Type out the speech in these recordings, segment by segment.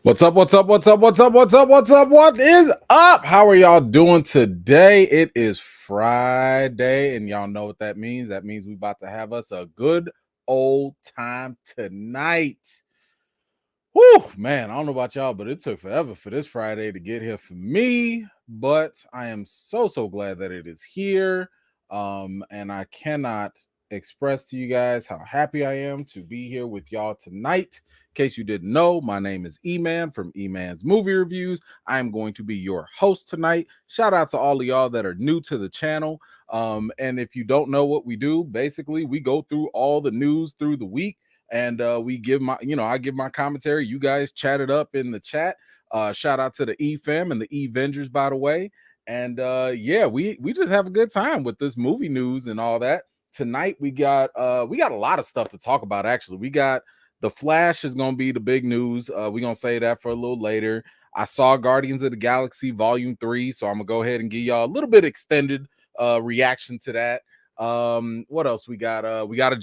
What's up? What's up? What's up? What's up? What's up? What's up? What is up? How are y'all doing today? It is Friday, and y'all know what that means. That means we about to have us a good old time tonight. Whew, man, I don't know about y'all, but it took forever for this Friday to get here for me. But I am so glad that it is here. And I cannot express to you guys how happy I am to be here with y'all tonight. In case you didn't know, my name is E-Man from E-Man's Movie Reviews. I am going to be your host tonight. Shout out to all of y'all that are new to the channel. And if you don't know what we do, basically we go through all the news through the week, and we give my, I give my commentary. You guys chat it up in the chat. Shout out to the E-Fam and the E-Vengers, by the way. And yeah, we just have a good time with this movie news and all that. Tonight we got a lot of stuff to talk about. Actually, we got the Flash is gonna be the big news. We're gonna say that for a little later. I saw Guardians of the Galaxy Volume 3, so I'm gonna go ahead and give y'all a little bit extended reaction to that. What else we got? We got a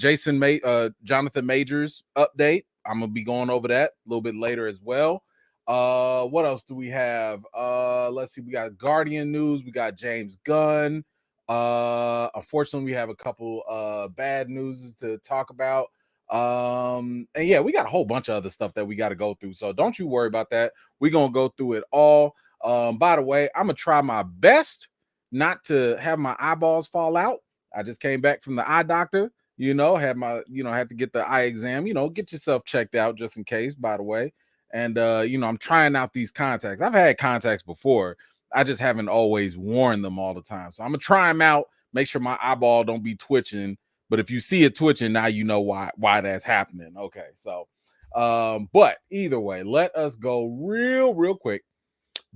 Jonathan Majors update. I'm gonna be going over that a little bit later as well. What else do we have? Let's see, we got Guardian news, we got James Gunn. Unfortunately, we have a couple bad news to talk about. And yeah, we got a whole bunch of other stuff that we got to go through, so don't you worry about that. We're gonna go through it all. By the way, I'm gonna try my best not to have my eyeballs fall out. I just came back from the eye doctor, had to get the eye exam, get yourself checked out just in case, by the way. And I'm trying out these contacts. I've had contacts before. I just haven't always worn them all the time. So I'm gonna try them out, make sure my eyeball don't be twitching. But if you see it twitching, now you know why that's happening. Okay, so but either way, let us go real quick,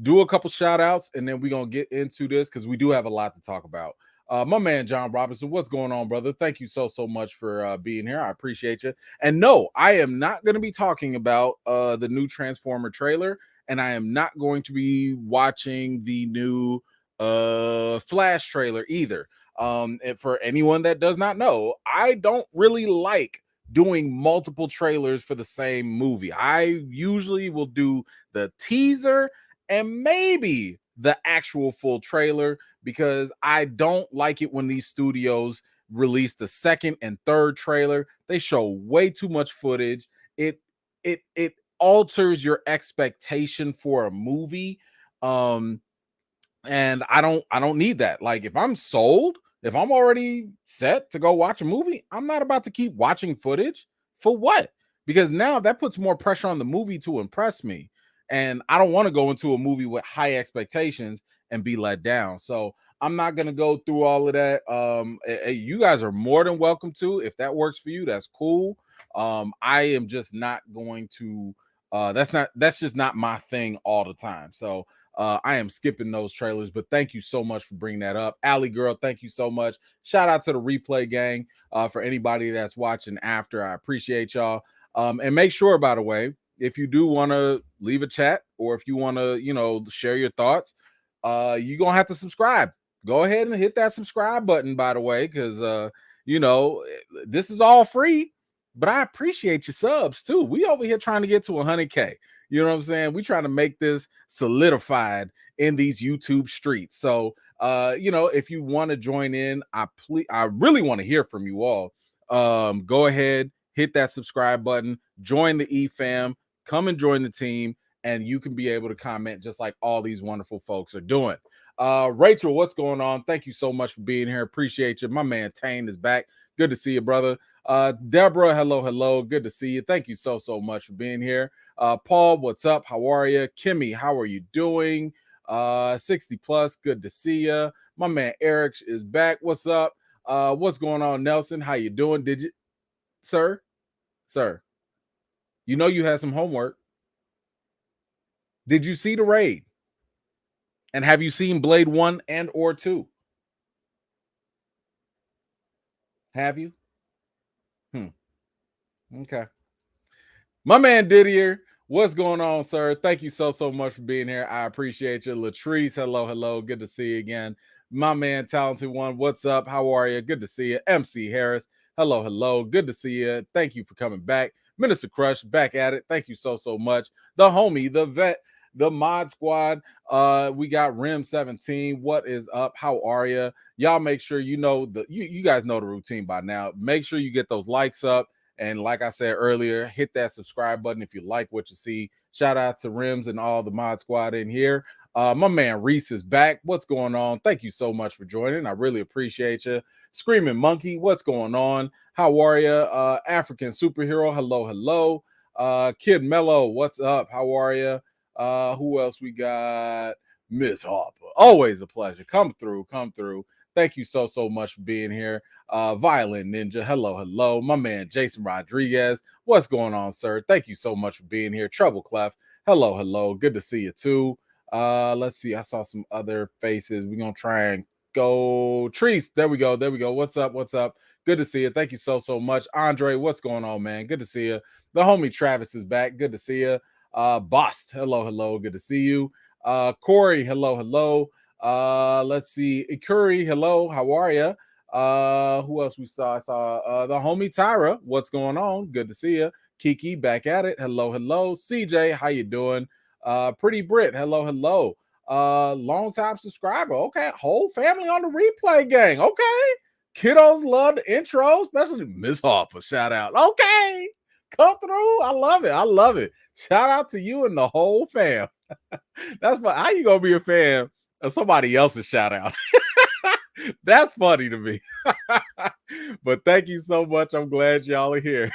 do a couple shout outs, and then we're gonna get into this because we do have a lot to talk about. My man John Robinson, what's going on, brother? Thank you so much for being here. I appreciate you. And no, I am not going to be talking about the new Transformer trailer, and I am not going to be watching the new Flash trailer either. And for anyone that does not know, I don't really like doing multiple trailers for the same movie. I usually will do the teaser and maybe the actual full trailer, because I don't like it when these studios release the second and third trailer. They show way too much footage. It alters your expectation for a movie. And I don't need that. Like, if I'm sold, if I'm already set to go watch a movie, I'm not about to keep watching footage. For what? Because now that puts more pressure on the movie to impress me. And I don't want to go into a movie with high expectations and be let down. So I'm not going to go through all of that. You guys are more than welcome to. If that works for you, that's cool. I am just not going to, that's just not my thing all the time. So I am skipping those trailers, but thank you so much for bringing that up. Alley Girl, thank you so much. Shout out to the replay gang for anybody that's watching after. I appreciate y'all. And make sure, by the way, if you do want to leave a chat, or if you want to, share your thoughts, you're going to have to subscribe. Go ahead and hit that subscribe button, by the way, because, this is all free, but I appreciate your subs too. We over here trying to get to 100K. You know what I'm saying? We trying to make this solidified in these YouTube streets. So, if you want to join in, I really want to hear from you all. Go ahead, hit that subscribe button, join the E-Fam, come and join the team, and you can be able to comment just like all these wonderful folks are doing. Rachel, what's going on? Thank you so much for being here. Appreciate you. My man Tane is back. Good to see you, brother. Deborah, hello. Good to see you. Thank you so much for being here. Paul, what's up? How are you? Kimmy, how are you doing? 60 plus, good to see you. My man Eric is back. What's up? What's going on, Nelson? How you doing? Did you, sir? You know you had some homework. Did you see the raid? And have you seen Blade 1 and or 2? Have you? Okay. My man Didier, what's going on, sir? Thank you so much for being here. I appreciate you. Latrice, hello. Good to see you again. My man Talented One, what's up? How are you? Good to see you. MC Harris, hello. Good to see you. Thank you for coming back. Minister Crush back at it. Thank you so much. The homie, the vet, the mod squad. We got Rim 17. What is up? How are you? Y'all make sure you know you guys know the routine by now. Make sure you get those likes up. And like I said earlier, hit that subscribe button if you like what you see. Shout out to Rims and all the mod squad in here. My man Reese is back. What's going on? Thank you so much for joining. I really appreciate you. Screaming Monkey, what's going on? How are you? African superhero, hello. Kid Mello, what's up? How are you? Who else we got? Miss Harper, always a pleasure. Come through. Thank you so much for being here. Violent Ninja, hello. My man Jason Rodriguez, what's going on, sir? Thank you so much for being here. Trouble Clef, hello. Good to see you too. Let's see. I saw some other faces. We're gonna try and go. Treese, there we go. What's up? Good to see you. Thank you so much. Andre, what's going on, man? Good to see you. The homie Travis is back. Good to see you. Bost, hello. Good to see you. Corey, hello. Let's see. Ikuri, hello. How are you? Who else we saw? I saw the homie Tyra. What's going on? Good to see you. Kiki, back at it. Hello. CJ, how you doing? Pretty Brit, hello. Long time subscriber. Okay, whole family on the replay gang. Okay, kiddos love the intro, especially Miss Harper. Shout out. Okay, come through. I love it. Shout out to you and the whole fam. That's fun. How you gonna be a fan of somebody else's shout out? That's funny to me. But thank you so much. I'm glad y'all are here.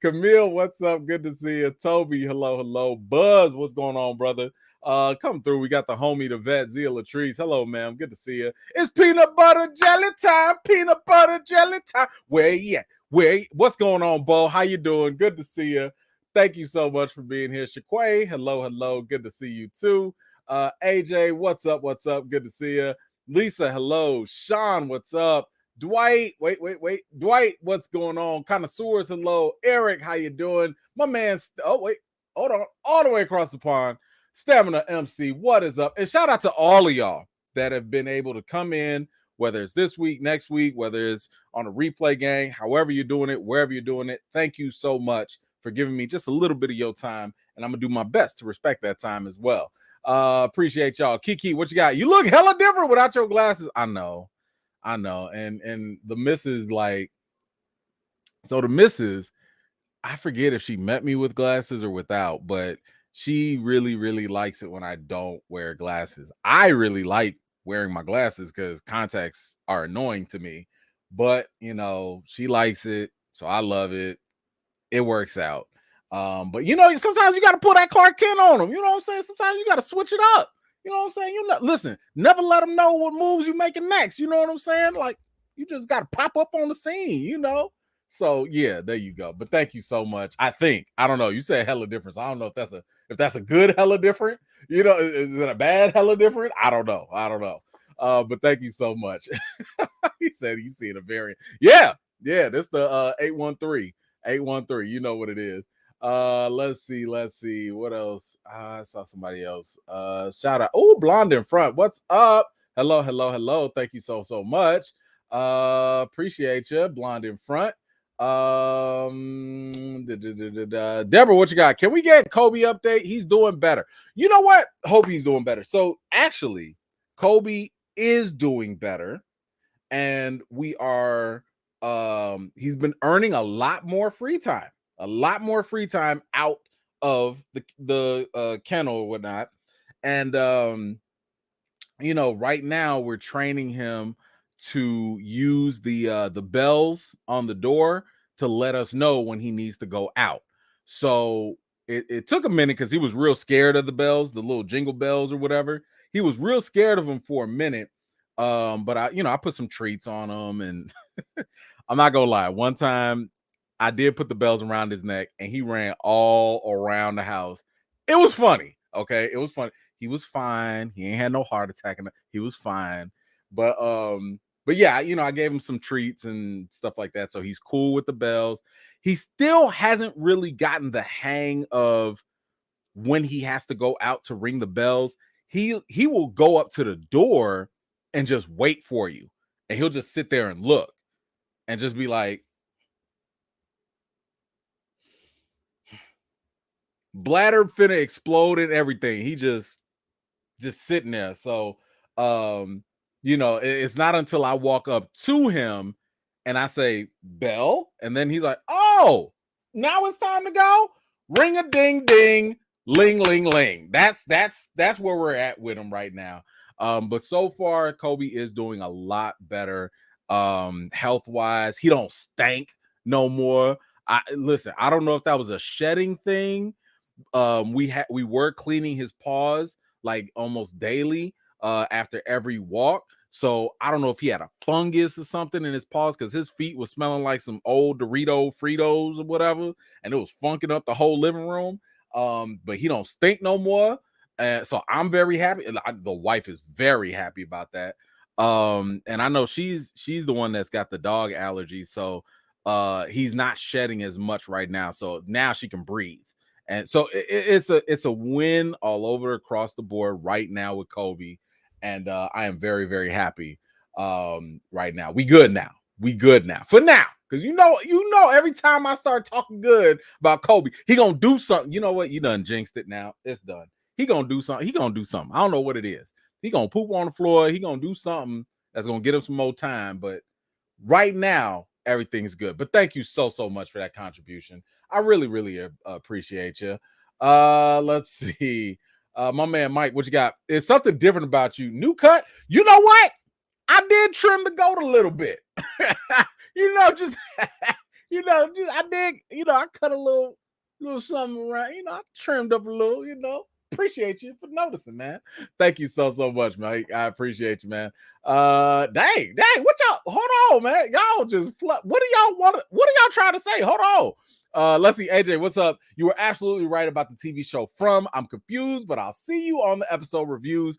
Camille, what's up? Good to see you. Toby, hello. Buzz, what's going on, brother? Come through. We got the homie, the vet, Zia Latrice. Hello, ma'am. Good to see you. It's peanut butter jelly time. Where you at? What's going on, Bo? How you doing? Good to see you. Thank you so much for being here. Shaquay, hello. Good to see you too. AJ, what's up? Good to see you. Lisa, hello. Sean, what's up? Dwight, wait. Dwight, what's going on? Connoisseurs, hello. Eric, how you doing? My man, hold on. All the way across the pond. Stamina MC, what is up? And shout out to all of y'all that have been able to come in, whether it's this week, next week, whether it's on a replay gang, however you're doing it, wherever you're doing it. Thank you so much for giving me just a little bit of your time. And I'm going to do my best to respect that time as well. Appreciate y'all. Kiki, what you got? You look hella different without your glasses. I know. And the missus, like, so the missus, I forget if she met me with glasses or without, but she really likes it when I don't wear glasses. I really like wearing my glasses because contacts are annoying to me, but you know, she likes it, so I love it. It works out. But you know, sometimes you got to pull that Clark Kent on them. You know what I'm saying? Sometimes you got to switch it up. You know what I'm saying? Listen, never let them know what moves you making next. You know what I'm saying? Like, you just got to pop up on the scene, you know? So yeah, there you go. But thank you so much. I don't know. You said hella different. So I don't know if that's a good hella different. You know, is it a bad hella different? I don't know. But thank you so much. He said you see a variant. Yeah. This the 813. 813. You know what it is. Let's see. What else? I saw somebody else. Shout out. Oh, blonde in front. What's up? Hello. Thank you so much. Appreciate you, blonde in front. Deborah, what you got? Can we get Kobe update? He's doing better. You know what? Hope he's doing better. So actually, Kobe is doing better, and we are he's been earning a lot more free time out of the kennel or whatnot. And you know, right now we're training him to use the bells on the door to let us know when he needs to go out. So it took a minute because he was real scared of the bells, the little jingle bells or whatever. He was real scared of them for a minute. But I put some treats on him, and I'm not gonna lie. One time I did put the bells around his neck and he ran all around the house. It was funny. Okay. It was funny. He was fine. He ain't had no heart attack. He was fine. But yeah, you know, I gave him some treats and stuff like that. So he's cool with the bells. He still hasn't really gotten the hang of when he has to go out to ring the bells. He will go up to the door and just wait for you. And he'll just sit there and look and just be like, bladder finna explode and everything. He just sitting there. So, it's not until I walk up to him and I say, Bell, and then he's like, oh, now it's time to go. Ring a ding ding, ling ling ling. That's where we're at with him right now. But so far, Kobe is doing a lot better health wise. He don't stank no more. I don't know if that was a shedding thing. We were cleaning his paws like almost daily after every walk. So I don't know if he had a fungus or something in his paws because his feet was smelling like some old Dorito Fritos or whatever, and it was funking up the whole living room. But he don't stink no more. So I'm very happy. The wife is very happy about that. And I know she's the one that's got the dog allergy, so he's not shedding as much right now. So now she can breathe. And so it's a win all over across the board right now with Kobe. And I am very, very happy right now. We good now. For now. Because you know, every time I start talking good about Kobe, he gonna do something. You know what? You done jinxed it now. It's done. He gonna do something. I don't know what it is. He gonna poop on the floor. He gonna do something that's gonna get him some more time. But right now, everything's good. But thank you so much for that contribution. I really, really appreciate you. Let's see. My man Mike, what you got? It's something different about you. New cut. You know what? I did trim the goat a little bit. Just I did, I cut a little something around, I trimmed up a little, Appreciate you for noticing, man. Thank you so much, Mike. I appreciate you, man. Dang, what y'all hold on, man. Y'all just what do y'all trying to say? Hold on. Let's see, AJ, what's up? You were absolutely right about the TV show From. I'm confused, but I'll see you on the episode reviews.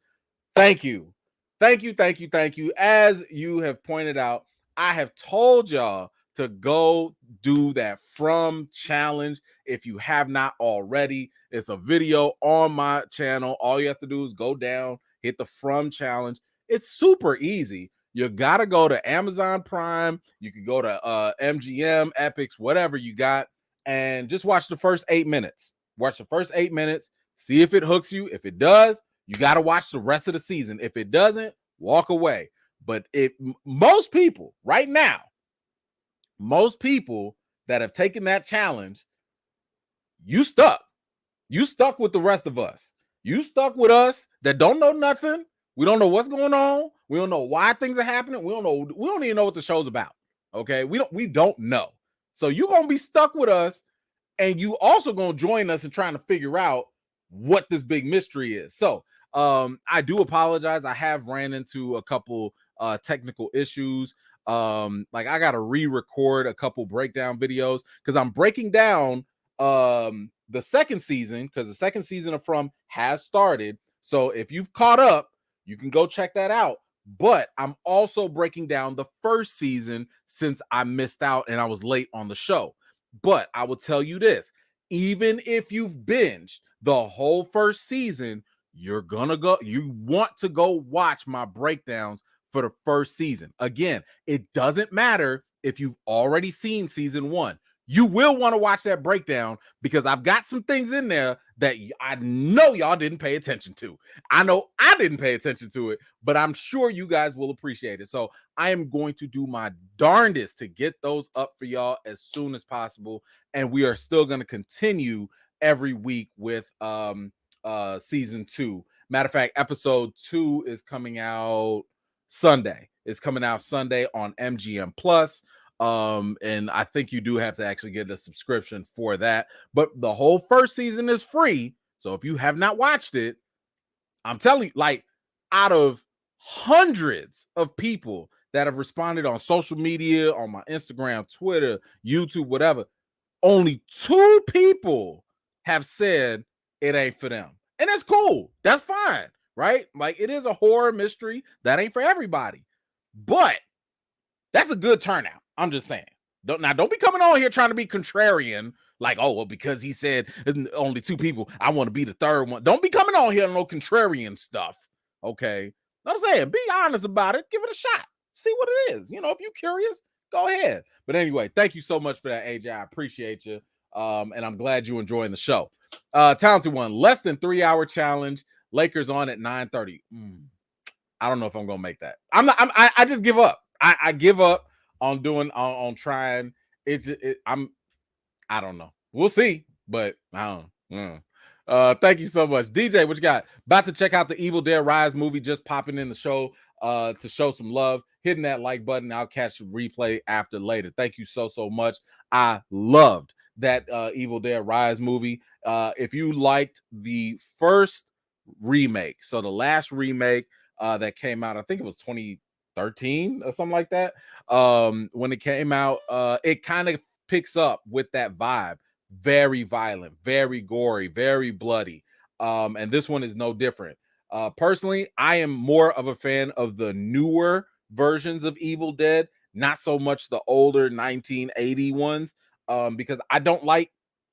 Thank you. As you have pointed out, I have told y'all to go do that From challenge if you have not already. It's a video on my channel. All you have to do is go down, hit the From challenge. It's super easy. You got to go to Amazon Prime. You can go to MGM, Epix, whatever you got, and just watch the first 8 minutes. Watch the first 8 minutes. See if it hooks you. If it does, you got to watch the rest of the season. If it doesn't, walk away. But most people right now, most people that have taken that challenge, you stuck. You stuck with the rest of us. You stuck with us that don't know nothing. We don't know what's going on. We don't know why things are happening. We don't even know what the show's about. Okay? We don't know. So you're going to be stuck with us, and you also going to join us in trying to figure out what this big mystery is. So I do apologize. I have ran into a couple technical issues. Like I got to re-record a couple breakdown videos because I'm breaking down the second season, because the second season of From has started. So if you've caught up, you can go check that out. But I'm also breaking down the first season since I missed out and I was late on the show. But I will tell you this, even if you've binged the whole first season, you want to go watch my breakdowns for the first season. Again, it doesn't matter if you've already seen season 1. You will want to watch that breakdown because I've got some things in there that I know y'all didn't pay attention to. I know I didn't pay attention to it, but I'm sure you guys will appreciate it. So I am going to do my darndest to get those up for y'all as soon as possible. And we are still going to continue every week with season 2. Matter of fact, episode 2 is coming out Sunday. It's coming out Sunday on MGM Plus. And I think you do have to actually get a subscription for that. But the whole first season is free. So if you have not watched it, I'm telling you, like, out of hundreds of people that have responded on social media, on my Instagram, Twitter, YouTube, whatever, only 2 people have said it ain't for them. And that's cool. That's fine, right? Like, it is a horror mystery. That ain't for everybody. But that's a good turnout. I'm just saying. Don't be coming on here trying to be contrarian, like, oh, well, because he said only 2 people, I want to be the third one. Don't be coming on here on no contrarian stuff, okay? I'm saying, be honest about it. Give it a shot. See what it is. If you're curious, go ahead. But anyway, thank you so much for that, AJ. I appreciate you, and I'm glad you're enjoying the show. Talented one. Less than 3-hour challenge. Lakers on at 9:30. I don't know if I'm gonna make that. I just give up. I give up on doing on trying. I don't know. We'll see, but I don't. Thank you so much, DJ. What you got? About to check out the Evil Dead Rise movie. Just popping in the show to show some love. Hitting that like button. I'll catch the replay after later. Thank you so much. I loved that Evil Dead Rise movie. If you liked the first remake, so the last remake that came out, I think it was 2013 or something like that. When it came out, it kind of picks up with that vibe. Very violent, very gory, very bloody. And this one is no different. Personally, I am more of a fan of the newer versions of Evil Dead, not so much the older 1980 ones, because I don't like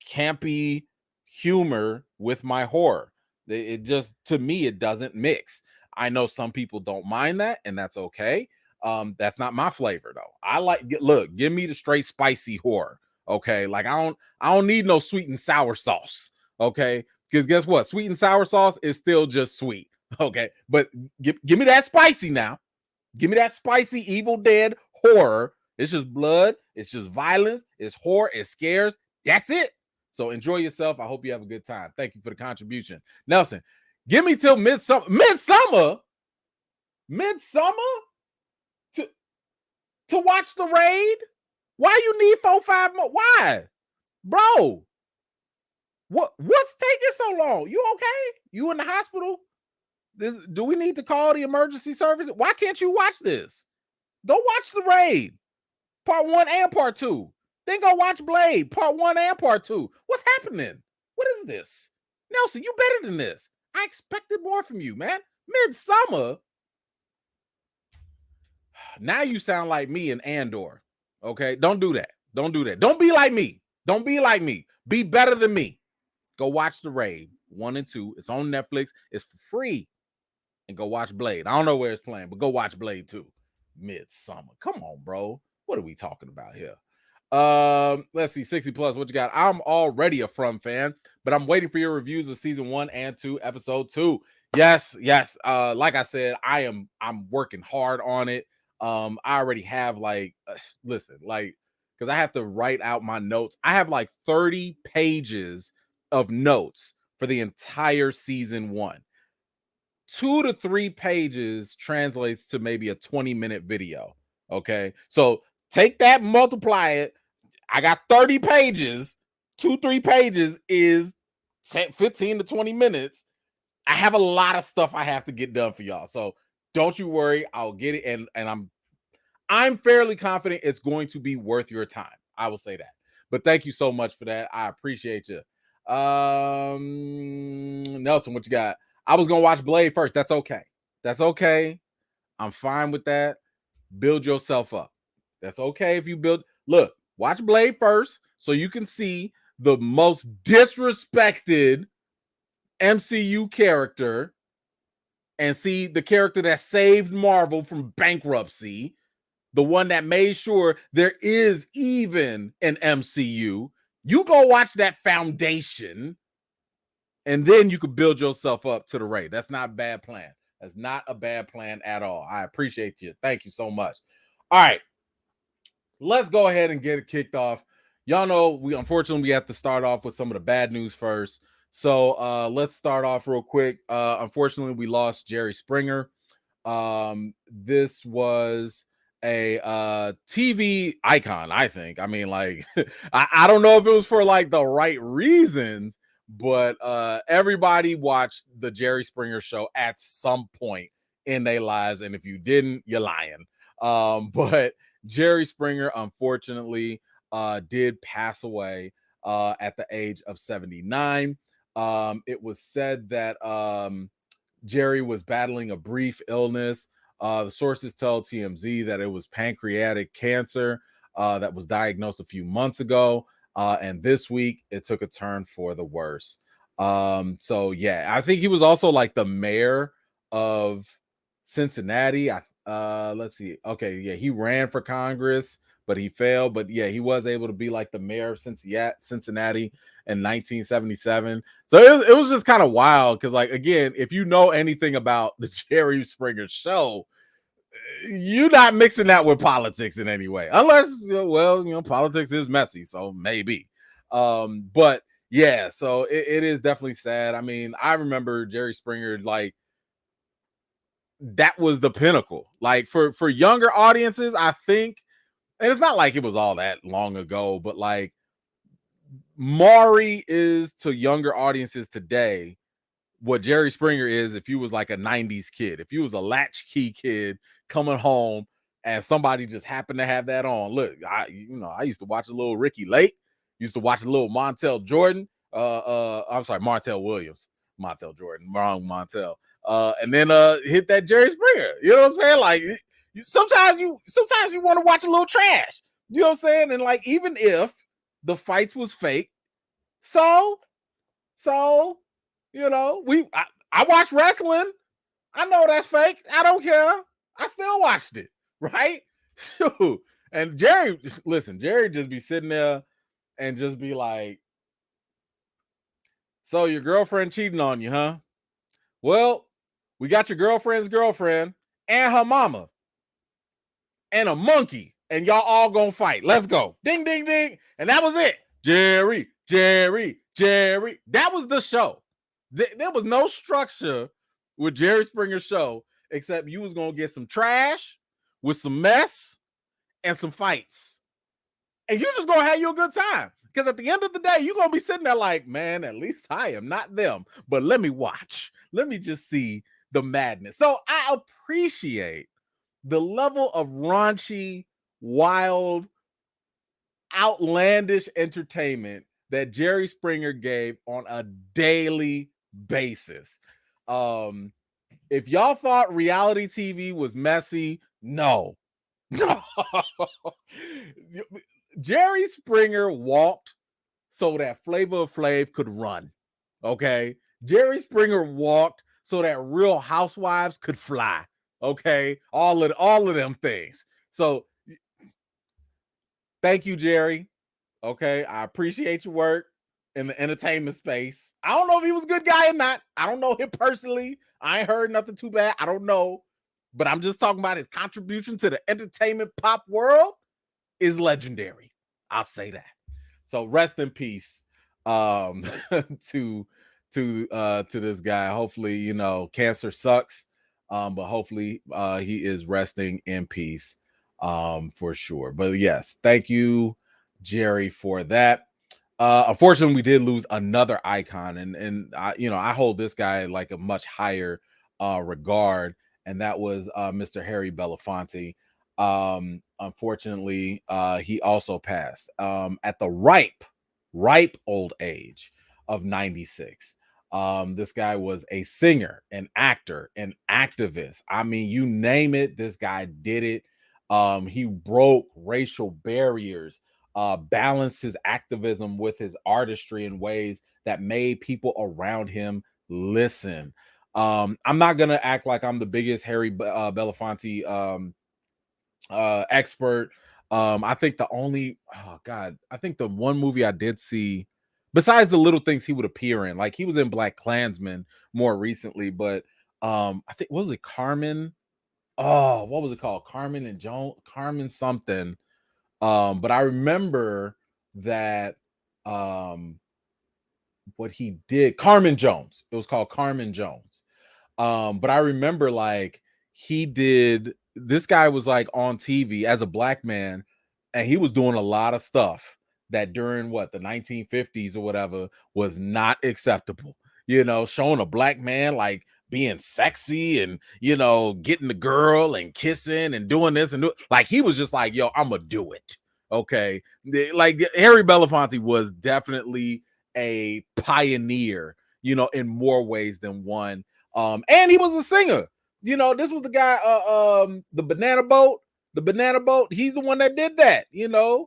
campy humor with my horror. It just, to me, it doesn't mix. I know some people don't mind that, and that's okay. That's not my flavor though. I like, look, give me the straight spicy horror. Okay, like I don't need no sweet and sour sauce. Okay, because guess what? Sweet and sour sauce is still just sweet. Okay, but give me that spicy now. Give me that spicy Evil Dead horror. It's just blood. It's just violence. It's horror. It scares. That's it. So enjoy yourself. I hope you have a good time. Thank you for the contribution, Nelson. Give me till midsummer. Midsummer to watch the raid. Why you need 4-5 more? Why, bro? What's taking so long? You okay? You in the hospital? Do we need to call the emergency service? Why can't you watch this? Go watch the raid, part 1 and part 2. Then go watch Blade, part 1 and part 2. What's happening? What is this? Nelson, you better than this. I expected more from you, man. Midsummer. Now you sound like me in Andor. Okay, don't do that. Don't do that. Don't be like me. Don't be like me. Be better than me. Go watch the raid 1 and 2. It's on Netflix. It's for free. And go watch Blade. I don't know where it's playing, but go watch Blade 2. Midsummer. Come on, bro. What are we talking about here? Let's see. 60 plus. What you got? I'm already a From fan, but I'm waiting for your reviews of season 1 and 2, episode 2. Yes. Like I said, I'm working hard on it. I already have listen, because I have to write out my notes. I have like 30 pages of notes for the entire season 1. 2 to 3 pages translates to maybe a 20-minute video. Okay, so take that, multiply it. I got 30 pages. 2-3 pages is 15 to 20 minutes. I have a lot of stuff I have to get done for y'all, so don't you worry. I'll get it, and I'm fairly confident it's going to be worth your time. I will say that. But thank you so much for that. I appreciate you. Nelson, what you got? I was gonna watch Blade first. That's okay. That's okay. I'm fine with that. Build yourself up. That's okay if you build. Look, watch Blade first so you can see the most disrespected MCU character and see the character that saved Marvel from bankruptcy, the one that made sure there is even an MCU. You go watch that foundation, and then you could build yourself up to the raid. That's not a bad plan. That's not a bad plan at all. I appreciate you. Thank you so much. All right. Let's go ahead and get it kicked off. Y'all know we have to start off with some of the bad news first. So let's start off real quick. Unfortunately, we lost Jerry Springer. This was a TV icon, I think. I mean, like, I don't know if it was for like the right reasons, but everybody watched the Jerry Springer show at some point in their lives, and if you didn't, you're lying. But Jerry Springer, unfortunately, did pass away at the age of 79. It was said that Jerry was battling a brief illness. The sources tell TMZ that it was pancreatic cancer that was diagnosed a few months ago. And this week, it took a turn for the worse. So, yeah, I think he was also like the mayor of Cincinnati. Let's see. Okay, yeah, he ran for Congress, but he failed. But yeah, he was able to be like the mayor of Cincinnati. in 1977. So it was just kind of wild because, like, again, if you know anything about the Jerry Springer show, you're not mixing that with politics in any way, unless, politics is messy, so maybe. But yeah, so it is definitely sad. I mean, I remember Jerry Springer, like, that was the pinnacle. Like, for younger audiences, I think, and it's not like it was all that long ago, but like, Maury is to younger audiences today what Jerry Springer is if you was like a 90s kid, if you was a latchkey kid coming home and somebody just happened to have that on. Look, I used to watch a little Ricky Lake, used to watch a little Montel Jordan, I'm sorry, Montel Williams, Montel Jordan, wrong Montel. And then hit that Jerry Springer. You know what I'm saying? Like, sometimes you want to watch a little trash. You know what I'm saying? And like, even if the fights was fake, so I watch wrestling. I know that's fake. I don't care. I still watched it, right? And Jerry just be sitting there and just be like, so your girlfriend cheating on you, huh? Well, we got your girlfriend's girlfriend and her mama and a monkey, and y'all all gonna fight. Let's go. Ding, ding, ding. And that was it. Jerry. That was the show. There was no structure with Jerry Springer's show except you was gonna get some trash with some mess and some fights, and you just gonna have you a good time. Because at the end of the day, you're gonna be sitting there like, man, at least I am not them. But let me watch. Let me just see the madness. So I appreciate the level of raunchy, wild, outlandish entertainment that Jerry Springer gave on a daily basis. If y'all thought reality TV was messy, no. Jerry Springer walked so that Flavor Flav could run. Okay. Jerry Springer walked so that Real Housewives could fly. Okay. All of them things. So thank you, Jerry. Okay. I appreciate your work in the entertainment space. I don't know if he was a good guy or not. I don't know him personally. I ain't heard nothing too bad. I don't know. But I'm just talking about his contribution to the entertainment pop world is legendary. I'll say that. So rest in peace to this guy. Hopefully, cancer sucks. But hopefully he is resting in peace for sure. But yes, thank you, Jerry, for that. Unfortunately, we did lose another icon, and I hold this guy like a much higher regard, and that was Mr. Harry Belafonte. Unfortunately, he also passed at the ripe old age of 96. This guy was a singer, an actor, an activist. I mean, you name it, this guy did it. He broke racial barriers, balanced his activism with his artistry in ways that made people around him listen. I'm not gonna act like I'm the biggest Harry Belafonte expert. I think I think the one movie I did see, besides the little things he would appear in, like he was in Black Klansman more recently, but I think, what was it, Carmen? Oh, what was it called? Carmen something. But I remember that what he did, Carmen Jones. It was called Carmen Jones. But I remember, like, this guy was like on TV as a black man, and he was doing a lot of stuff that during the 1950s or whatever was not acceptable. Showing a black man like being sexy and getting the girl and kissing and doing this and like he was just like, yo, I'm gonna do it. Okay. Like Harry Belafonte was definitely a pioneer, in more ways than one. And he was a singer. This was the guy, the Banana Boat. The Banana Boat, he's the one that did that, the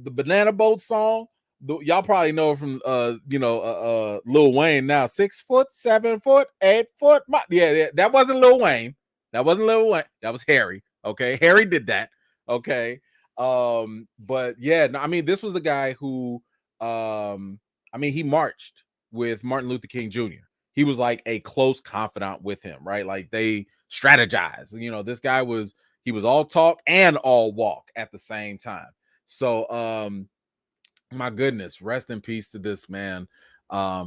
Banana Boat song. Y'all probably know from Lil Wayne now. 6 foot, 7 foot, 8 foot. Yeah, that wasn't Lil Wayne. That wasn't Lil Wayne. That was Harry. Okay. Harry did that. Okay. But yeah, no, I mean, this was the guy who I mean, he marched with Martin Luther King Jr. He was like a close confidant with him, right? Like they strategized. This guy was he was all talk and all walk at the same time. So my goodness, rest in peace to this man,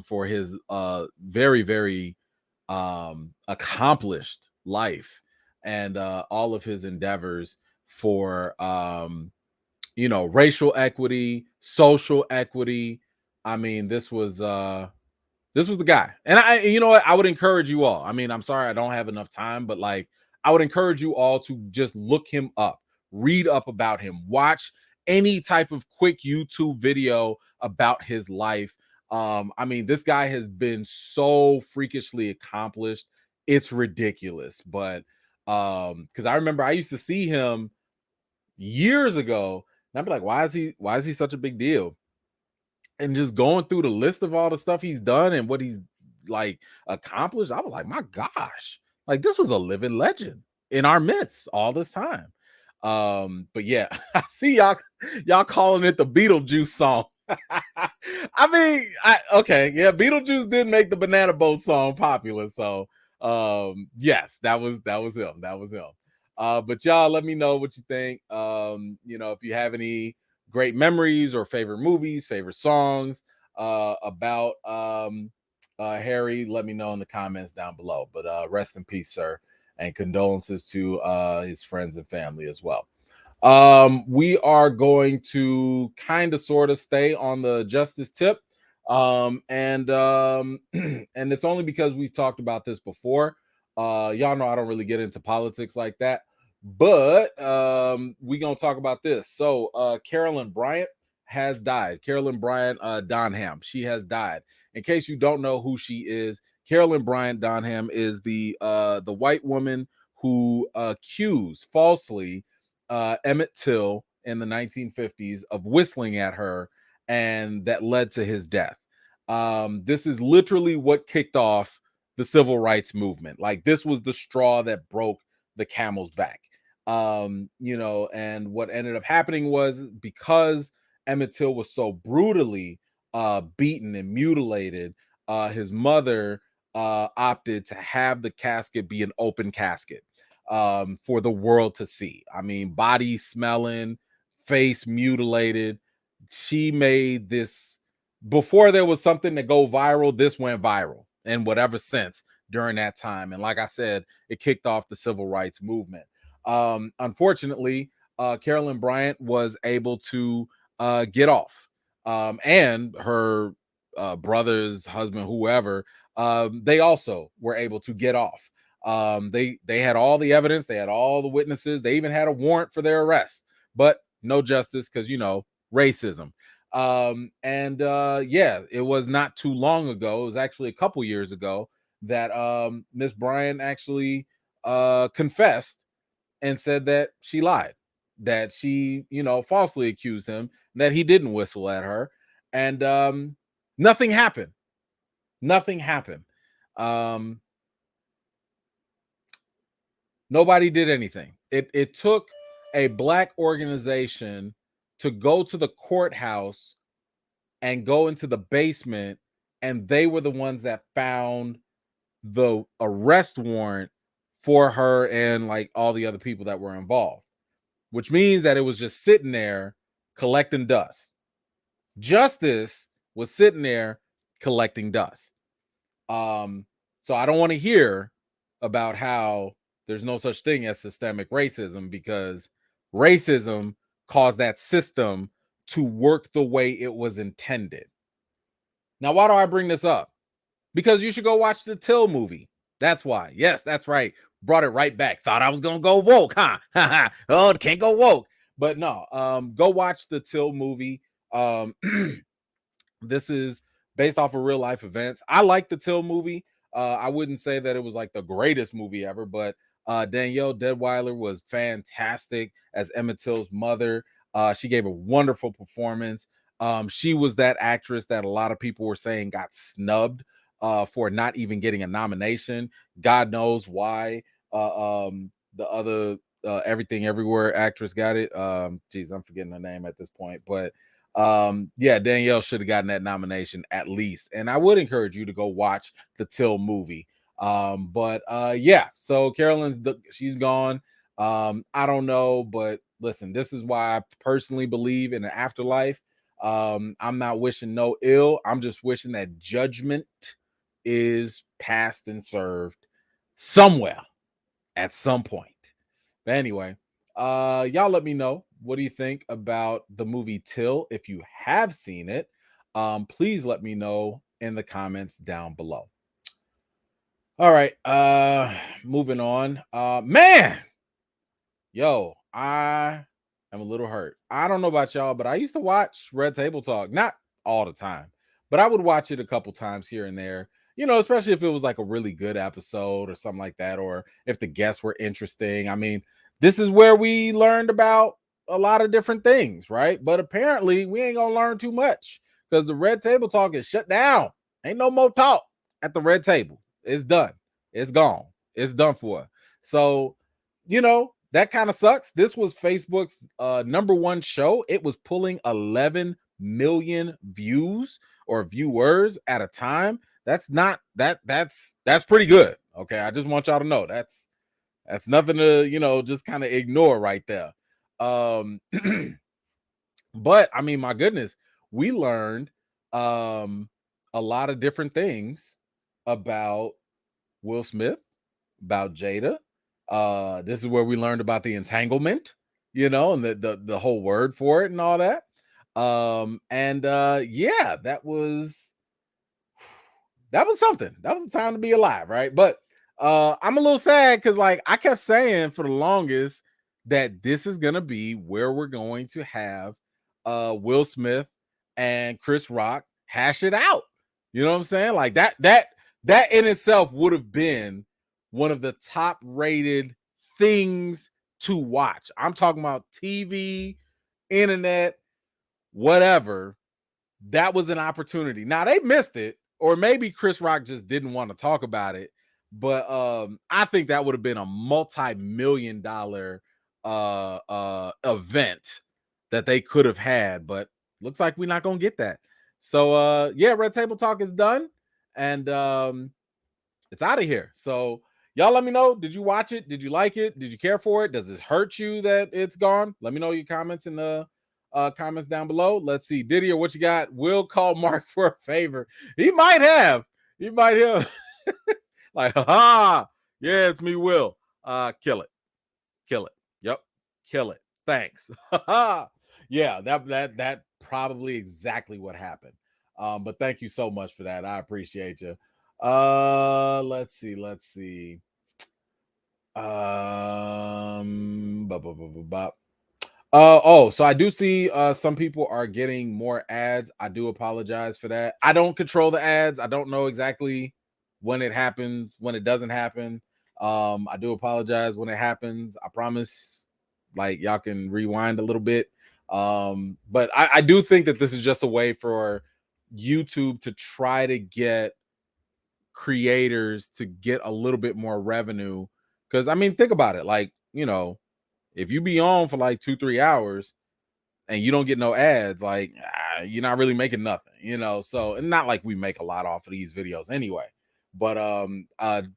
for his very, very accomplished life, and all of his endeavors for racial equity, social equity. I mean, this was the guy. And you know what? I would encourage you all. I mean, I'm sorry I don't have enough time, but like I would encourage you all to just look him up, read up about him, watch any type of quick YouTube video about his life. I mean, this guy has been so freakishly accomplished. It's ridiculous. But because I remember I used to see him years ago, and I'd be like, why is he such a big deal? And just going through the list of all the stuff he's done and what he's like accomplished, I was like, my gosh, like this was a living legend in our midst all this time. But yeah, I see y'all calling it the Beetlejuice song. I mean, okay, yeah, Beetlejuice did make the Banana Boat song popular, so yes, that was him. That was him. But y'all let me know what you think. If you have any great memories or favorite movies, favorite songs about Harry, let me know in the comments down below. But rest in peace, sir, and condolences to his friends and family as well. We are going to kind of sort of stay on the justice tip. And and it's only because we've talked about this before. Y'all know I don't really get into politics like that, but we gonna talk about this. So Carolyn Bryant has died. Carolyn Bryant Donham, she has died. In case you don't know who she is, Carolyn Bryant Donham is the white woman who accused falsely Emitt Till in the 1950s of whistling at her, and that led to his death. This is literally what kicked off the civil rights movement. Like this was the straw that broke the camel's back. And what ended up happening was because Emmett Till was so brutally beaten and mutilated, his mother opted to have the casket be an open casket for the world to see. I mean, body smelling, face mutilated. She made this before there was something to go viral. This went viral in whatever sense during that time. And like I said, it kicked off the civil rights movement. Unfortunately, Carolyn Bryant was able to get off. And her brother's husband, whoever, they also were able to get off. They had all the evidence, they had all the witnesses, they even had a warrant for their arrest, but no justice because racism. And yeah, it was not too long ago. It was actually a couple years ago that Miss Bryant actually confessed and said that she lied, that she falsely accused him, that he didn't whistle at her, and nothing happened. Nothing happened. Um, Nobody did anything. It took a black organization to go to the courthouse and go into the basement, and they were the ones that found the arrest warrant for her and like all the other people that were involved, which means that it was just sitting there collecting dust. Justice was sitting there collecting dust. So I don't want to hear about how there's no such thing as systemic racism, because racism caused that system to work the way it was intended. Now, why do I bring this up? Because you should go watch the Till movie. That's why. Yes, that's right. Brought it right back. Thought I was gonna go woke, huh? Oh, can't go woke. But no, go watch the Till movie. This is based off of real life events. I like the Till movie. I wouldn't say that it was like the greatest movie ever, but Danielle Deadweiler was fantastic as Emmett Till's mother. She gave a wonderful performance. She was that actress that a lot of people were saying got snubbed for not even getting a nomination. God knows why. The other Everything Everywhere actress got it. Geez, I'm forgetting her name at this point, but Yeah, Danielle should have gotten that nomination at least. And I would encourage you to go watch the Till movie. But yeah, so she's gone. I don't know, but listen, this is why I personally believe in an afterlife. I'm not wishing no ill. I'm just wishing that judgment is passed and served somewhere at some point. But anyway, y'all let me know, what do you think about the movie Till? If you have seen it, please let me know in the comments down below. All right, moving on. Man, yo, I am a little hurt. I don't know about y'all, but I used to watch Red Table Talk, not all the time, but I would watch it a couple times here and there. You know, especially if it was like a really good episode or something like that, or if the guests were interesting. I mean, this is where we learned about a lot of different things, right? But apparently, we ain't gonna learn too much because the Red Table Talk is shut down. Ain't no more talk at the Red Table. It's done. It's gone. It's done for. So, you know, that kind of sucks. This was Facebook's #1 show. It was pulling 11 million views or viewers at a time. That's not that's pretty good. Okay, I just want y'all to know that's nothing to, you know, just kind of ignore right there. Um but I mean, my goodness, we learned a lot of different things about Will Smith, about Jada. This is where we learned about the entanglement, you know, and the whole word for it and all that. And yeah, that was something. That was a time to be alive, right? But I'm a little sad because like I kept saying for the longest that this is gonna be where we're going to have Will Smith and Chris Rock hash it out. You know what I'm saying? Like that in itself would have been one of the top rated things to watch. I'm talking about TV, internet, whatever. That was an opportunity. Now they missed it, or maybe Chris Rock just didn't want to talk about it. But I think that would have been a multi-million dollar event that they could have had, but looks like we're not gonna get that. So yeah, Red Table Talk is done, and it's out of here. So y'all let me know. Did you watch it? Did you like it? Did you care for it? Does this hurt you that it's gone? Let me know your comments in the comments down below. Let's see. Didier, what you got? Will call Mark for a favor. He might have. He might have. Like, ha, yeah, it's me, Will. Kill it. Kill it. Yep. Kill it. Thanks. Yeah, that probably exactly what happened. But thank you so much for that. I appreciate you. Let's see. Oh, so I do see some people are getting more ads. I do apologize for that. I don't control the ads. I don't know exactly when it happens, when it doesn't happen. I do apologize when it happens. I promise, like, y'all can rewind a little bit. But I do think that this is just a way for YouTube to try to get creators to get a little bit more revenue. Because I mean, think about it. Like, you know, if you be on for like 2-3 hours and you don't get no ads, like you're not really making nothing, you know. So, and not like we make a lot off of these videos anyway. But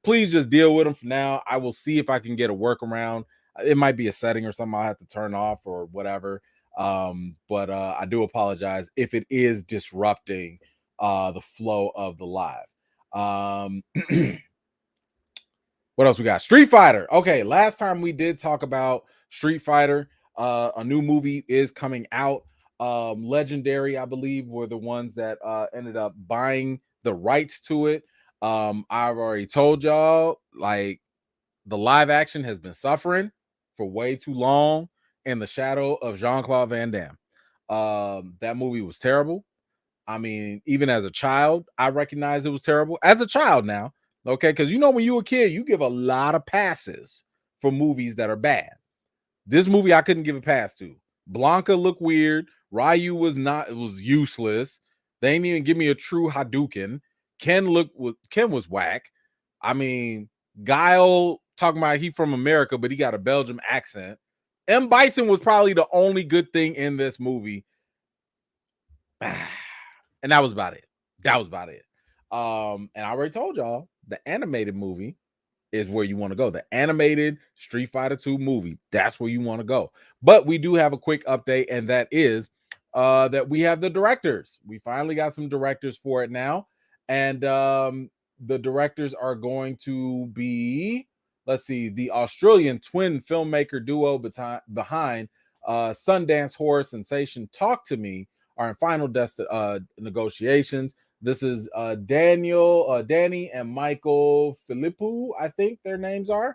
please just deal with them for now. I will see if I can get a workaround. It might be a setting or something I'll have to turn off or whatever. But I do apologize if it is disrupting the flow of the live. What else we got? Street Fighter. Okay, last time we did talk about Street Fighter. A new movie is coming out. Legendary, I believe, were the ones that ended up buying the rights to it. I've already told y'all, like, the live action has been suffering for way too long in the shadow of Jean-Claude Van Damme. That movie was terrible. I mean, even as a child, I recognize it was terrible. As a child now, okay, because you know, when you were a kid, you give a lot of passes for movies that are bad. This movie I couldn't give a pass to. Blanca looked weird. Ryu was not, it was useless. They didn't even give me a true Hadouken. Ken was whack. I mean, Guile talking about he from America, but he got a Belgium accent. M. Bison was probably the only good thing in this movie. And that was about it. That was about it. And I already told y'all the animated movie is where you want to go. The animated Street Fighter 2 movie, that's where you want to go. But we do have a quick update, and that is that we have the directors. We finally got some directors for it now. And the directors are going to be, let's see, the Australian twin filmmaker duo behind Sundance horror sensation Talk to Me are in final negotiations. This is Danny and Michael Philippou, I think their names are.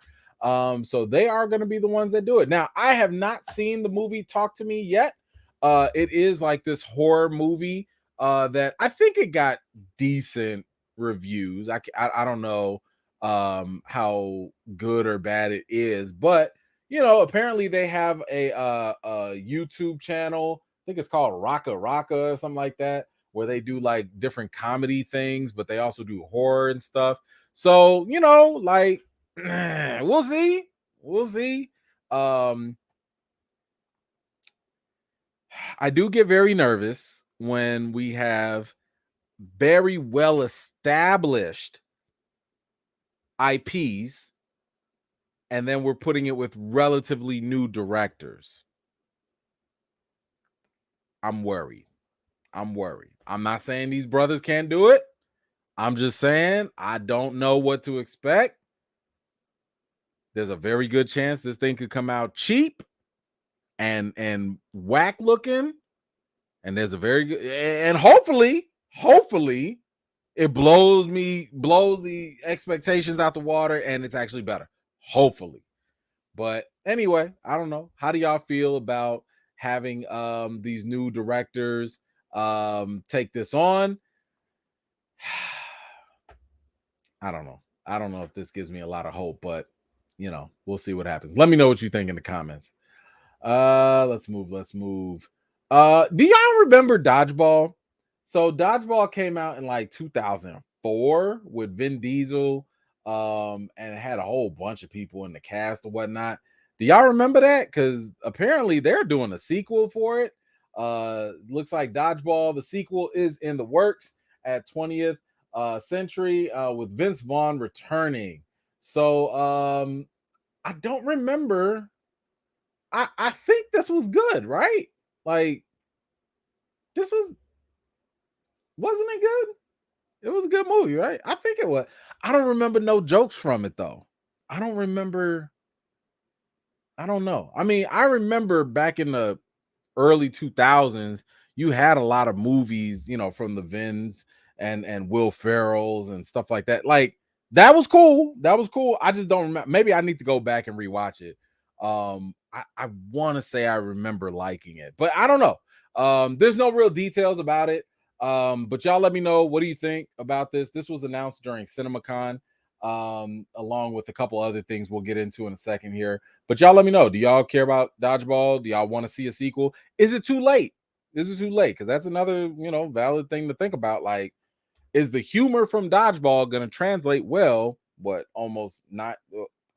So they are going to be the ones that do it. Now, I have not seen the movie Talk to Me yet. It is like this horror movie that I think it got decent reviews. I don't know how good or bad it is, but apparently they have a YouTube channel. I think it's called Raka Raka or something like that, where they do like different comedy things, but they also do horror and stuff. So, like we'll see. We'll see. I do get very nervous when we have very well established IPs and then we're putting it with relatively new directors. I'm worried. I'm not saying these brothers can't do it. I'm just saying I don't know what to expect. There's a very good chance this thing could come out cheap and whack looking. And there's a very good, and hopefully it blows the expectations out the water and it's actually better. Hopefully. But anyway, I don't know. How do y'all feel about having these new directors take this on? I don't know. I don't know if this gives me a lot of hope, but we'll see what happens. Let me know what you think in the comments. Let's move. Do y'all remember Dodgeball? So Dodgeball came out in like 2004 with Vin Diesel, and it had a whole bunch of people in the cast or whatnot. Do y'all remember that? Because apparently they're doing a sequel for it. Looks like Dodgeball, the sequel is in the works at 20th Century with Vince Vaughn returning. So I don't remember. I think this was good, right? Like this wasn't it good? It was a good movie, right? I think it was. I don't remember no jokes from it though. I don't remember. I don't know. I mean, I remember back in the early 2000s, you had a lot of movies, from the Vins and Will Ferrell's and stuff like that. Like that was cool. That was cool. I just don't remember. Maybe I need to go back and rewatch it. I want to say I remember liking it, but I don't know. There's no real details about it. But y'all let me know, what do you think about this? This was announced during CinemaCon, along with a couple other things we'll get into in a second here. But y'all let me know. Do y'all care about Dodgeball? Do y'all want to see a sequel? Is it too late? Is it too late? Because that's another, valid thing to think about. Like, is the humor from Dodgeball going to translate well? What, almost not,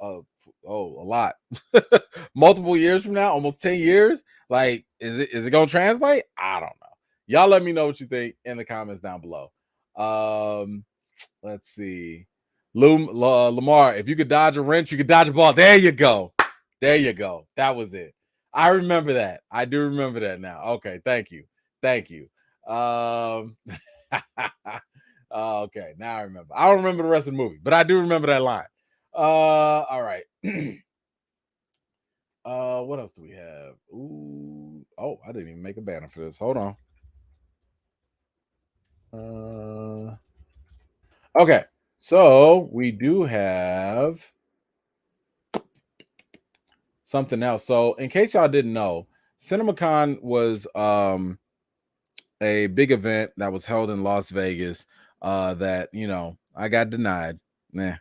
a lot, multiple years from now, almost 10 years? Like, is it going to translate? I don't know. Y'all let me know what you think in the comments down below. Let's see. Lamar, if you could dodge a wrench, you could dodge a ball. There you go. There you go. That was it. I remember that. I do remember that now. Okay, thank you. Thank you. Okay, now I remember. I don't remember the rest of the movie, but I do remember that line. All right. What else do we have? Ooh, oh, I didn't even make a banner for this. Hold on. Okay, so we do have something else. So, in case y'all didn't know, CinemaCon was a big event that was held in Las Vegas. That I got denied. Nah,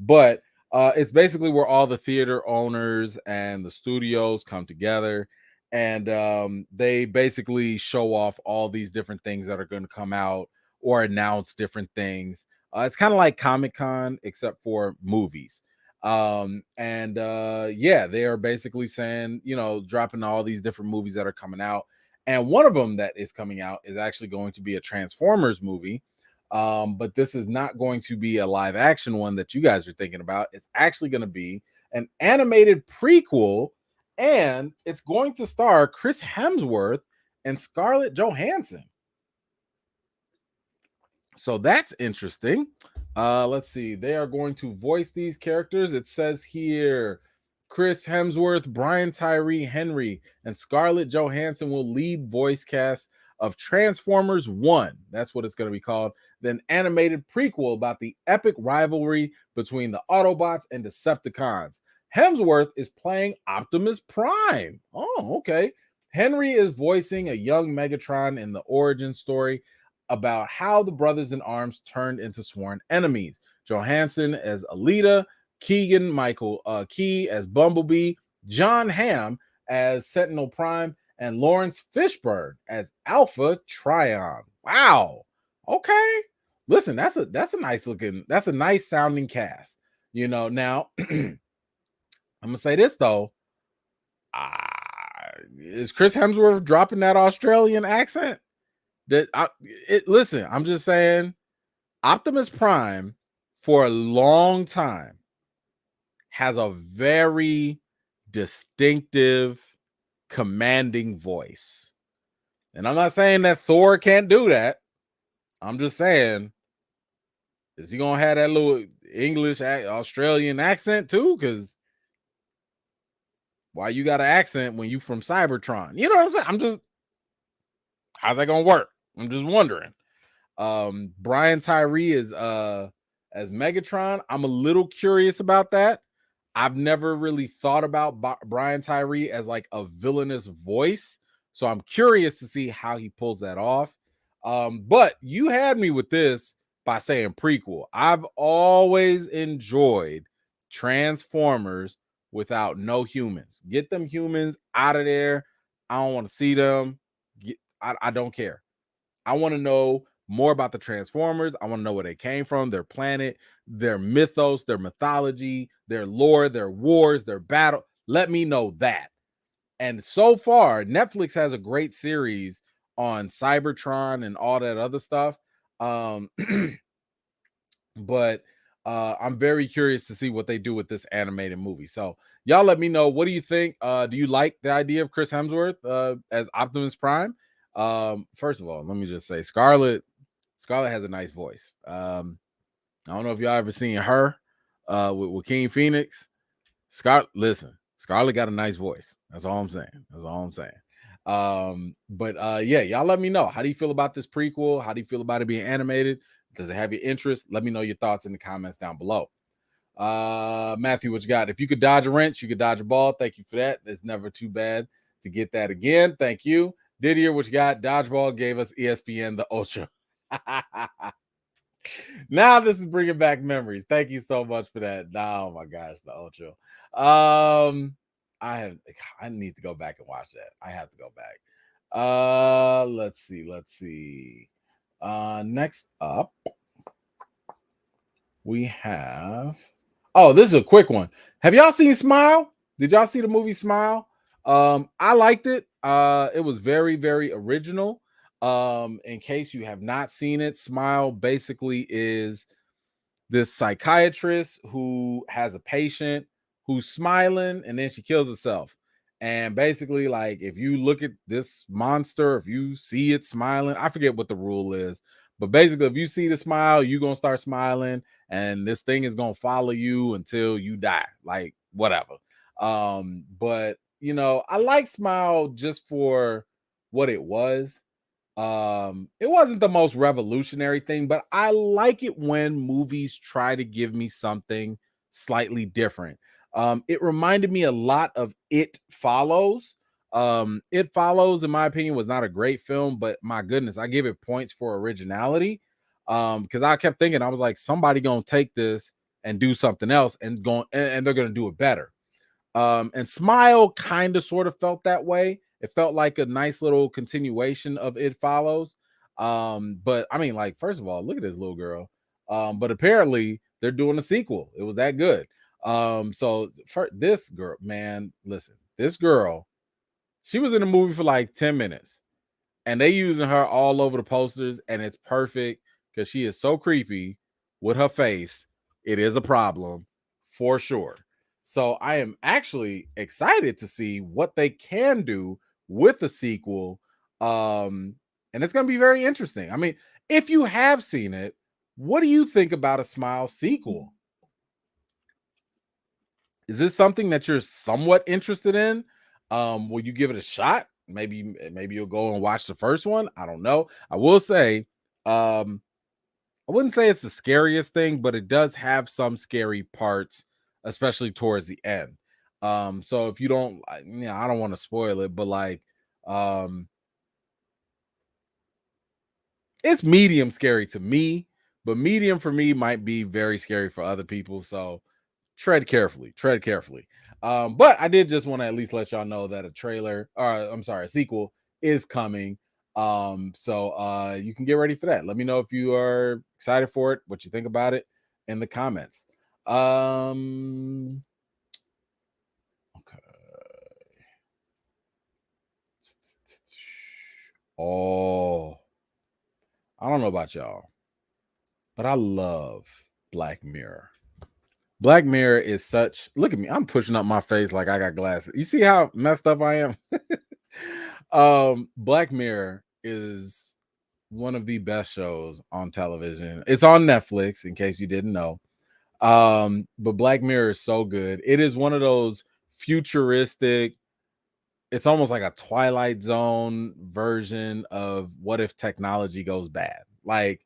but it's basically where all the theater owners and the studios come together, and they basically show off all these different things that are going to come out or announce different things. It's kind of like Comic-Con except for movies. And yeah, they are basically saying, dropping all these different movies that are coming out. And one of them that is coming out is actually going to be a Transformers movie. But this is not going to be a live action one that you guys are thinking about. It's actually going to be an animated prequel, and it's going to star Chris Hemsworth and Scarlett Johansson. So that's interesting. Let's see. They are going to voice these characters. It says here Chris Hemsworth, Brian Tyree Henry, and Scarlett Johansson will lead voice cast of Transformers 1. That's what it's going to be called. Then animated prequel about the epic rivalry between the Autobots and Decepticons. Hemsworth is playing Optimus Prime. Oh, okay. Henry is voicing a young Megatron in the origin story about how the brothers in arms turned into sworn enemies. Johansson as Alita, Keegan Michael Key as Bumblebee, John Hamm as Sentinel Prime, and Lawrence Fishburne as Alpha Trion. Wow. Okay. Listen, that's a nice sounding cast. Now I'm gonna say this though. Is Chris Hemsworth dropping that Australian accent? Listen, I'm just saying, Optimus Prime for a long time has a very distinctive, commanding voice. And I'm not saying that Thor can't do that. I'm just saying, is he gonna have that little English Australian accent too? Because why you got an accent when you from Cybertron? You know what I'm saying? How's that gonna work? I'm just wondering. Brian Tyree is as Megatron. I'm a little curious about that. I've never really thought about Brian Tyree as like a villainous voice, so I'm curious to see how he pulls that off. But you had me with this by saying prequel. I've always enjoyed Transformers without no humans. Get them humans out of there. I don't want to see them. I don't care. I want to know more about the Transformers. I want to know where they came from, their planet, their mythos, their mythology, their lore, their wars, their battle. Let me know that. And so far, Netflix has a great series on Cybertron and all that other stuff. But I'm very curious to see what they do with this animated movie. So y'all let me know. What do you think? Do you like the idea of Chris Hemsworth as Optimus Prime? First of all, let me just say Scarlett has a nice voice. I don't know if y'all ever seen her with King Phoenix. Scarlett got a nice voice. That's all I'm saying. But yeah, y'all let me know. How do you feel about this prequel? How do you feel about it being animated? Does it have your interest? Let me know your thoughts in the comments down below. Matthew, what you got? If you could dodge a wrench, you could dodge a ball. Thank you for that. It's never too bad to get that again. Thank you. Didier, what you got? Dodgeball gave us ESPN the Ultra. Now this is bringing back memories. Thank you so much for that. Oh my gosh, the Ultra. I need to go back and watch that. I have to go back. Let's see. Next up, we have. Oh, this is a quick one. Have y'all seen Smile? Did y'all see the movie Smile? I liked it. It was very, very original. In case you have not seen it, Smile basically is this psychiatrist who has a patient who's smiling and then she kills herself. And basically, like, if you look at this monster, if you see it smiling, I forget what the rule is, but basically, if you see the smile, you're gonna start smiling, and this thing is gonna follow you until you die, like whatever. But I like Smile just for what it was. It wasn't the most revolutionary thing, but I like it when movies try to give me something slightly different. It reminded me a lot of It Follows. It Follows, in my opinion, was not a great film, but my goodness, I give it points for originality. Because I kept thinking, I was like, somebody gonna take this and do something else and they're gonna do it better. And Smile kind of sort of felt that way. It felt like a nice little continuation of It Follows. But I mean, like, first of all, look at this little girl. But apparently they're doing a sequel. It was that good. So for this girl, man, listen, this girl, she was in the movie for like 10 minutes. and they using her all over the posters, and it's perfect because she is so creepy with her face. It is a problem for sure. So I am actually excited to see what they can do with the sequel. And it's going to be very interesting. I mean, if you have seen it, what do you think about a Smile sequel? Is this something that you're somewhat interested in? Will you give it a shot? Maybe you'll go and watch the first one. I don't know. I will say, um, I wouldn't say it's the scariest thing, but it does have some scary parts, especially towards the end. So if you don't, I don't want to spoil it, but like, um, it's medium scary to me, but medium for me might be very scary for other people. So tread carefully, tread carefully. But I did just want to at least let y'all know that a trailer, or I'm sorry, a sequel is coming. So you can get ready for that. Let me know if you are excited for it, what you think about it in the comments. Okay. Oh, I don't know about y'all, but I love Black Mirror. Black Mirror is such. Look at me. I'm pushing up my face like I got glasses. You see how messed up I am? Black Mirror is one of the best shows on television. It's on Netflix, in case you didn't know. But Black Mirror is so good. It is one of those futuristic, it's almost like a Twilight Zone version of what if technology goes bad. Like,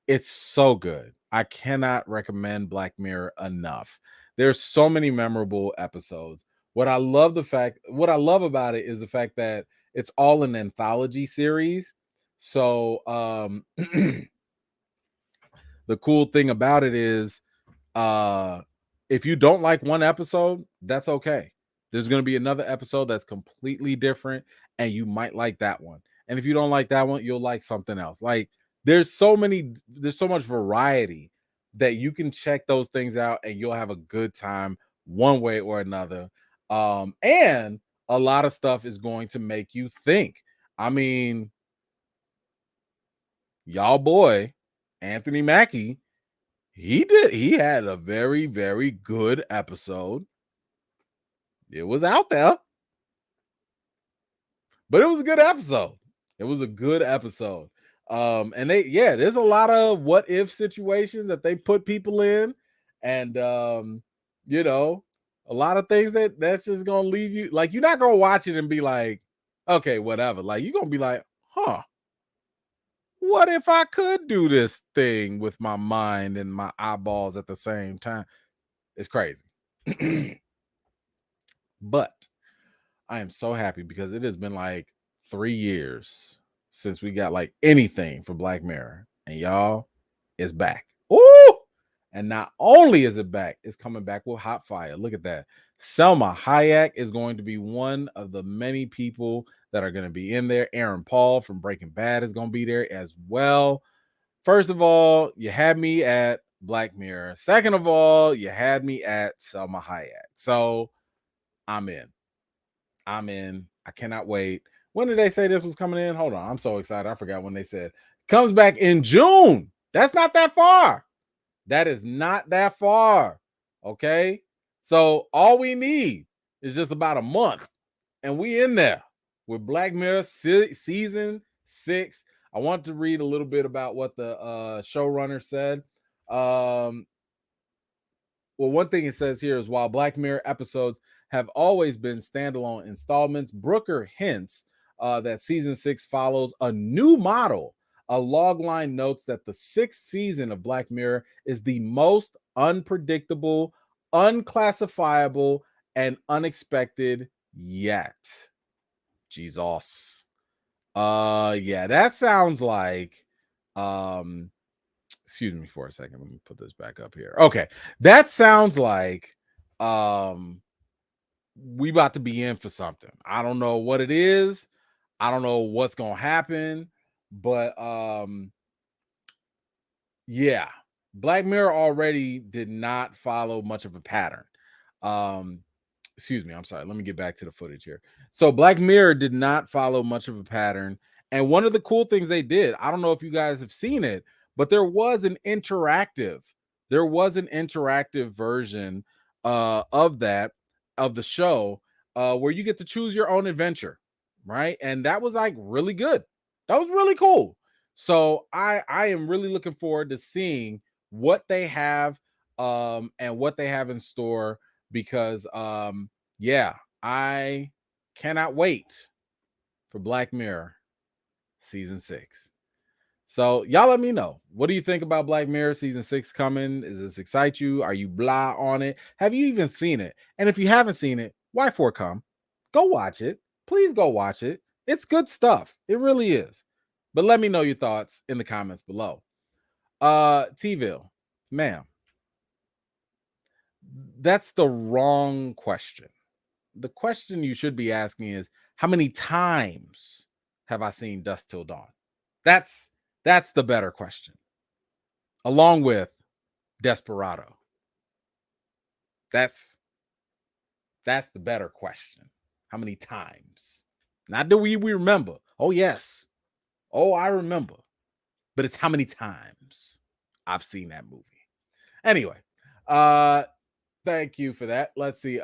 it's so good. I cannot recommend Black Mirror enough. There's so many memorable episodes. What I love about it is the fact that it's all an anthology series. So the cool thing about it is uh if you don't like one episode, that's okay. There's going to be another episode that's completely different, and you might like that one. And if you don't like that one, you'll like something else. Like, there's so much variety that you can check those things out and you'll have a good time one way or another. And a lot of stuff is going to make you think. I mean, y'all boy Anthony Mackie, he had a very, very good episode. It was out there, but it was a good episode. It was a good episode. And there's a lot of what if situations that they put people in, and you know, a lot of things that's just gonna leave you like, you're not gonna watch it and be like, okay, whatever. Like, you're gonna be like, huh, what if I could do this thing with my mind and my eyeballs at the same time? It's crazy. But I am so happy because it has been like 3 years since we got like anything for Black Mirror, and y'all, it's back. Ooh! And not only is it back, it's coming back with hot fire. Look at that. Selma Hayek is going to be one of the many people that are going to be in there. Aaron Paul from Breaking Bad is going to be there as well. First of all, you had me at Black Mirror. Second of all, you had me at Selma Hayek. So I'm in. I'm in. I cannot wait. When did they say this was coming in? Hold on. I'm so excited. I forgot when they said comes back in June. That's not that far. That is not that far. Okay. So all we need is just about a month, and we in there with Black Mirror season 6. I want to read a little bit about what the showrunner said. Well, one thing it says here is, while Black Mirror episodes have always been standalone installments, Brooker hints that season 6 follows a new model. A logline notes that the 6th season of Black Mirror is the most unpredictable, unclassifiable, and unexpected yet. Jesus. Yeah, that sounds like excuse me for a second. Let me put this back up here. Okay. That sounds like we about to be in for something. I don't know what it is. I don't know what's going to happen, but yeah. Black Mirror already did not follow much of a pattern. Um excuse me, I'm sorry. Let me get back to the footage here. So Black Mirror did not follow much of a pattern, And one of the cool things they did, I don't know if you guys have seen it, but there was an interactive version of that, of the show, where you get to choose your own adventure, right? And that was like really good. That was really cool. So I am really looking forward to seeing what they have and what they have in store, because yeah, I cannot wait for Black Mirror season 6. So y'all let me know. What do you think about Black Mirror season 6 coming? Does this excite you? Are you blah on it? Have you even seen it? And if you haven't seen it, why for come? Go watch it. Please go watch it. It's good stuff. It really is. But let me know your thoughts in the comments below. T-ville, ma'am, that's the wrong question. The question you should be asking is, how many times have I seen Dusk Till Dawn? That's the better question, along with Desperado. That's the better question. How many times? Not do we remember. Oh yes. Oh, I remember. But it's how many times I've seen that movie. Anyway, thank you for that. Let's see.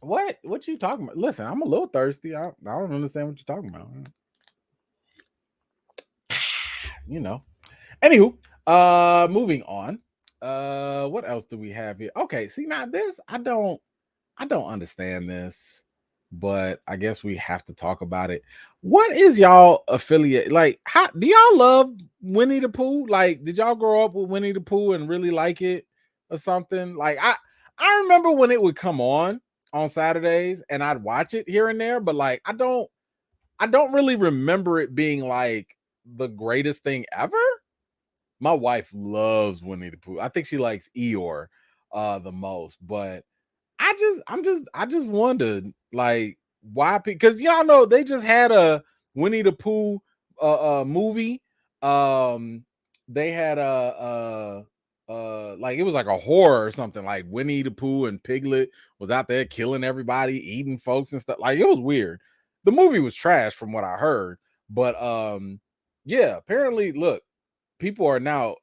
What you talking about? Listen, I'm a little thirsty. I don't understand what you're talking about. You know. Anywho, moving on. What else do we have here? Okay, see, now this I don't understand this, but I guess we have to talk about it. What is y'all affiliate? Like, how do y'all love Winnie the Pooh? Like, did y'all grow up with Winnie the Pooh and really like it or something? Like, I remember when it would come on Saturdays and I'd watch it here and there, but like I don't really remember it being like the greatest thing ever. My wife loves Winnie the Pooh. I think she likes Eeyore the most, but I just wondered like why, because y'all know they just had a Winnie the Pooh movie. They had like it was like a horror or something, like Winnie the Pooh and Piglet was out there killing everybody, eating folks and stuff. Like it was weird. The movie was trash from what I heard, but yeah, apparently look, people are now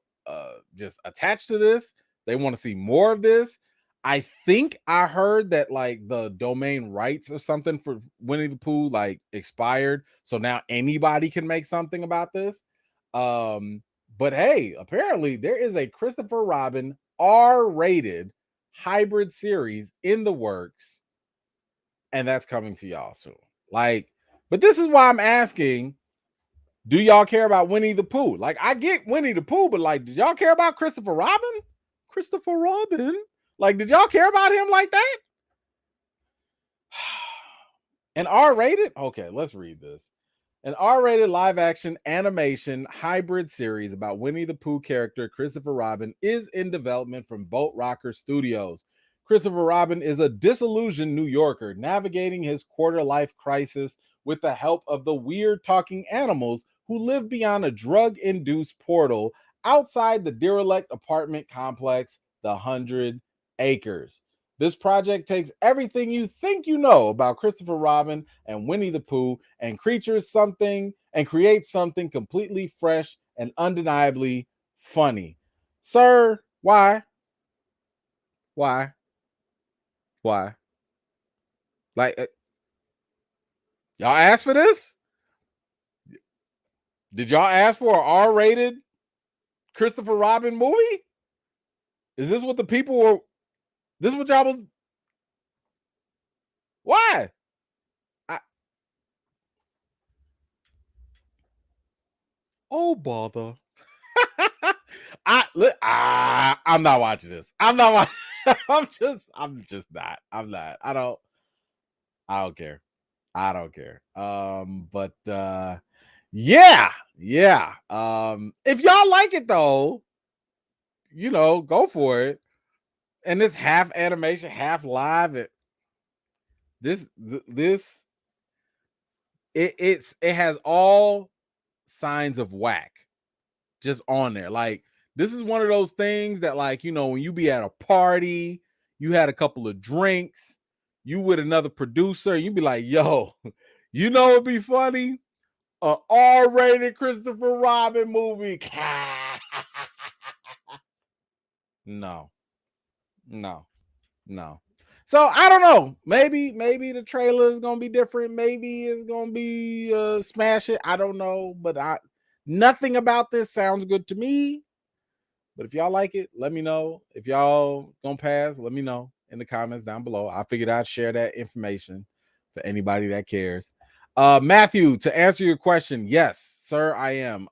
just attached to this. They want to see more of this. I think I heard that like the domain rights or something for Winnie the Pooh like expired, so now anybody can make something about this. But hey, apparently there is a Christopher Robin R-rated hybrid series in the works, and that's coming to y'all soon. Like, but this is why I'm asking, do y'all care about Winnie the Pooh? Like, I get Winnie the Pooh, but like, did y'all care about Christopher Robin? Christopher Robin? Like, did y'all care about him like that? An R-rated? Okay, let's read this. An R-rated live-action animation hybrid series about Winnie the Pooh character Christopher Robin is in development from Boat Rocker Studios. Christopher Robin is a disillusioned New Yorker navigating his quarter-life crisis with the help of the weird talking animals who live beyond a drug-induced portal outside the derelict apartment complex, the 100 Acres. This project takes everything you think you know about Christopher Robin and Winnie the Pooh and creates something completely fresh and undeniably funny. Sir, why? Why? Why? Like, y'all asked for this? Did y'all ask for an R-rated Christopher Robin movie? Is this what the people were? This is what y'all was? Why? I, oh bother! I'm not watching this. I'm not watching. I'm just not. I'm not. I don't care. I don't care. But yeah. If y'all like it though, you know, go for it. And this half animation, half live. This it has all signs of whack just on there. Like, this is one of those things that, like, you know, when you be at a party, you had a couple of drinks, you with another producer, you be like, yo, You know it'd be funny? A R-rated Christopher Robin movie. No, no, no. So I don't know. Maybe the trailer is gonna be different. Maybe it's gonna be smash it. I don't know, but nothing about this sounds good to me. But if y'all like it, let me know. If y'all gonna pass, let me know in the comments down below. I figured I'd share that information for anybody that cares. Matthew, to answer your question, yes, sir, I am.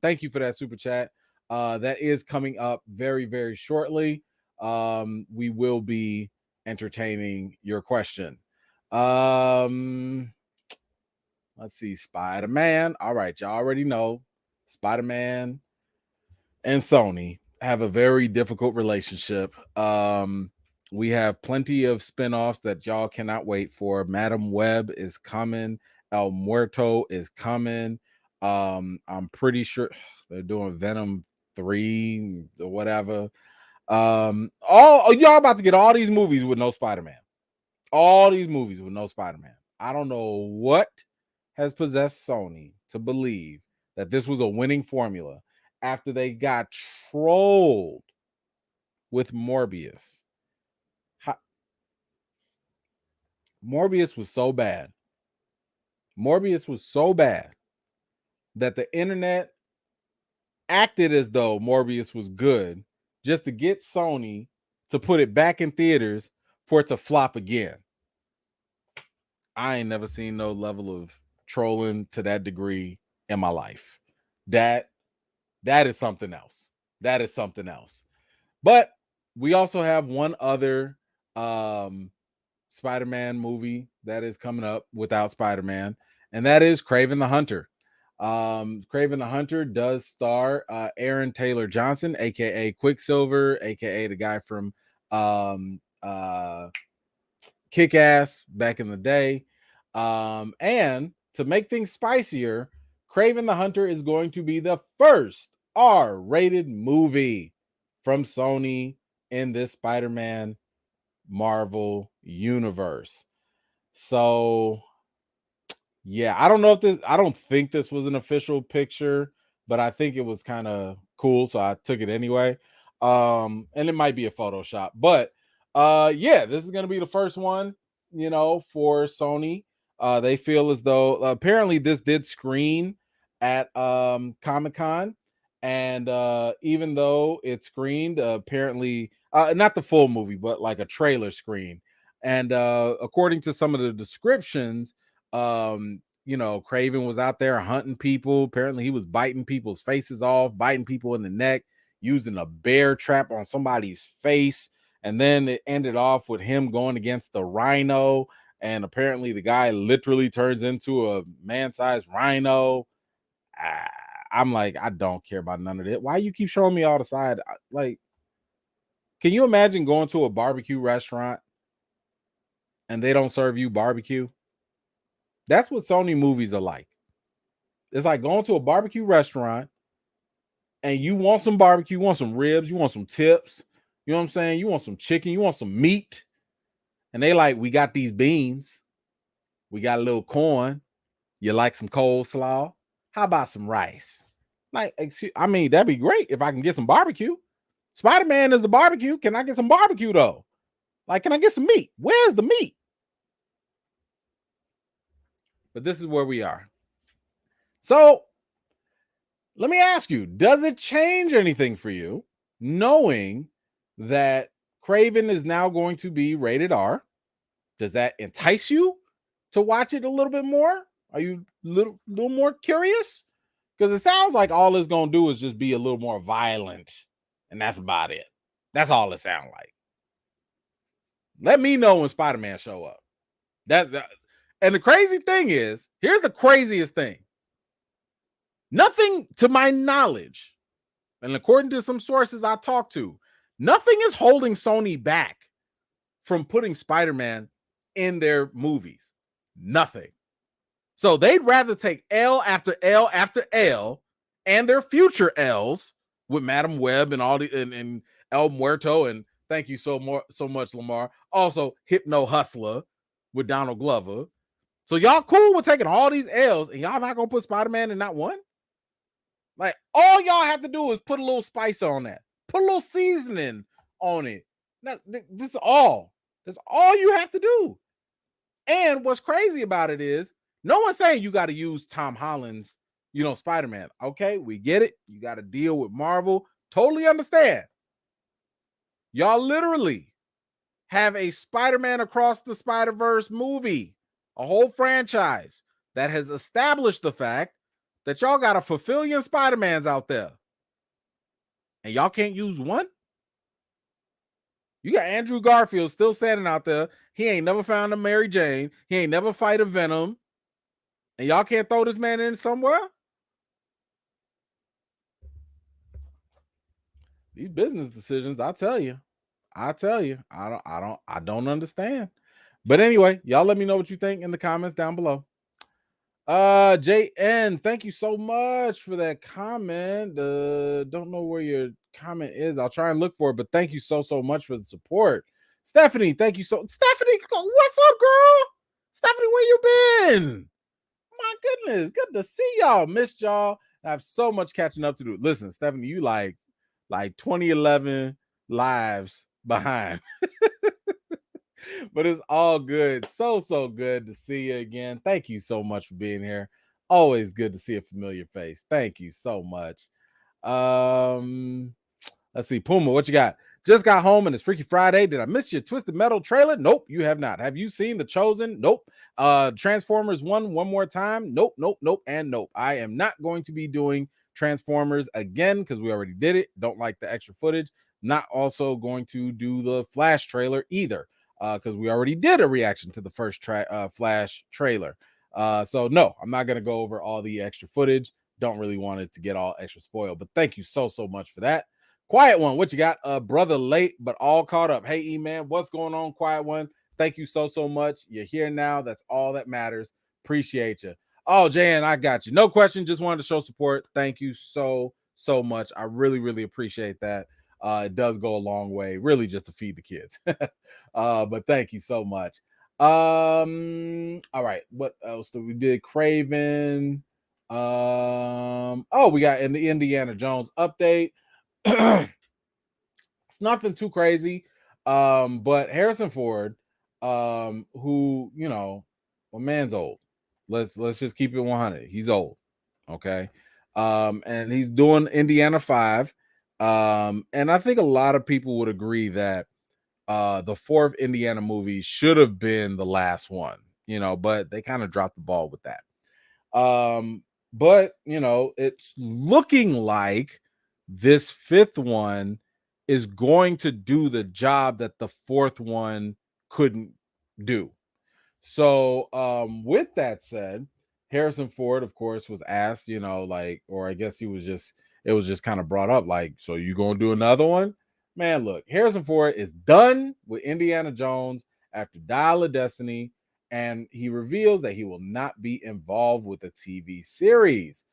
Thank you for that super chat. That is coming up very, very shortly. We will be entertaining your question. Let's see, Spider-Man. All right, y'all already know Spider-Man and Sony have a very difficult relationship. We have plenty of spinoffs that y'all cannot wait for. Madam Web is coming. El Muerto is coming. I'm pretty sure they're doing Venom 3 or whatever. All y'all about to get all these movies with no Spider-Man. All these movies with no Spider-Man. I don't know what has possessed Sony to believe that this was a winning formula after they got trolled with Morbius. Morbius was so bad. Morbius was so bad that the internet acted as though Morbius was good just to get Sony to put it back in theaters for it to flop again. I ain't never seen no level of trolling to that degree in my life. That is something else. That is something else. But we also have one other Spider-Man movie that is coming up without Spider-Man, and that is Kraven the Hunter. Kraven the Hunter does star Aaron Taylor Johnson, aka Quicksilver, aka the guy from Kick-Ass back in the day. And to make things spicier, Kraven the Hunter is going to be the first R-rated movie from Sony in this Spider-Man Marvel universe. So yeah, I don't think this was an official picture, but I think it was kind of cool, so I took it anyway. And it might be a Photoshop, but yeah, this is gonna be the first one, for Sony. They feel as though apparently this did screen at Comic-Con, and even though it screened, apparently not the full movie, but like a trailer screen. And according to some of the descriptions, Kraven was out there hunting people. Apparently, he was biting people's faces off, biting people in the neck, using a bear trap on somebody's face. And then it ended off with him going against the rhino. And apparently, the guy literally turns into a man-sized rhino. I'm like, I don't care about none of it. Why you keep showing me all the side? Like, can you imagine going to a barbecue restaurant and they don't serve you barbecue? That's what Sony movies are like. It's like going to a barbecue restaurant and you want some barbecue, you want some ribs, you want some tips, you know what I'm saying? You want some chicken, you want some meat. And they like, we got these beans, we got a little corn. You like some coleslaw? How about some rice? Like, that'd be great if I can get some barbecue. Spider-Man is the barbecue. Can I get some barbecue though? Like, can I get some meat? Where's the meat? But this is where we are. So let me ask you, does it change anything for you knowing that Kraven is now going to be rated R? Does that entice you to watch it a little bit more? Are you a little more curious? Because it sounds like all it's going to do is just be a little more violent, and that's about it. That's all it sounds like. Let me know when Spider-Man show up. And the crazy thing is, here's the craziest thing. Nothing to my knowledge, and according to some sources I talked to, nothing is holding Sony back from putting Spider-Man in their movies. Nothing. So they'd rather take L after L after L and their future L's with Madam Web and all the and El Muerto, and thank you so much, Lamar. Also, Hypno Hustler with Donald Glover. So y'all cool with taking all these L's and y'all not gonna put Spider-Man in not one? Like, all y'all have to do is put a little spice on that, put a little seasoning on it. This is all. That's all you have to do. And what's crazy about it is no one's saying you got to use Tom Holland's, Spider-Man. Okay, we get it. You got to deal with Marvel. Totally understand. Y'all literally have a Spider-Man Across the Spider-Verse movie, a whole franchise that has established the fact that y'all got a fulfilling Spider-Mans out there. And y'all can't use one? You got Andrew Garfield still standing out there. He ain't never found a Mary Jane. He ain't never fight a Venom. And y'all can't throw this man in somewhere? These business decisions, I tell you. I don't understand. But anyway, y'all let me know what you think in the comments down below. JN, thank you so much for that comment. Don't know where your comment is. I'll try and look for it, but thank you so much for the support. Stephanie, thank you Stephanie, what's up, girl? Stephanie, where you been? My goodness, good to see y'all. Missed y'all. I have so much catching up to do. Listen, Stephanie, you like 2011 lives behind. But it's all good. So good to see you again. Thank you so much for being here. Always good to see a familiar face. Thank you so much. Let's see. Puma, what you got? Just got home and it's Freaky Friday. Did I miss your Twisted Metal trailer? Nope, you have not. Have you seen The Chosen? Nope. Transformers one more time? Nope, and nope. I am not going to be doing Transformers again because we already did it. Don't like the extra footage. Not also going to do the Flash trailer either because we already did a reaction to the first Flash trailer. So no, I'm not going to go over all the extra footage. Don't really want it to get all extra spoiled, but thank you so much for that. Quiet One, what you got? Brother late, but all caught up. Hey, E-Man, what's going on, Quiet One? Thank you so much. You're here now. That's all that matters. Appreciate you. Oh, Jan, I got you. No question. Just wanted to show support. Thank you so much. I really appreciate that. It does go a long way, really, just to feed the kids. But thank you so much. All right. What else did we did? Kraven. We got in the Indiana Jones update. It's nothing too crazy. But Harrison Ford, who, my man's old. Let's just keep it 100. He's old. Okay. And he's doing Indiana 5. And I think a lot of people would agree that the fourth Indiana movie should have been the last one, but they kind of dropped the ball with that. But it's looking like this fifth one is going to do the job that the fourth one couldn't do. So with that said, Harrison Ford, of course, was asked, or I guess it was just kind of brought up, like, so you gonna do another one? Man, look, Harrison Ford is done with Indiana Jones after Dial of Destiny, and he reveals that he will not be involved with the TV series.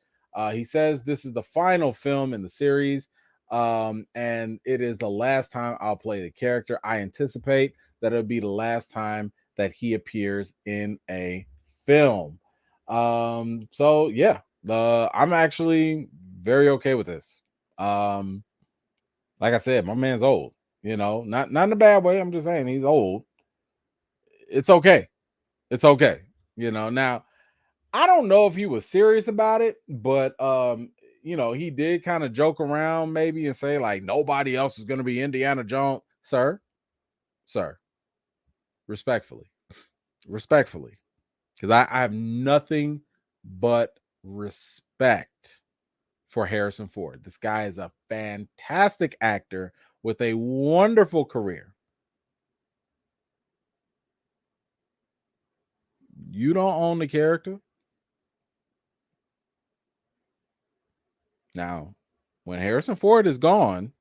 He says this is the final film in the series, and it is the last time I'll play the character. I anticipate that it'll be the last time that he appears in a film. So yeah, I'm actually very okay with this. Like I said, my man's old, not in a bad way. I'm just saying he's old. It's okay. It's okay. Now I don't know if he was serious about it, but he did kind of joke around maybe and say, like, nobody else is gonna be Indiana Jones. Sir, respectfully. Because I have nothing but respect for Harrison Ford. This guy is a fantastic actor with a wonderful career. You don't own the character. Now, when Harrison Ford is gone,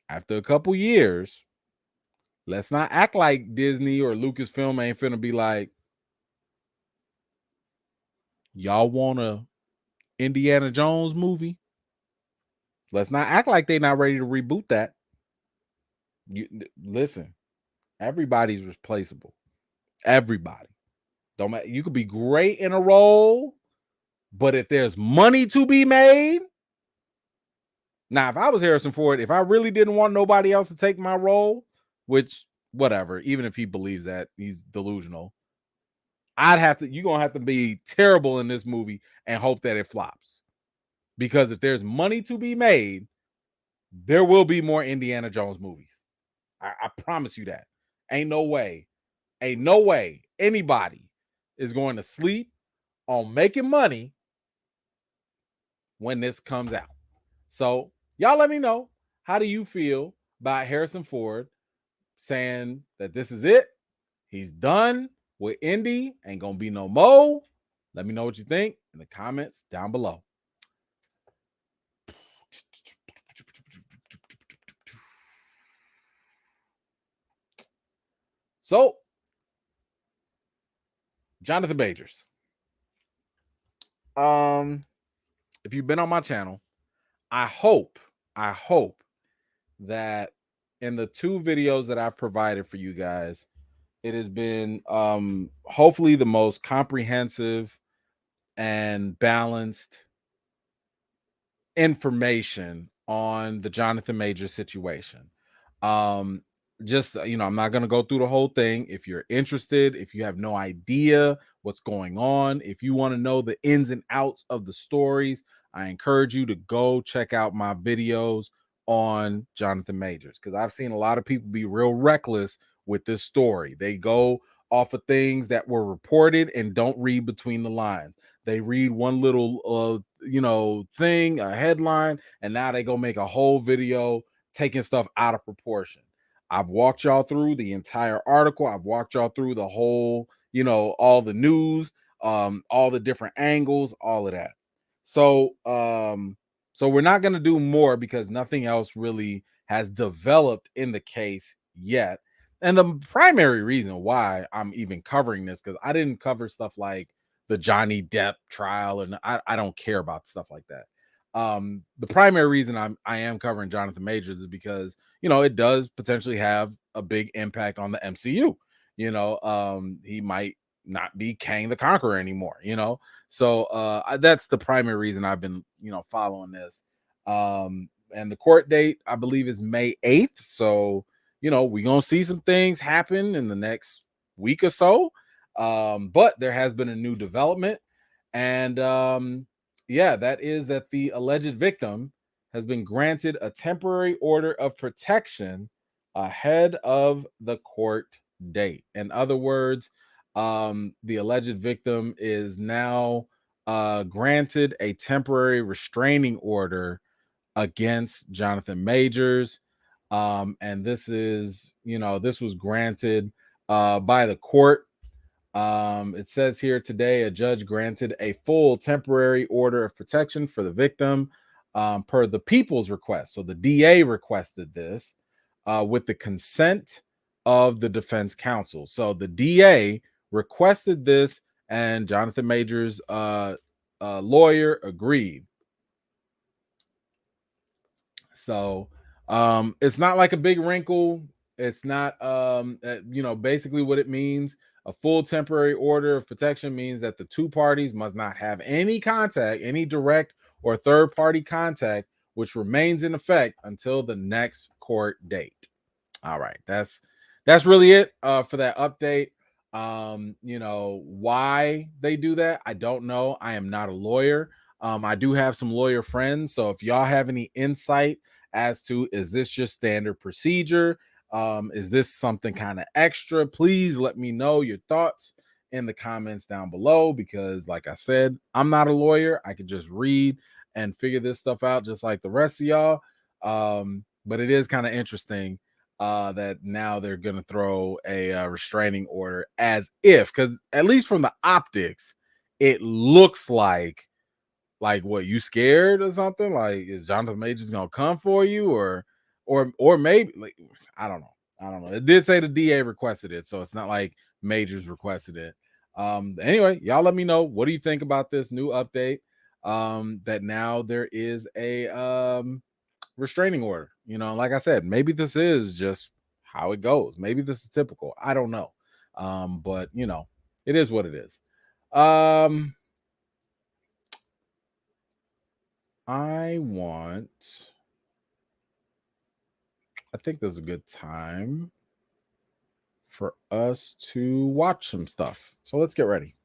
after a couple years, let's not act like Disney or Lucasfilm ain't finna be like, y'all want a Indiana Jones movie? Let's not act like they're not ready to reboot that. Listen, everybody's replaceable. Everybody. Don't matter. You could be great in a role, but if there's money to be made, now if I was Harrison Ford, if I really didn't want nobody else to take my role, which whatever, even if he believes that he's delusional, you're gonna have to be terrible in this movie and hope that it flops. Because if there's money to be made, there will be more Indiana Jones movies. I promise you that. Ain't no way anybody is going to sleep on making money when this comes out. So y'all let me know, how do you feel about Harrison Ford saying that this is it? He's done with Indy, ain't gonna be no more. Let me know what you think in the comments down below. So, Jonathan Majors. If you've been on my channel, I hope that in the 2 videos that I've provided for you guys, it has been hopefully the most comprehensive and balanced information on the Jonathan Majors situation. Um, just I'm not going to go through the whole thing. If you're interested, if you have no idea what's going on, if you want to know the ins and outs of the stories, I encourage you to go check out my videos on Jonathan Majors, because I've seen a lot of people be real reckless with this story. They go off of things that were reported and don't read between the lines. They read one little thing, a headline, and now they go make a whole video taking stuff out of proportion. I've walked y'all through the entire article. I've walked y'all through the whole, all the news, all the different angles, all of that. So we're not going to do more because nothing else really has developed in the case yet. And the primary reason why I'm even covering this, because I didn't cover stuff like the Johnny Depp trial, and I don't care about stuff like that. The primary reason I am covering Jonathan Majors is because it does potentially have a big impact on the MCU. He might not be Kang the Conqueror anymore. So that's the primary reason I've been following this. And the court date, I believe, is May 8th. So we're gonna see some things happen in the next week or so. But there has been a new development, and that is that the alleged victim has been granted a temporary order of protection ahead of the court date. In other words, the alleged victim is now granted a temporary restraining order against Jonathan Majors. And this was granted by the court. It says here today, a judge granted a full temporary order of protection for the victim per the people's request. So the DA requested this with the consent of the defense counsel. So the DA requested this, and Jonathan Majors' lawyer agreed. So it's not like a big wrinkle. It's not basically what it means. A full temporary order of protection means that the 2 parties must not have any contact, any direct or third party contact, which remains in effect until the next court date. All right, that's really it for that update. Why they do that, I don't know. I am not a lawyer. I do have some lawyer friends, so if y'all have any insight as to, is this just standard procedure? Is this something kind of extra? Please let me know your thoughts in the comments down below, because like I said, I'm not a lawyer. I could just read and figure this stuff out just like the rest of y'all. But it is kind of interesting that now they're going to throw a restraining order, as if, because at least from the optics, it looks like what, you scared or something? Like, is Jonathan Majors gonna come for you, or maybe, like, I don't know. It did say the DA requested it, so it's not like Majors requested it. Anyway, y'all let me know, what do you think about this new update? That now there is a restraining order. Like I said, maybe this is just how it goes. Maybe this is typical. I don't know. But It is what it is. I think this is a good time for us to watch some stuff. So let's get ready.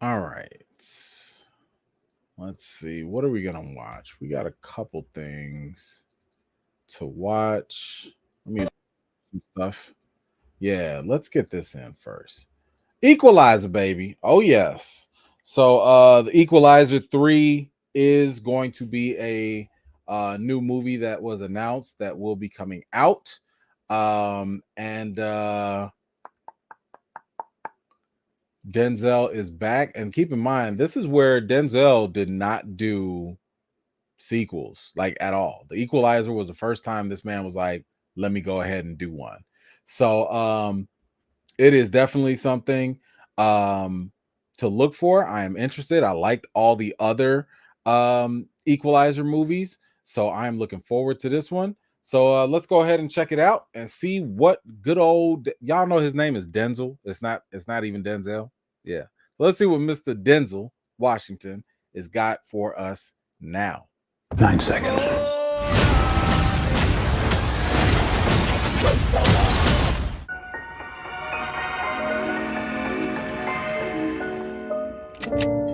All right. Let's see. What are we going to watch? We got a couple things to watch. Let me some stuff. Yeah, let's get this in first. Equalizer, baby. Oh, yes. So the Equalizer 3 is going to be a new movie that was announced that will be coming out. And Denzel is back. And keep in mind, this is where Denzel did not do sequels like at all. The Equalizer was the first time this man was like, let me go ahead and do one. So it is definitely something to look for. I am interested. I liked all the other Equalizer movies, so I'm looking forward to this one. So let's go ahead and check it out and see what good old y'all know his name is Denzel. It's not even Denzel. Yeah. So let's see what Mr. Denzel Washington has got for us now. 9 seconds.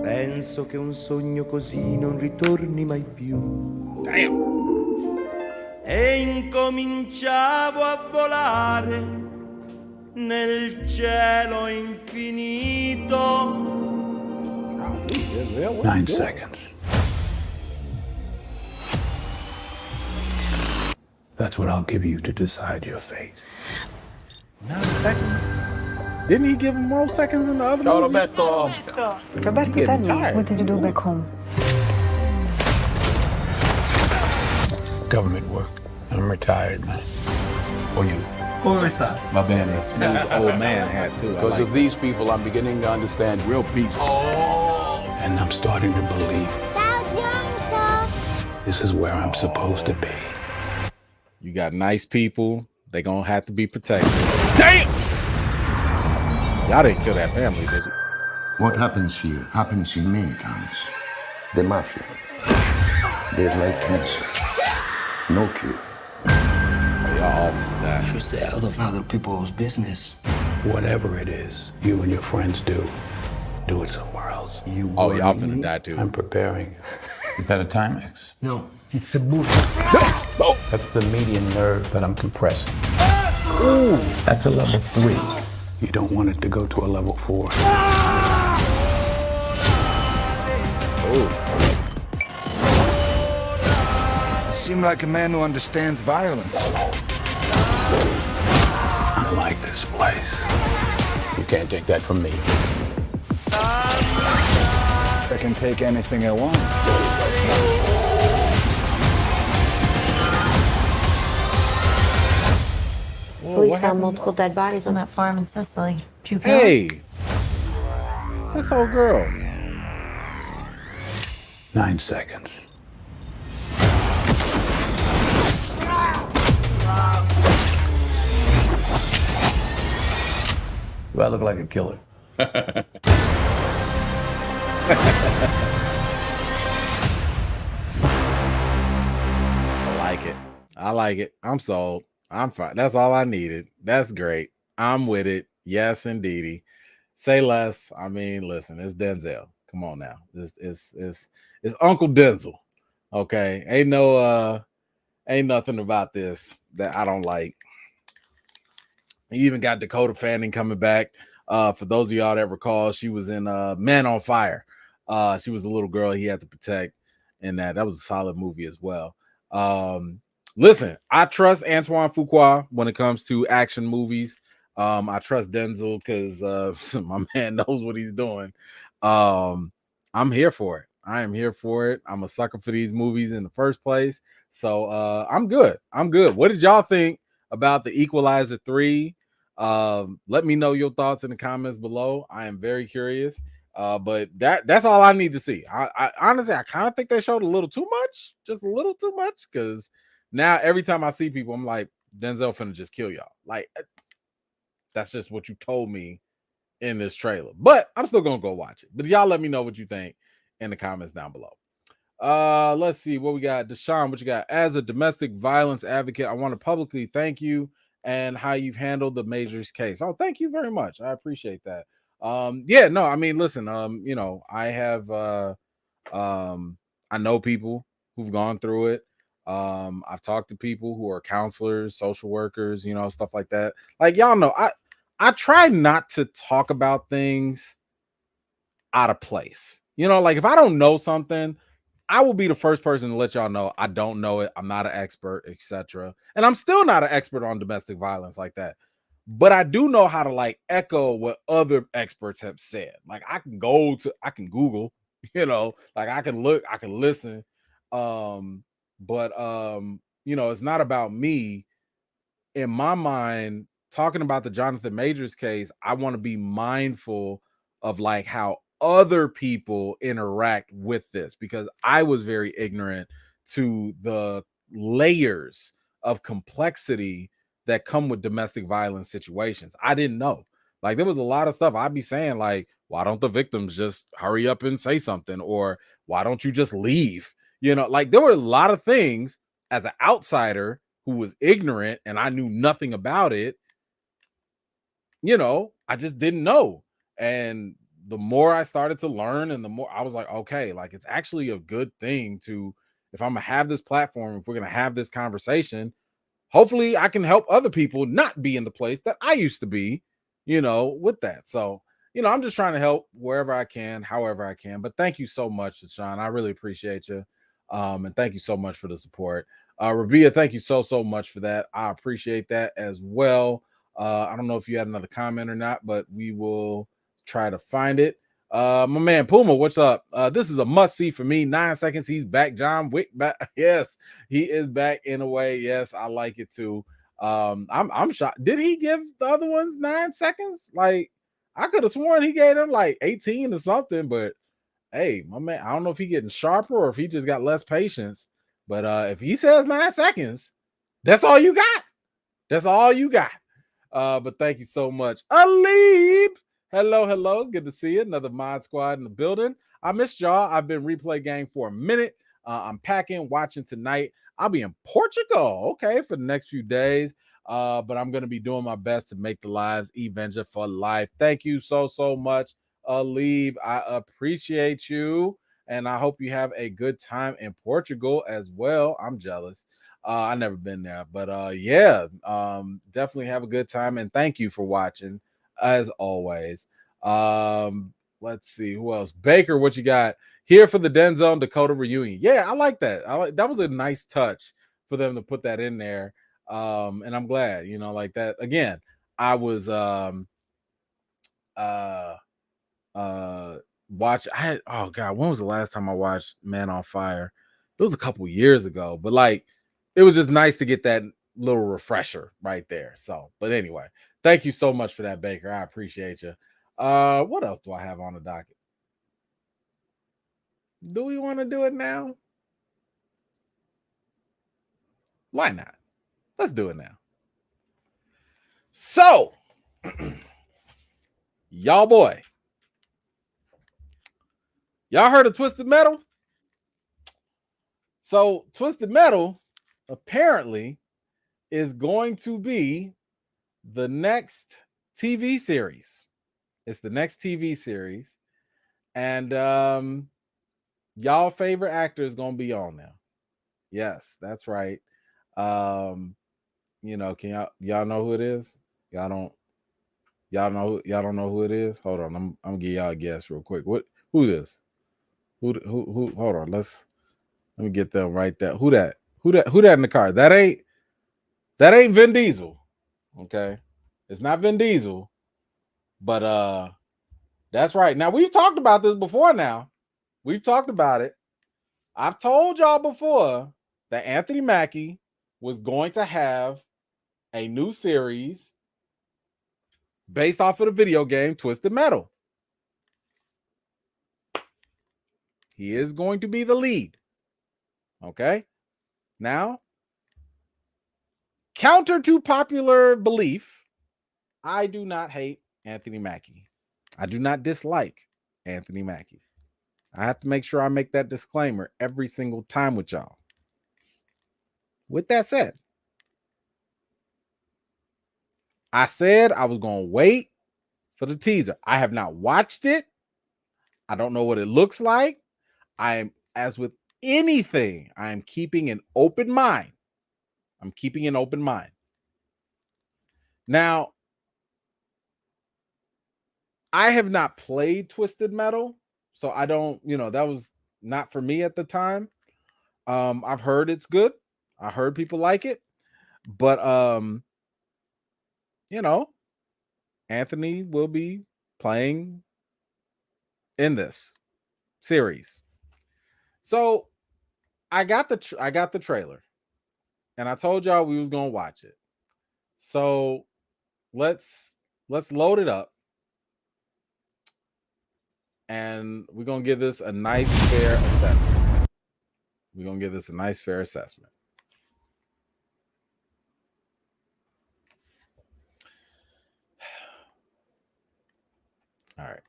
Penso che un sogno così non ritorni mai più. Damn. E incominciavo a volare nel cielo infinito. 9 seconds. That's what I'll give you to decide your fate. 9 seconds. Didn't he give him more seconds in the other movie? Roberto, tell me, what did you do back home? Government work. I'm retired, man. Or you? Come sta? My band is smooth old man hat too. Because of these people, I'm beginning to understand real people. And I'm starting to believe this is where I'm supposed to be. You got nice people. They gonna have to be protected. Damn! Y'all didn't kill that family, did you? What happens here happens in many towns. The mafia. They're like cancer. No cure. Y'all all that. You stay out of other people's business. Whatever it is you and your friends do it somewhere else. You Oh, y'all finna die too. I'm preparing. Is that a Timex? No. It's a boot. That's the median nerve that I'm compressing. Ooh. That's a level 3. You don't want it to go to a level 4. Ooh. You seem like a man who understands violence. I like this place. You can't take that from me. I can take anything I want. Police found multiple dead bodies on that farm in Sicily. Did you kill him? Hey, that's old girl. 9 seconds. Do I look like a killer? I like it. I like it. I'm sold. I'm fine. That's all I needed. That's great. I'm with it. Yes, indeedy. Say less. I mean, listen, it's Denzel. Come on now. It's Uncle Denzel. Okay. Ain't nothing about this that I don't like. You even got Dakota Fanning coming back. For those of y'all that recall, she was in Man on Fire. She was the little girl he had to protect, and that was a solid movie as well. Listen, I trust Antoine Fuqua when it comes to action movies. I trust Denzel because my man knows what he's doing. I'm here for it. I am here for it. I'm a sucker for these movies in the first place. So I'm good. I'm good. What did y'all think about the Equalizer 3? Let me know your thoughts in the comments below. I am very curious. But that's all I need to see. I honestly, I kind of think they showed a little too much, just a little too much, because now every time I see people, I'm like, Denzel finna just kill y'all. Like, that's just what you told me in this trailer. But I'm still gonna go watch it. But y'all let me know what you think in the comments down below. Let's see what we got. Deshaun, what you got? As a domestic violence advocate, I want to publicly thank you and how you've handled the Majors case. Oh, thank you very much. I appreciate that. Yeah, no, I mean, listen, you know, I have I know people who've gone through it. I've talked to people who are counselors, social workers, you know, stuff like that. Like, y'all know, I try not to talk about things out of place. You know, like if I don't know something, I will be the first person to let y'all know I don't know it. I'm not an expert, etc. And I'm still not an expert on domestic violence like that. But I do know how to like echo what other experts have said. Like I can Google, you know, like I can look, I can listen. But you know, it's not about me. In my mind, talking about the Jonathan Majors case, I want to be mindful of like how other people interact with this, because I was very ignorant to the layers of complexity that come with domestic violence situations. I didn't know. Like there was a lot of stuff I'd be saying, like, why don't the victims just hurry up and say something? Or why don't you just leave? You know, like there were a lot of things as an outsider who was ignorant and I knew nothing about it. You know, I just didn't know. And the more I started to learn and the more I was like, okay, like it's actually a good thing to, if I'm gonna have this platform, if we're gonna have this conversation, hopefully I can help other people not be in the place that I used to be, you know, with that. So, you know, I'm just trying to help wherever I can, however I can. But thank you so much, Sean. I really appreciate you. And thank you so much for the support. Rabia, thank you so much for that. I appreciate that as well. I don't know if you had another comment or not, but we will try to find it. My man Puma, what's up? This is a must see for me. 9 seconds. He's back. John Wick back. Yes, he is back in a way. Yes, I like it too. I'm shocked. Did he give the other ones 9 seconds? Like, I could have sworn he gave them like 18 or something, but hey, my man, I don't know if he getting sharper or if he just got less patience. But if he says 9 seconds, that's all you got. That's all you got. But thank you so much. Alib. Hello. Good to see you. Another mod squad in the building. I missed y'all. I've been replay game for a minute. I'm packing, watching tonight. I'll be in Portugal, okay, for the next few days. But I'm gonna be doing my best to make the lives Avenger for life. Thank you so much, Alib. I appreciate you, and I hope you have a good time in Portugal as well. I'm jealous. I've never been there, but yeah, definitely have a good time, and thank you for watching as always. Let's see who else. Baker, what you got here for the Denzel and Dakota reunion? Yeah, I like that. That was a nice touch for them to put that in there. And I'm glad, you know, like that. Again, I was watch. Oh god, when was the last time I watched Man on Fire? It was a couple years ago, but like it was just nice to get that little refresher right there. So, but anyway, thank you so much for that, Baker. I appreciate you. What else do I have on the docket? Do we want to do it now? Why not? Let's do it now. So, y'all boy, y'all heard of Twisted Metal? So, Twisted Metal apparently is going to be the next TV series. It's the next TV series. And y'all favorite actor is going to be on now. Yes, that's right. You know, can y'all know who it is? Y'all don't know who it is? Hold on, I'm gonna give y'all a guess real quick. Who this? Who hold on, let me get them right there. Who that in the car? That ain't Vin Diesel. Okay. It's not Vin Diesel, but that's right. Now we've talked about this before now. We've talked about it. I've told y'all before that Anthony Mackie was going to have a new series based off of the video game Twisted Metal. He is going to be the lead. Okay. Now, counter to popular belief, I do not hate Anthony Mackie. I do not dislike Anthony Mackie. I have to make sure I make that disclaimer every single time with y'all. With that said, I said I was going to wait for the teaser. I have not watched it. I don't know what it looks like. I am, as with anything, I am keeping an open mind. I'm keeping an open mind. Now, I have not played Twisted Metal, so I don't, that was not for me at the time. I've heard it's good. I heard people like it, but Anthony will be playing in this series. So I got the trailer, and I told y'all we was gonna watch it. So let's load it up, and we're gonna give this a nice fair assessment. We're gonna give this a nice fair assessment. All right.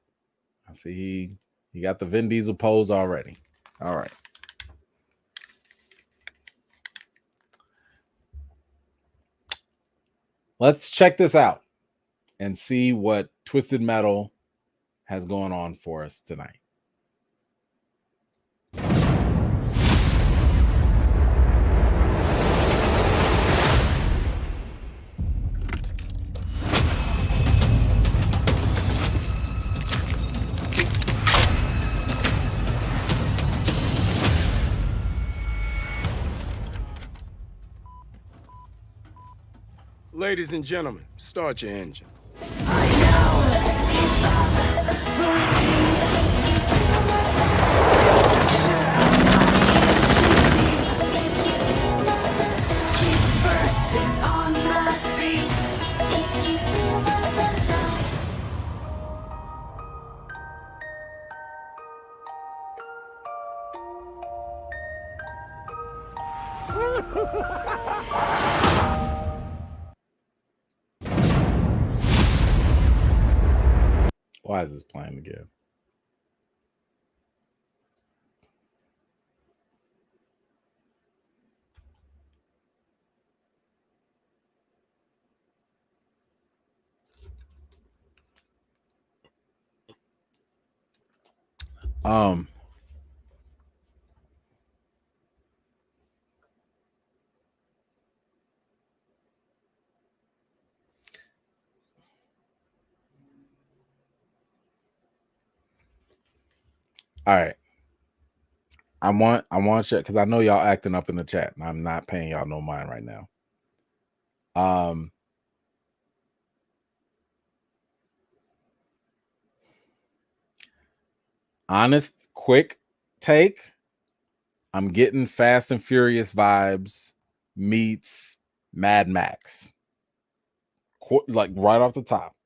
I see he got the Vin Diesel pose already. All right. Let's check this out and see what Twisted Metal has going on for us tonight. Ladies and gentlemen, start your engines. Why is this playing again? All right. I want you, because I know y'all acting up in the chat, and I'm not paying y'all no mind right now. Honest, quick take. I'm getting Fast and Furious vibes meets Mad Max. Like right off the top.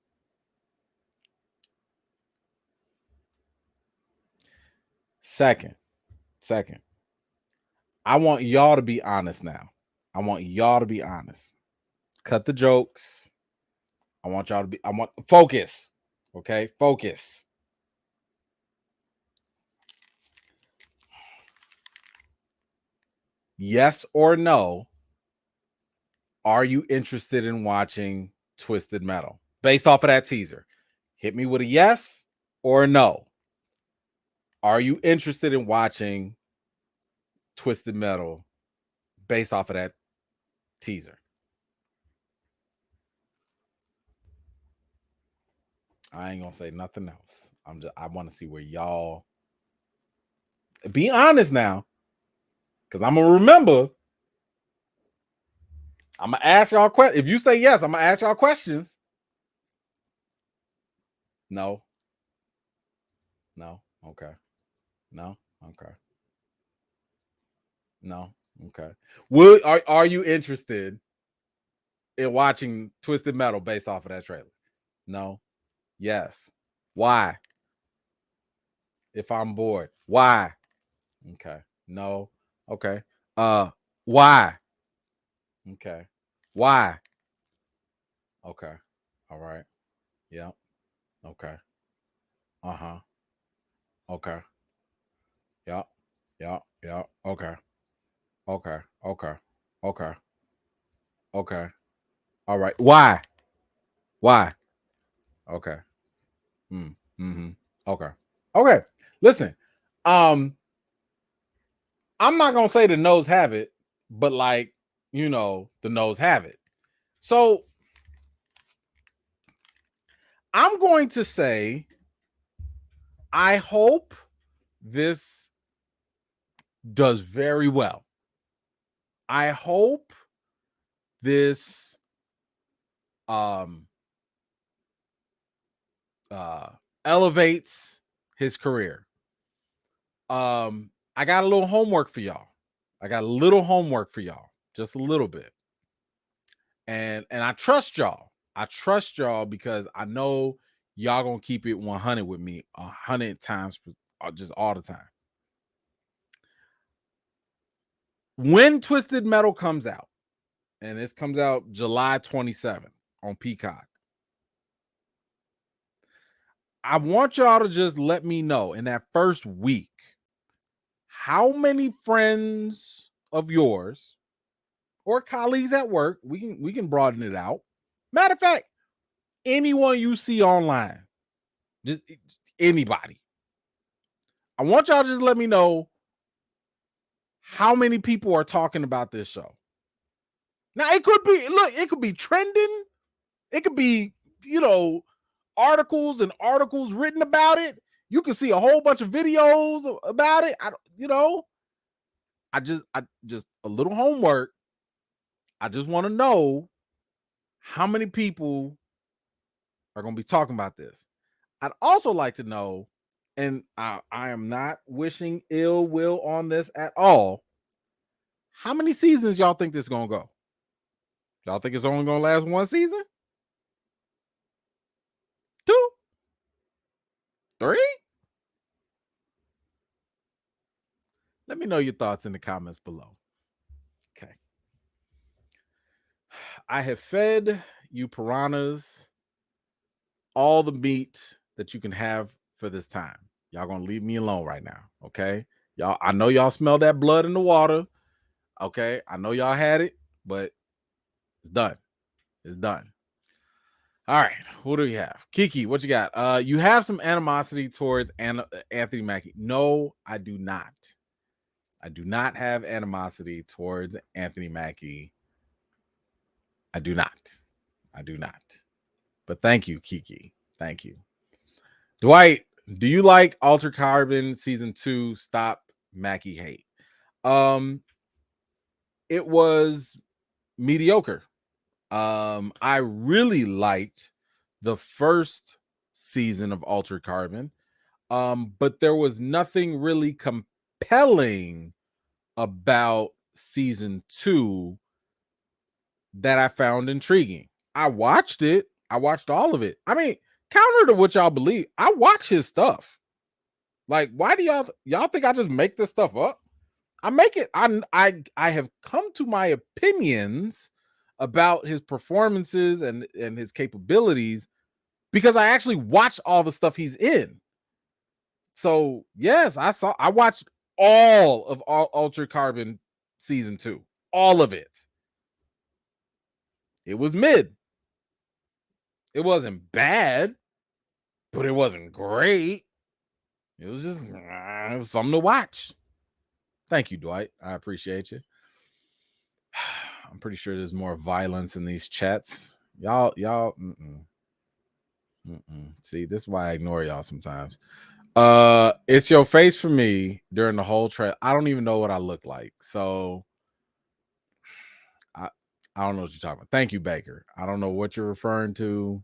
Second, I want y'all to be honest now. I want y'all to be honest. Cut the jokes. I want focus. Okay, focus. Yes or no, are you interested in watching Twisted Metal based off of that teaser? Hit me with a yes or a no. Are you interested in watching Twisted Metal based off of that teaser? I ain't gonna say nothing else. I want to see where y'all be honest now, because I'm gonna remember. I'm gonna ask y'all questions. If you say yes, I'm gonna ask y'all questions. No. Okay. No. Okay. No. Okay. Are you interested in watching Twisted Metal based off of that trailer? No. Yes. Why? If I'm bored, why? Okay. No. Okay. Why? Okay. Why? Okay. All right. Yep. Okay. Uh-huh. Okay. Yep. Yep. Yep. Okay. Okay. Okay. Okay. Okay. All right. Why? Why? Okay. Mm-hmm. Okay. Okay. Listen. Um, I'm not gonna say the no's have it, but like, the no's have it. So I'm going to say I hope this does very well. I hope this um elevates his career. I got a little homework for y'all. Just a little bit. And I trust y'all. I trust y'all because I know y'all gonna keep it 100 with me 100 times, just all the time. When Twisted Metal comes out, and this comes out July 27th on Peacock, I want y'all to just let me know in that first week how many friends of yours or colleagues at work, we can broaden it out. Matter of fact, anyone you see online, just anybody. I want y'all to just let me know how many people are talking about this show. Now it could be trending. It could be, articles and articles written about it. You can see a whole bunch of videos about it. I just a little homework. I just want to know how many people are going to be talking about this. I'd also like to know, and I am not wishing ill will on this at all, how many seasons y'all think this is going to go? Y'all think it's only going to last one season? 2? 3? Let me know your thoughts in the comments below. Okay. I have fed you piranhas all the meat that you can have for this time. Y'all gonna leave me alone right now, okay? Y'all, I know y'all smell that blood in the water. Okay, I know y'all had it, but it's done. It's done. All right, who do we have? Kiki, what you got? You have some animosity towards Anthony Mackie. No, I do not. I do not have animosity towards Anthony Mackie. I do not. But thank you, Kiki. Thank you. Dwight, do you like Altered Carbon season 2? Stop Mackie hate. It was mediocre. I really liked the first season of Altered Carbon. But there was nothing really compelling about season 2 that I found intriguing. I watched it. I watched all of it. I mean, counter to what y'all believe, I watch his stuff. Like, why do y'all think I just make this stuff up? I make it. I have come to my opinions about his performances and his capabilities because I actually watched all the stuff he's in. So yes, I watched all of Altered Carbon season 2, all of it. It was mid. It wasn't bad, but it wasn't great. It was just it was something to watch. Thank you, Dwight. I appreciate you. I'm pretty sure there's more violence in these chats. Y'all. See, this is why I ignore y'all sometimes. It's your face for me during the whole trail. I don't even know what I look like, so I don't know what you're talking about. Thank you, Baker. I don't know what you're referring to,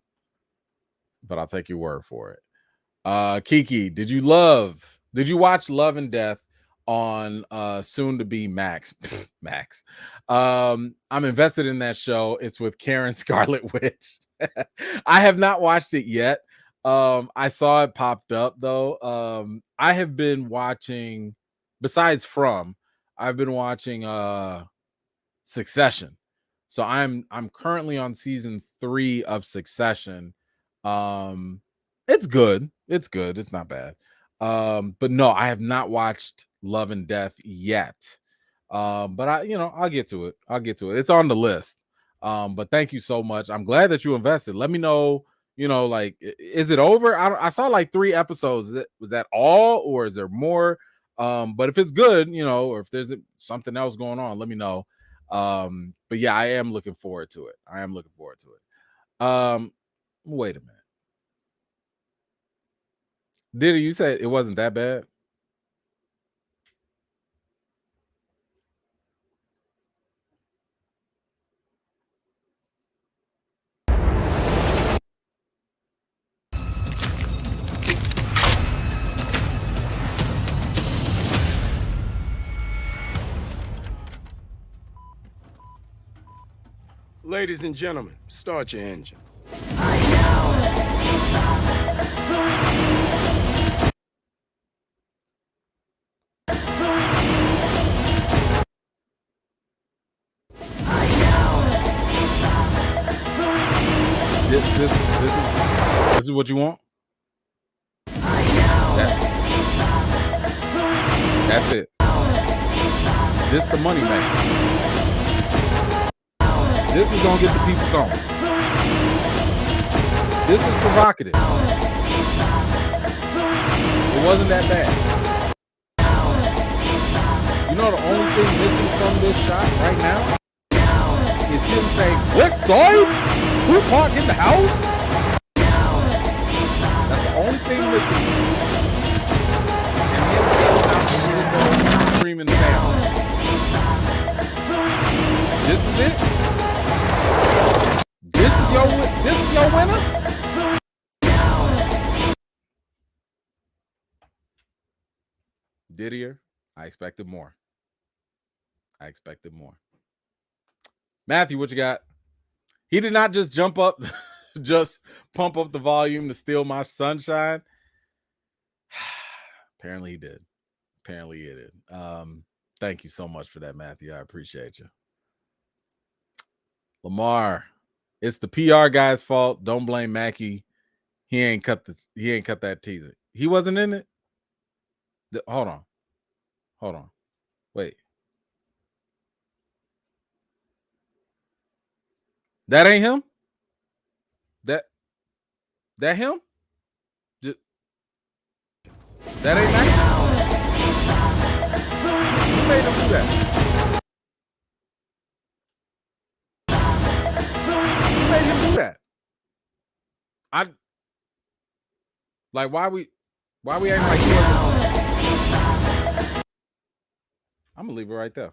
but I'll take your word for it. Kiki, did you watch Love and Death on soon to be Max? Max. I'm invested in that show. It's with Karen Scarlet Witch. I have not watched it yet. I saw it popped up though. I have been watching besides From, I've been watching Succession. So I'm currently on season 3 of Succession. It's good. It's good. It's not bad. But no, I have not watched Love and Death yet. But I'll get to it. It's on the list. But thank you so much. I'm glad that you invested. Let me know, like, is it over? I saw like 3 episodes. Was that all, or is there more? But if it's good, or if there's something else going on, let me know. But yeah, I am looking forward to it. Wait a minute. Diddy, you said it wasn't that bad? Ladies and gentlemen, start your engines. This is what you want? That's it. This the money maker. This is gonna get the people going. This is provocative. It wasn't that bad. You know the only thing missing from this shot right now is him saying, "West Side? Tupac in the house?" That's the only thing missing. And him getting out the window screaming family. This is it. This is your winner? Didier, I expected more. Matthew, what you got? He did not just jump up, just pump up the volume to steal my sunshine. Apparently he did. Thank you so much for that, Matthew. I appreciate you. Lamar, it's the PR guy's fault. Don't blame Mackie. He ain't cut that teaser. He wasn't in it. Hold on. Wait. That ain't him? That him? That ain't Mackie? Who made him do that? Why we acting like he wasn't? I'm gonna leave it right there.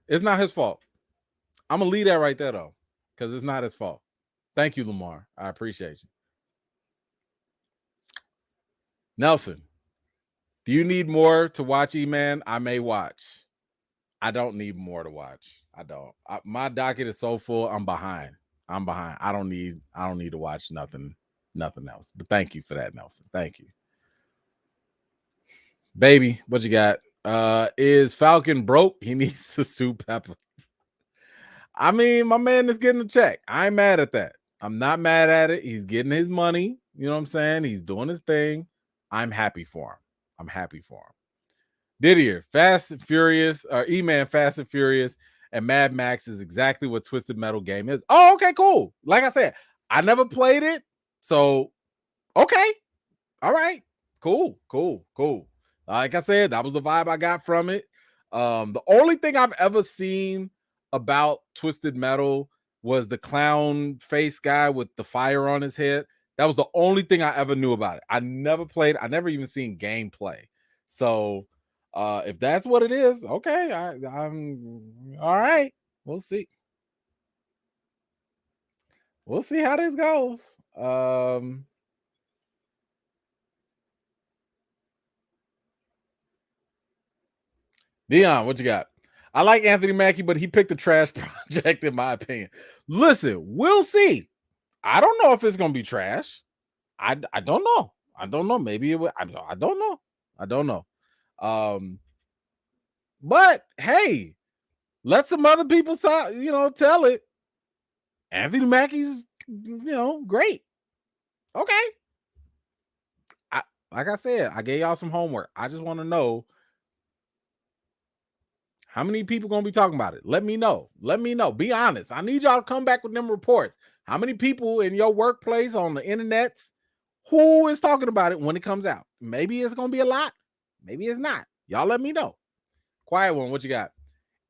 It's not his fault. I'm gonna leave that right there though, because it's not his fault. Thank you, Lamar. I appreciate you. Nelson, do you need more to watch, E-Man? I may watch. I don't need more to watch. I don't. My docket is so full. I'm behind. I don't need to watch nothing else. But thank you for that, Nelson. Thank you. Baby, what you got? Is Falcon broke? He needs to sue Pepper. I mean, my man is getting a check. I ain't mad at that. I'm not mad at it. He's getting his money. You know what I'm saying? He's doing his thing. I'm happy for him. Didier, Fast and Furious, or E-Man Fast and Furious, and Mad Max is exactly what Twisted Metal game is. Oh, okay, cool. Like I said, I never played it. So, okay. All right. Cool. Like I said, that was the vibe I got from it. The only thing I've ever seen about Twisted Metal was the clown face guy with the fire on his head. That was the only thing I ever knew about it. I never played. I never even seen gameplay. So if that's what it is, okay. I'm all right. We'll see. We'll see how this goes. Dion, what you got? I like Anthony Mackie, but he picked a trash project, in my opinion. Listen, we'll see. I don't know if it's gonna be trash. I don't know. I don't know. Maybe it will. I don't know. I don't know. But hey, let some other people talk, tell it. Anthony Mackie's, great. Okay. Like I said, I gave y'all some homework. I just want to know how many people gonna be talking about it. Let me know. Let me know. Be honest. I need y'all to come back with them reports. How many people in your workplace, on the internet, who is talking about it when it comes out? Maybe it's gonna be a lot. Maybe it's not. Y'all let me know. Quiet one, what you got?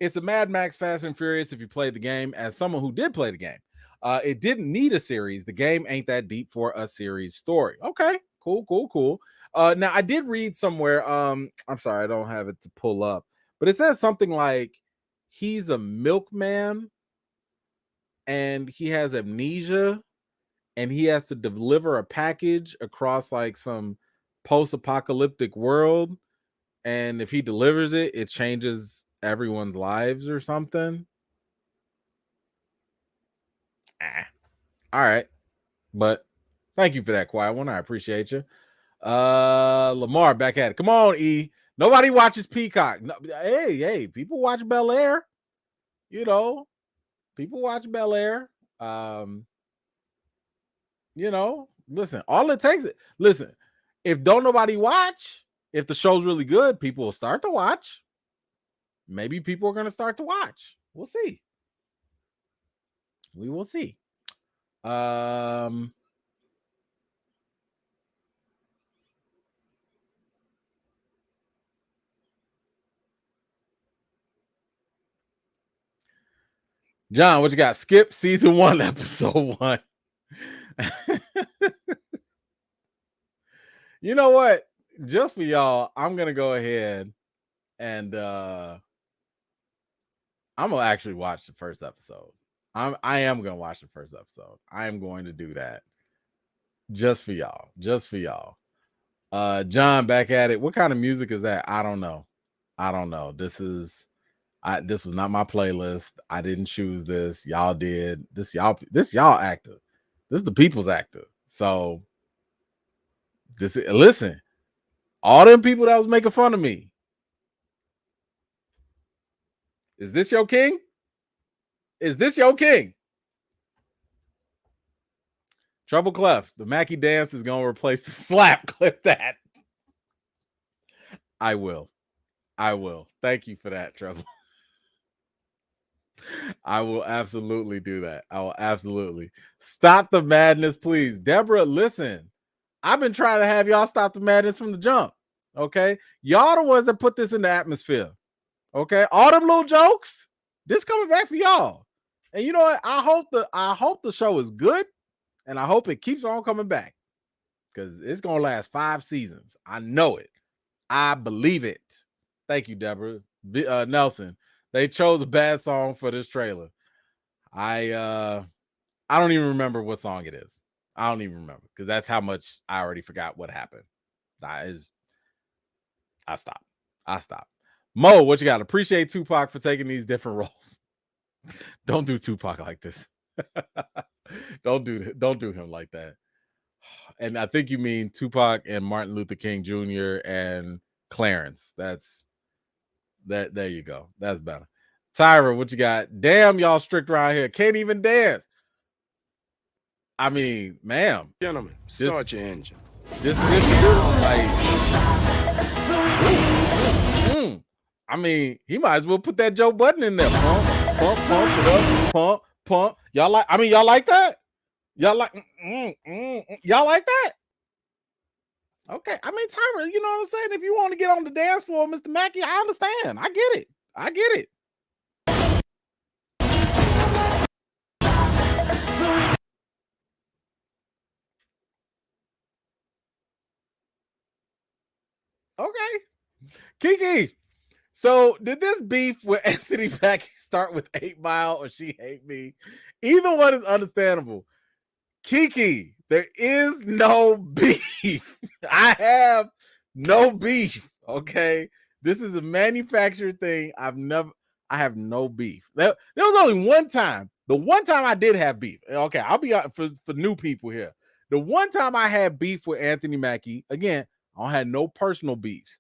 It's a Mad Max Fast and Furious if you played the game. As someone who did play the game, it didn't need a series. The game ain't that deep for a series story. Okay, cool. Now I did read somewhere. I'm sorry, I don't have it to pull up, but it says something like he's a milkman and he has amnesia and he has to deliver a package across like some post-apocalyptic world. And if he delivers it, it changes everyone's lives or something. All right. But thank you for that, quiet one. I appreciate you. Lamar back at it. Come on, E. Nobody watches Peacock. No, hey, people watch Bel Air. People watch Bel Air. Listen, all it takes listen, if don't nobody watch, if the show's really good, people will start to watch. Maybe people are going to start to watch. We'll see. We will see. John, what you got? Skip season 1, episode 1. You know what? Just for y'all, I'm going to go ahead and I'm going to actually watch the first episode. I am going to watch the first episode. I am going to do that. Just for y'all. John back at it. What kind of music is that? I don't know. This was not my playlist. I didn't choose this. Y'all did. This y'all actor. This is the people's actor. So listen, all them people that was making fun of me. Is this your king? Is this your king? Trouble Clef. The Mackie dance is going to replace the slap. Clip that. I will. Thank you for that, Trouble. I will absolutely do that. I will absolutely. Stop the madness, please. Deborah, listen. I've been trying to have y'all stop the madness from the jump. Okay? Y'all the ones that put this in the atmosphere. Okay? All them little jokes, this coming back for y'all. And you know what? I hope the show is good, and I hope it keeps on coming back, because it's gonna last 5 seasons. I know it. I believe it. Thank you, Deborah. Nelson. They chose a bad song for this trailer. I don't even remember what song it is. I don't even remember, because that's how much I already forgot what happened. I stopped. Mo, what you got? Appreciate Tupac for taking these different roles. Don't do Tupac like this. Don't do him like that. And I think you mean Tupac and Martin Luther King Jr. and Clarence. There you go. That's better. Tyra, what you got? Damn, y'all strict around here. Can't even dance. I mean, ma'am. Gentlemen, start your engines. This I mean, he might as well put that Joe Budden in there. Pump it up. Pump. Y'all like that? Y'all like that? Okay. I mean, Tyra, you know what I'm saying? If you want to get on the dance floor, Mr. Mackey, I understand. I get it. Okay. Kiki. So did this beef with Anthony Mackie start with 8 Mile or She Hate Me? Either one is understandable. Kiki, there is no beef. I have no beef. Okay. This is a manufactured thing. I have no beef. There was only one time The one time I did have beef, okay, I'll be for new people here. The one time I had beef with Anthony Mackie, again, I don't have no personal beefs.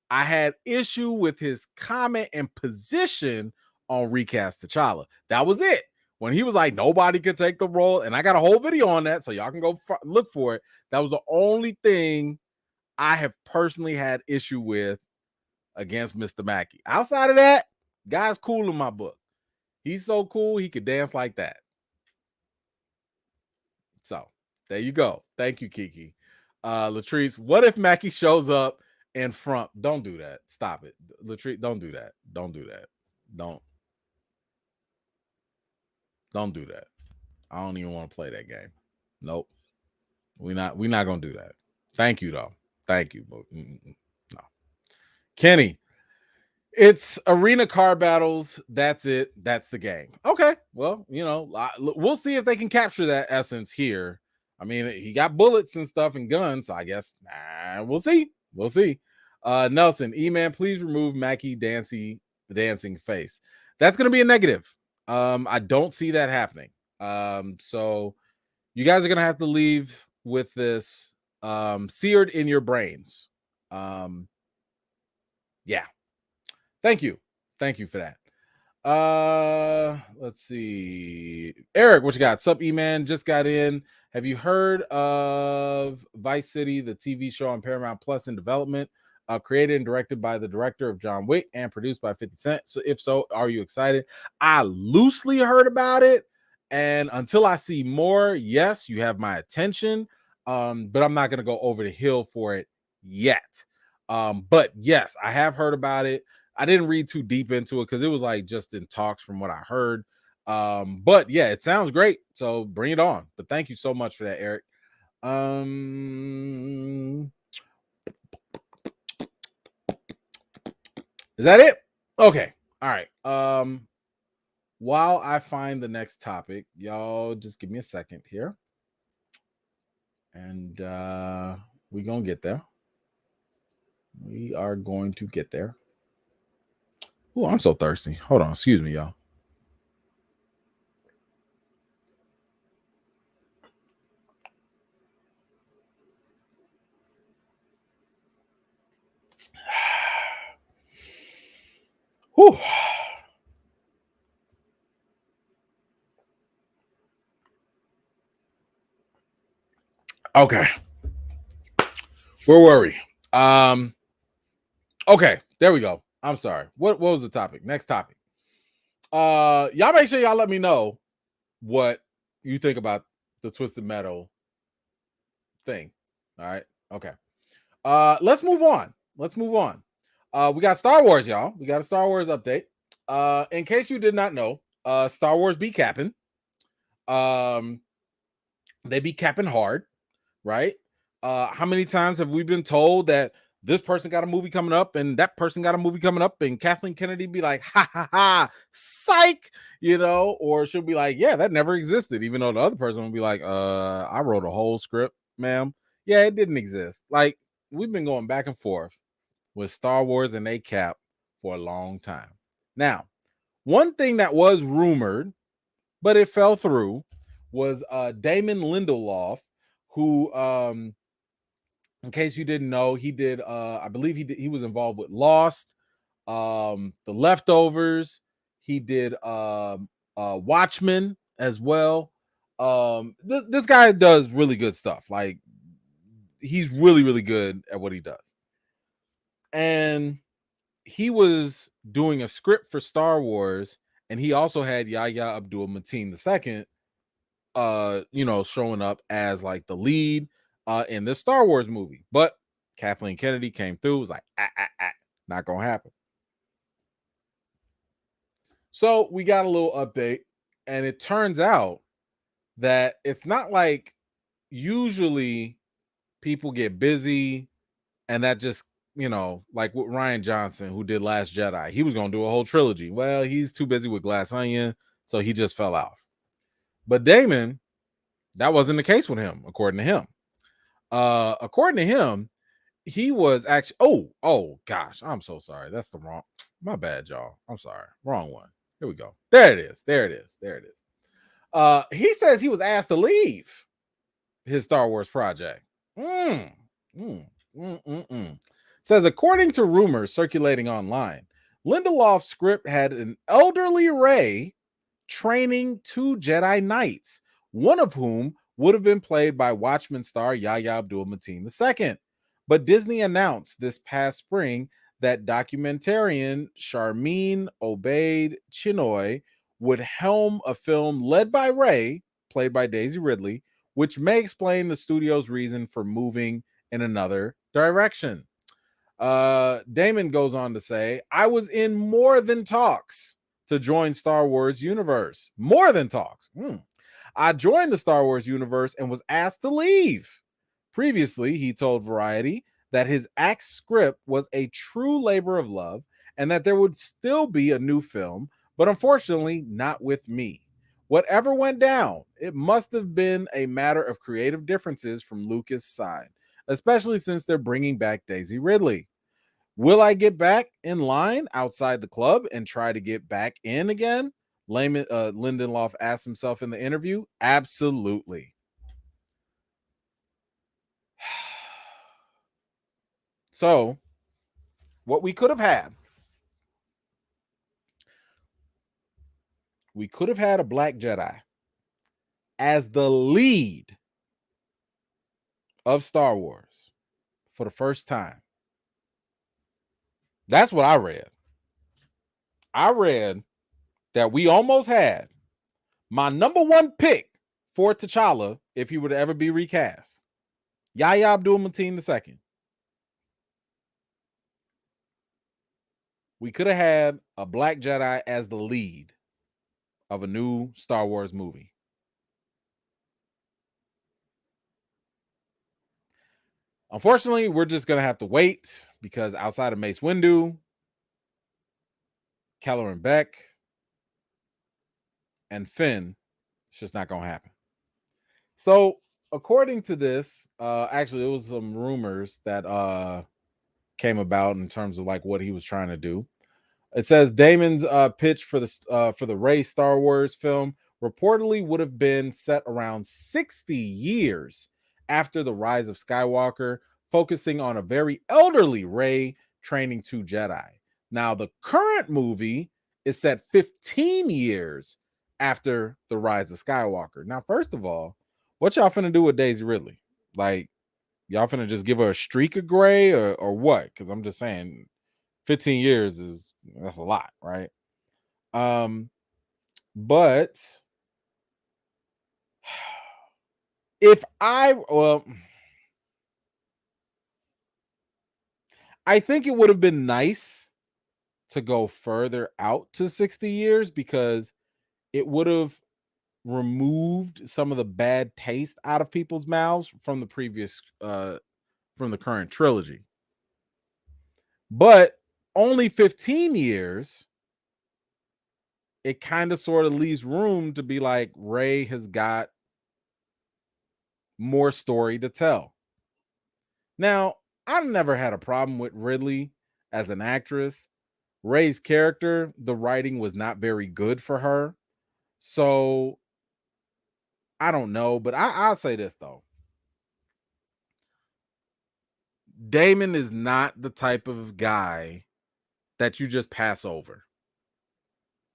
I had issue with his comment and position on recast T'Challa. That was it. When he was like, nobody could take the role, and I got a whole video on that, so y'all can go look for it. That was the only thing I have personally had issue with against Mr. Mackie. Outside of that, guy's cool in my book. He's so cool, he could dance like that. So, there you go. Thank you, Kiki. Latrice, what if Mackie shows up in front? Don't do that. Stop it. Latrice, don't do that. Don't do that. Don't do that. I don't even want to play that game. Nope. We're not gonna do that. Thank you, though. Thank you. But no. Kenny, it's arena car battles. That's it. That's the game. Okay. Well, we'll see if they can capture that essence here. I mean, he got bullets and stuff and guns, so I guess we'll see. We'll see. Nelson, E-Man, please remove Mackie dancing face. That's gonna be a negative. I don't see that happening. So you guys are gonna have to leave with this seared in your brains. Yeah. Thank you for that. Let's see. Eric, what you got? Sup, E-Man? Just got in. Have you heard of Vice City, the TV show on Paramount Plus in development? Created and directed by the director of John Wick and produced by 50 Cent. So if so, are you excited? I loosely heard about it, and until I see more, yes, you have my attention. But I'm not going to go over the hill for it yet. But yes, I have heard about it. I didn't read too deep into it because it was like just in talks from what I heard. But yeah, it sounds great. So bring it on. But thank you so much for that, Eric. Is that it? Okay. All right. While I find the next topic, y'all just give me a second here. And we're going to get there. We are going to get there. Oh, I'm so thirsty. Hold on. Excuse me, y'all. Whew. Okay. Where were we? Okay, there we go. I'm sorry. What was the topic? Next topic. Y'all make sure y'all let me know what you think about the Twisted Metal thing. All right. Okay. Let's move on. We got Star Wars, y'all. We got a Star Wars update. In case you did not know, Star Wars be capping. They be capping hard, right? How many times have we been told that this person got a movie coming up and that person got a movie coming up, and Kathleen Kennedy be like, ha ha ha, psych, or she'll be like, yeah, that never existed, even though the other person will be like, I wrote a whole script, ma'am. Yeah, it didn't exist. Like, we've been going back and forth with Star Wars and ACAP for a long time. Now, one thing that was rumored, but it fell through, was Damon Lindelof, who, in case you didn't know, he did, I believe he was involved with Lost, The Leftovers. He did Watchmen as well. This guy does really good stuff. Like, he's really, really good at what he does. And he was doing a script for Star Wars, and he also had Yahya Abdul-Mateen II, showing up as like the lead in this Star Wars movie. But Kathleen Kennedy came through, was like, not gonna happen. So we got a little update, and it turns out that it's not like usually people get busy and that just, like with Rian Johnson, who did Last Jedi. He was going to do a whole trilogy. Well, he's too busy with Glass Onion, so he just fell off. But Damon, that wasn't the case with him, according to him. According to him, he was actually, oh gosh, I'm so sorry. That's my bad, y'all. I'm sorry. Wrong one. Here we go. There it is. He says he was asked to leave his Star Wars project. Says, according to rumors circulating online, Lindelof's script had an elderly Rey training 2 Jedi Knights, one of whom would have been played by Watchmen star Yahya Abdul-Mateen II. But Disney announced this past spring that documentarian Charmin Obaid Chinoy would helm a film led by Rey, played by Daisy Ridley, which may explain the studio's reason for moving in another direction. Damon goes on to say, I was in more than talks to join Star Wars universe. More than talks. I joined the Star Wars universe and was asked to leave. Previously, he told Variety that his act script was a true labor of love and that there would still be a new film, but unfortunately not with me. Whatever went down, it must have been a matter of creative differences from Lucas' side, especially since they're bringing back Daisy Ridley. Will I get back in line outside the club and try to get back in again? Lindelof asked himself in the interview. Absolutely. So, what we could have had, a Black Jedi as the lead of Star Wars for the first time. That's what I read. I read that we almost had my number one pick for T'Challa if he would ever be recast, Yahya Abdul-Mateen II. We could have had a Black Jedi as the lead of a new Star Wars movie. Unfortunately, we're just going to have to wait because outside of Mace Windu, Kelleran Beck, and Finn, it's just not going to happen. So, according to this, actually, it was some rumors that came about in terms of like what he was trying to do. It says Damon's pitch for the Rey Star Wars film reportedly would have been set around 60 years after the rise of Skywalker, focusing on a very elderly Rey training 2 Jedi. Now, the current movie is set 15 years after the rise of Skywalker. Now, first of all, what y'all finna do with Daisy Ridley? Like, y'all finna just give her a streak of gray or what? Because I'm just saying 15 years that's a lot, right? But I think it would have been nice to go further out to 60 years because it would have removed some of the bad taste out of people's mouths from the previous from the current trilogy. But only 15 years, it kind of sort of leaves room to be like Rey has got more story to tell. Now, I've never had a problem with Ridley as an actress. Rey's character, the writing was not very good for her. So I don't know, but I'll say this though. Damon is not the type of guy that you just pass over.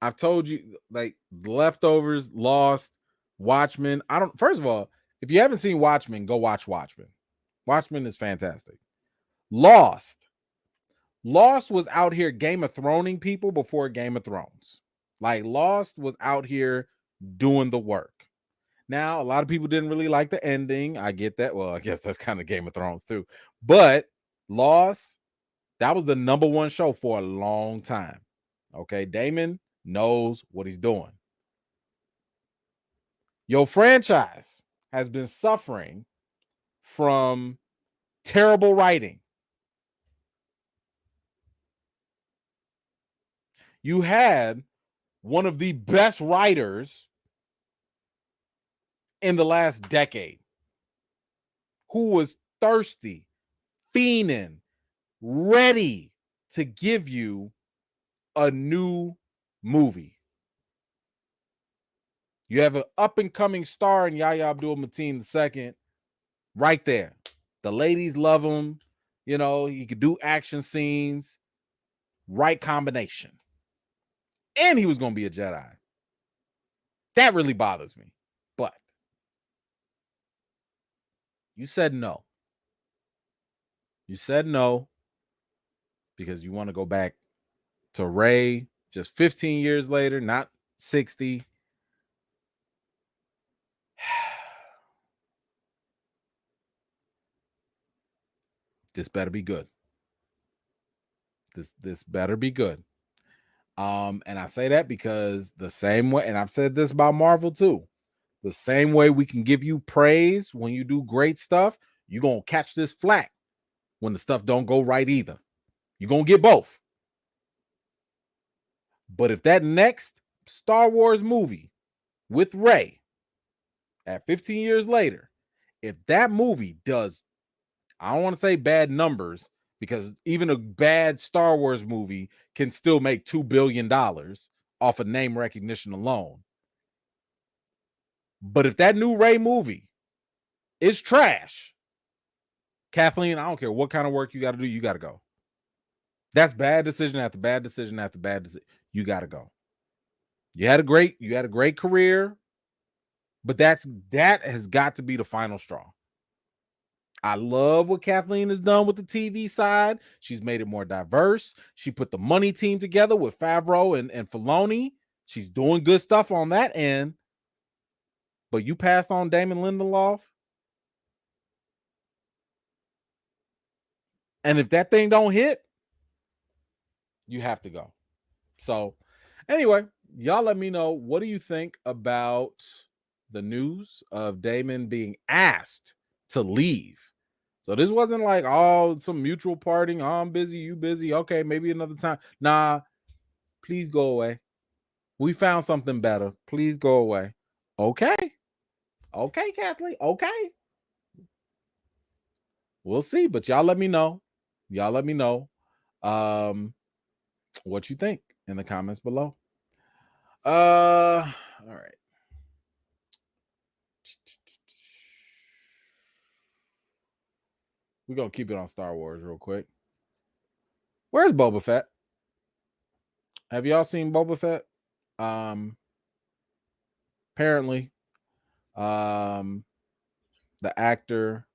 I've told you, like, Leftovers, Lost, Watchmen. First of all, if you haven't seen Watchmen, go watch Watchmen. Watchmen is fantastic. Lost was out here Game of Throning people before Game of Thrones. Like, Lost was out here doing the work. Now, a lot of people didn't really like the ending. I get that. Well, I guess that's kind of Game of Thrones too. But Lost, that was the number one show for a long time. Okay, Damon knows what he's doing. Your franchise has been suffering from terrible writing. You had one of the best writers in the last decade who was thirsty, fiending, ready to give you a new movie. You have an up-and-coming star in Yahya Abdul-Mateen II right there. The ladies love him. You know, he could do action scenes. Right combination. And he was going to be a Jedi. That really bothers me. But you said no. You said no because you want to go back to Rey just 15 years later, not 60. This better be good. This better be good. And I say that because the same way, and I've said this about Marvel too, the same way we can give you praise when you do great stuff, you're going to catch this flack when the stuff don't go right either. You're going to get both. But if that next Star Wars movie with Rey at 15 years later, if that movie does, I don't want to say bad numbers, because even a bad Star Wars movie can still make $2 billion off of name recognition alone. But if that new Rey movie is trash, Kathleen, I don't care what kind of work you got to do, you got to go. That's bad decision after bad decision after bad decision. You got to go. You had a great career, but that has got to be the final straw. I love what Kathleen has done with the TV side. She's made it more diverse. She put the money team together with Favreau and Filoni. She's doing good stuff on that end. But you passed on Damon Lindelof. And if that thing don't hit, you have to go. So anyway, y'all let me know, what do you think about the news of Damon being asked to leave? So this wasn't like, oh, some mutual parting. Oh, I'm busy, you busy. Okay, maybe another time. Nah, please go away. We found something better. Please go away. Okay. Okay, Kathleen. Okay. We'll see, but y'all let me know. Y'all let me know what you think in the comments below. All right. We're going to keep it on Star Wars real quick. Where's Boba Fett? Have y'all seen Boba Fett? Apparently, the actor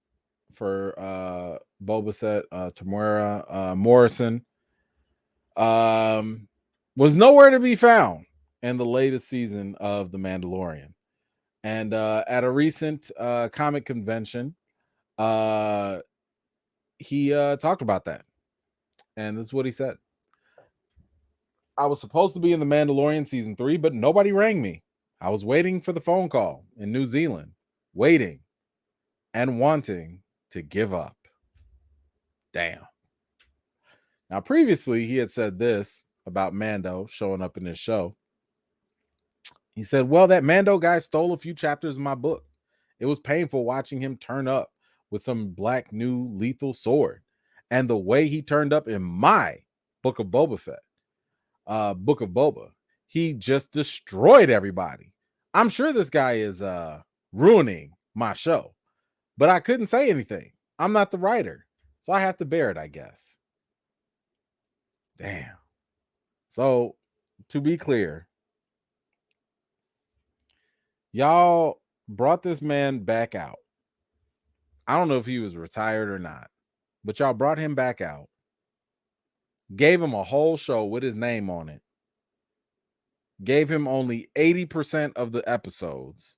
for Boba Fett, Tamara Morrison, was nowhere to be found in the latest season of The Mandalorian. And at a recent comic convention, he talked about that. And this is what he said. I was supposed to be in The Mandalorian season 3, but nobody rang me. I was waiting for the phone call in New Zealand, waiting and wanting to give up. Damn. Now, previously, he had said this about Mando showing up in his show. He said, well, that Mando guy stole a few chapters of my book. It was painful watching him turn up with some black new lethal sword. And the way he turned up in my Book of Boba Fett, Book of Boba, he just destroyed everybody. I'm sure this guy is ruining my show, but I couldn't say anything. I'm not the writer, so I have to bear it, I guess. Damn. So, to be clear, y'all brought this man back out. I don't know if he was retired or not, but y'all brought him back out, gave him a whole show with his name on it, gave him only 80% of the episodes.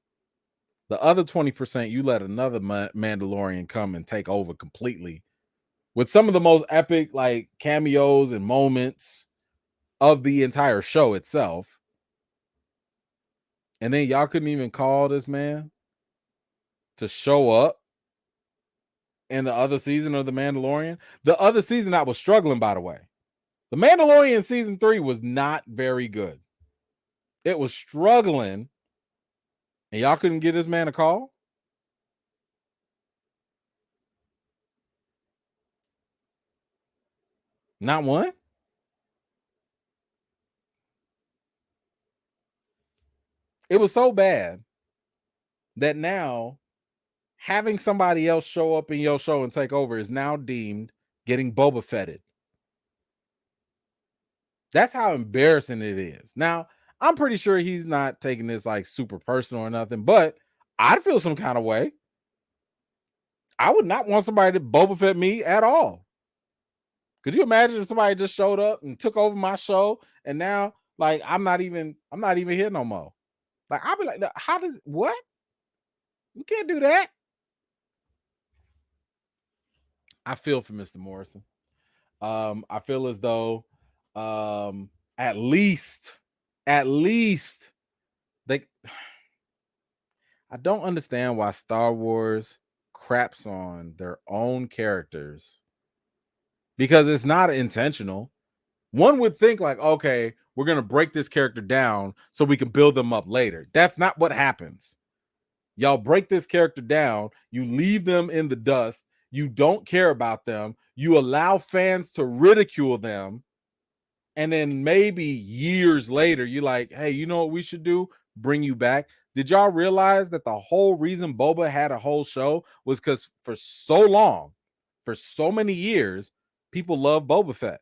The other 20%, you let another Mandalorian come and take over completely with some of the most epic like cameos and moments of the entire show itself. And then y'all couldn't even call this man to show up in the other season of The Mandalorian. The other season that was struggling, by the way. The Mandalorian season 3 was not very good. It was struggling. And y'all couldn't get this man a call? Not one? It was so bad that now having somebody else show up in your show and take over is now deemed getting Boba Fetted. That's how embarrassing it is. Now, I'm pretty sure he's not taking this like super personal or nothing, but I'd feel some kind of way. I would not want somebody to Boba Fett me at all. Could you imagine if somebody just showed up and took over my show and now like I'm not even here no more? Like I'll be like, how does what? You can't do that. I feel for Mr. Morrison. I feel as though at least they I don't understand why Star Wars craps on their own characters because it's not intentional. One would think like, okay, we're going to break this character down so we can build them up later. That's not what happens. Y'all break this character down, you leave them in the dust, you don't care about them, you allow fans to ridicule them, and then maybe years later, you're like, hey, you know what we should do? Bring you back. Did y'all realize that the whole reason Boba had a whole show was because for so long, for so many years, people loved Boba Fett.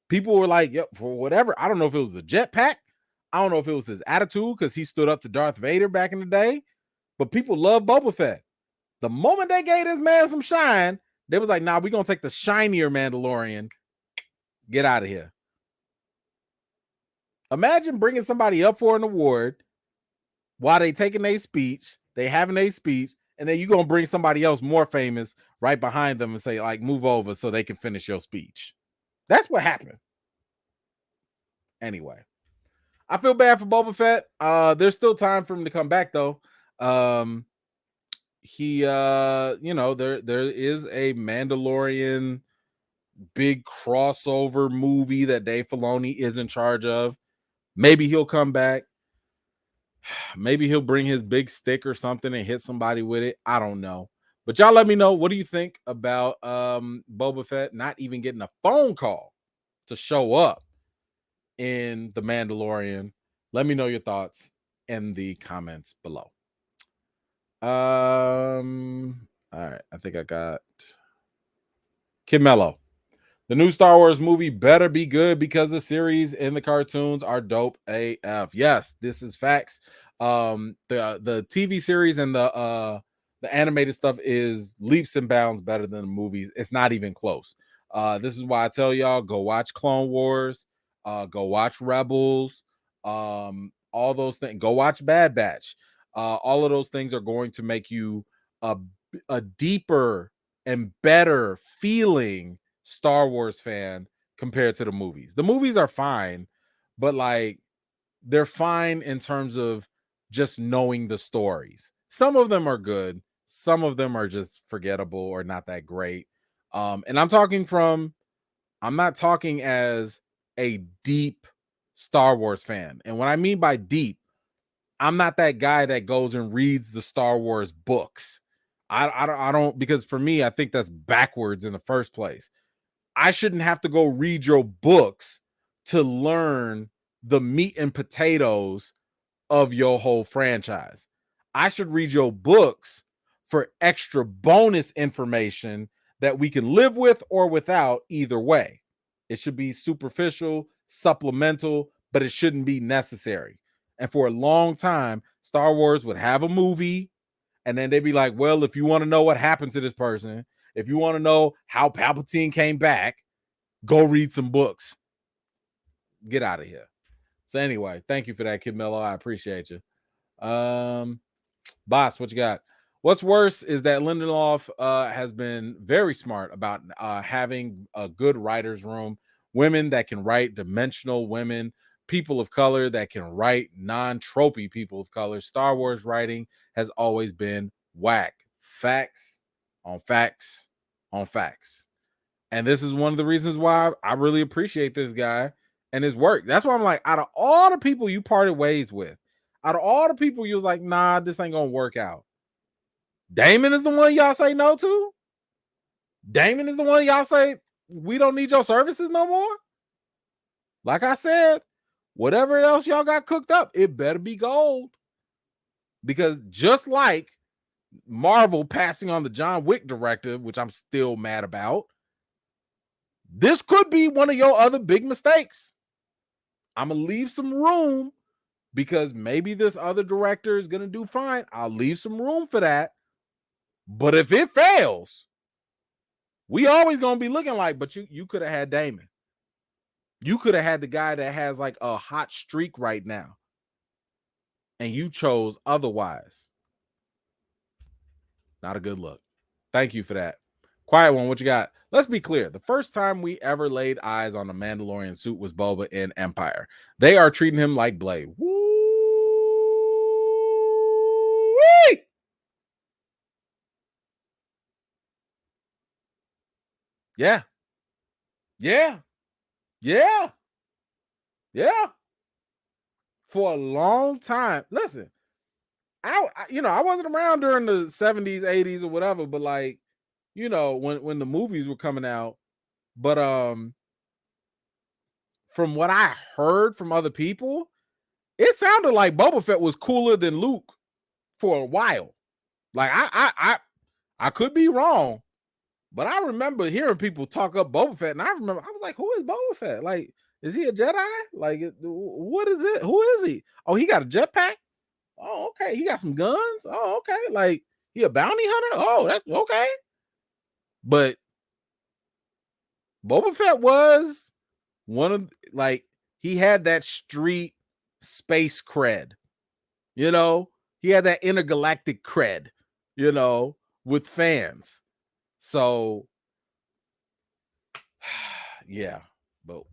People were like, yep, for whatever. I don't know if it was the jetpack. I don't know if it was his attitude because he stood up to Darth Vader back in the day. But people love Boba Fett. The moment they gave this man some shine, they was like, nah, we're going to take the shinier Mandalorian. Get out of here. Imagine bringing somebody up for an award while they taking a speech, they having a speech, and then you're going to bring somebody else more famous right behind them and say, like, move over so they can finish your speech. That's what happened. Anyway, I feel bad for Boba Fett. There's still time for him to come back, though. He there is a Mandalorian big crossover movie that Dave Filoni is in charge of. Maybe he'll come back. Maybe he'll bring his big stick or something and hit somebody with it. I don't know. But y'all let me know. What do you think about Boba Fett not even getting a phone call to show up in The Mandalorian? Let me know your thoughts in the comments below. All right. I think I got Kid Mello. The new Star Wars movie better be good because the series and the cartoons are dope AF. Yes, this is facts. The TV series and the animated stuff is leaps and bounds better than the movies. It's not even close. This is why I tell y'all, go watch Clone Wars, go watch Rebels, all those things. Go watch Bad Batch. All of those things are going to make you a deeper and better feeling Star Wars fan compared to the movies. The movies are fine, but like they're fine in terms of just knowing the stories. Some of them are good, some of them are just forgettable or not that great. And I'm not talking as a deep Star Wars fan. And what I mean by deep, I'm not that guy that goes and reads the Star Wars books. I don't, because for me, I think that's backwards in the first place. I shouldn't have to go read your books to learn the meat and potatoes of your whole franchise. I should read your books for extra bonus information that we can live with or without either way. It should be superficial, supplemental, but it shouldn't be necessary. And for a long time, Star Wars would have a movie, and then they'd be like, well, if you want to know what happened to this person, if you want to know how Palpatine came back, go read some books. Get out of here. So anyway, thank you for that, Kid Mello. I appreciate you. Boss, what you got? What's worse is that Lindelof has been very smart about having a good writer's room, women that can write, dimensional women, people of color that can write, non-tropey people of color. Star Wars writing has always been whack. Facts on facts on facts. And this is one of the reasons why I really appreciate this guy and his work. That's why I'm like, out of all the people you parted ways with, out of all the people you was like, nah, this ain't gonna work out, Damon is the one y'all say no to? Damon is the one y'all say, we don't need your services no more? Like I said, whatever else y'all got cooked up, it better be gold. Because just like Marvel passing on the John Wick directive, which I'm still mad about, this could be one of your other big mistakes. I'm going to leave some room because maybe this other director is going to do fine. I'll leave some room for that. But if it fails, we always going to be looking like, but you could have had Damon. You could have had the guy that has like a hot streak right now. And you chose otherwise. Not a good look. Thank you for that. Quiet one, what you got? Let's be clear. The first time we ever laid eyes on a Mandalorian suit was Boba in Empire. They are treating him like Blade. Woo-wee! Yeah. Yeah. Yeah. Yeah. For a long time. Listen, I wasn't around during the 70s, 80s, or whatever, but like, when the movies were coming out. But from what I heard from other people, it sounded like Boba Fett was cooler than Luke for a while. Like I could be wrong, but I remember hearing people talk up Boba Fett, and I was like, who is Boba Fett? Like, is he a Jedi? Like, what is it? Who is he? Oh, he got a jetpack? Oh, okay. He got some guns? Oh, okay. Like, he a bounty hunter? Oh, that's okay. But Boba Fett was one of, like, he had that street space cred. He had that intergalactic cred, with fans. So, yeah. But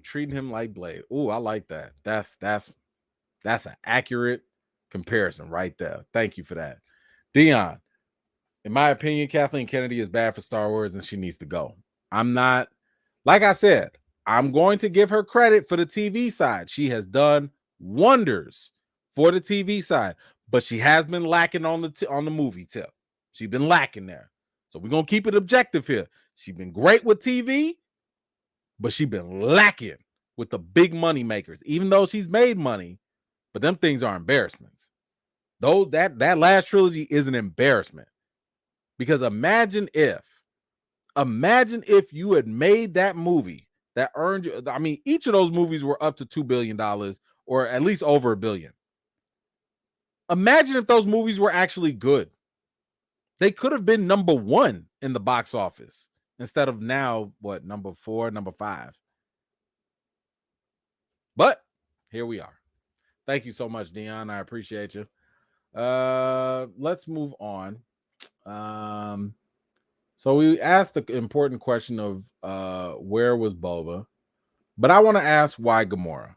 treating him like Blade. I like that. That's an accurate comparison right there. Thank you for that. Dion, in my opinion, Kathleen Kennedy is bad for Star Wars and she needs to go. I'm not, like I said, I'm going to give her credit for the TV side. She has done wonders for the TV side, but she has been lacking on the movie tip. She's been lacking there. So we're going to keep it objective here. She's been great with TV, but she's been lacking with the big money makers, even though she's made money, but them things are embarrassments. Though that last trilogy is an embarrassment. Because imagine if you had made that movie that earned you, I mean, each of those movies were up to $2 billion or at least over $1 billion. Imagine if those movies were actually good. They could have been number 1 in the box office instead of now, number 4, number 5. But here we are. Thank you so much, Dion. I appreciate you. Let's move on. So we asked the important question of where was Boba, but I want to ask why Gamora,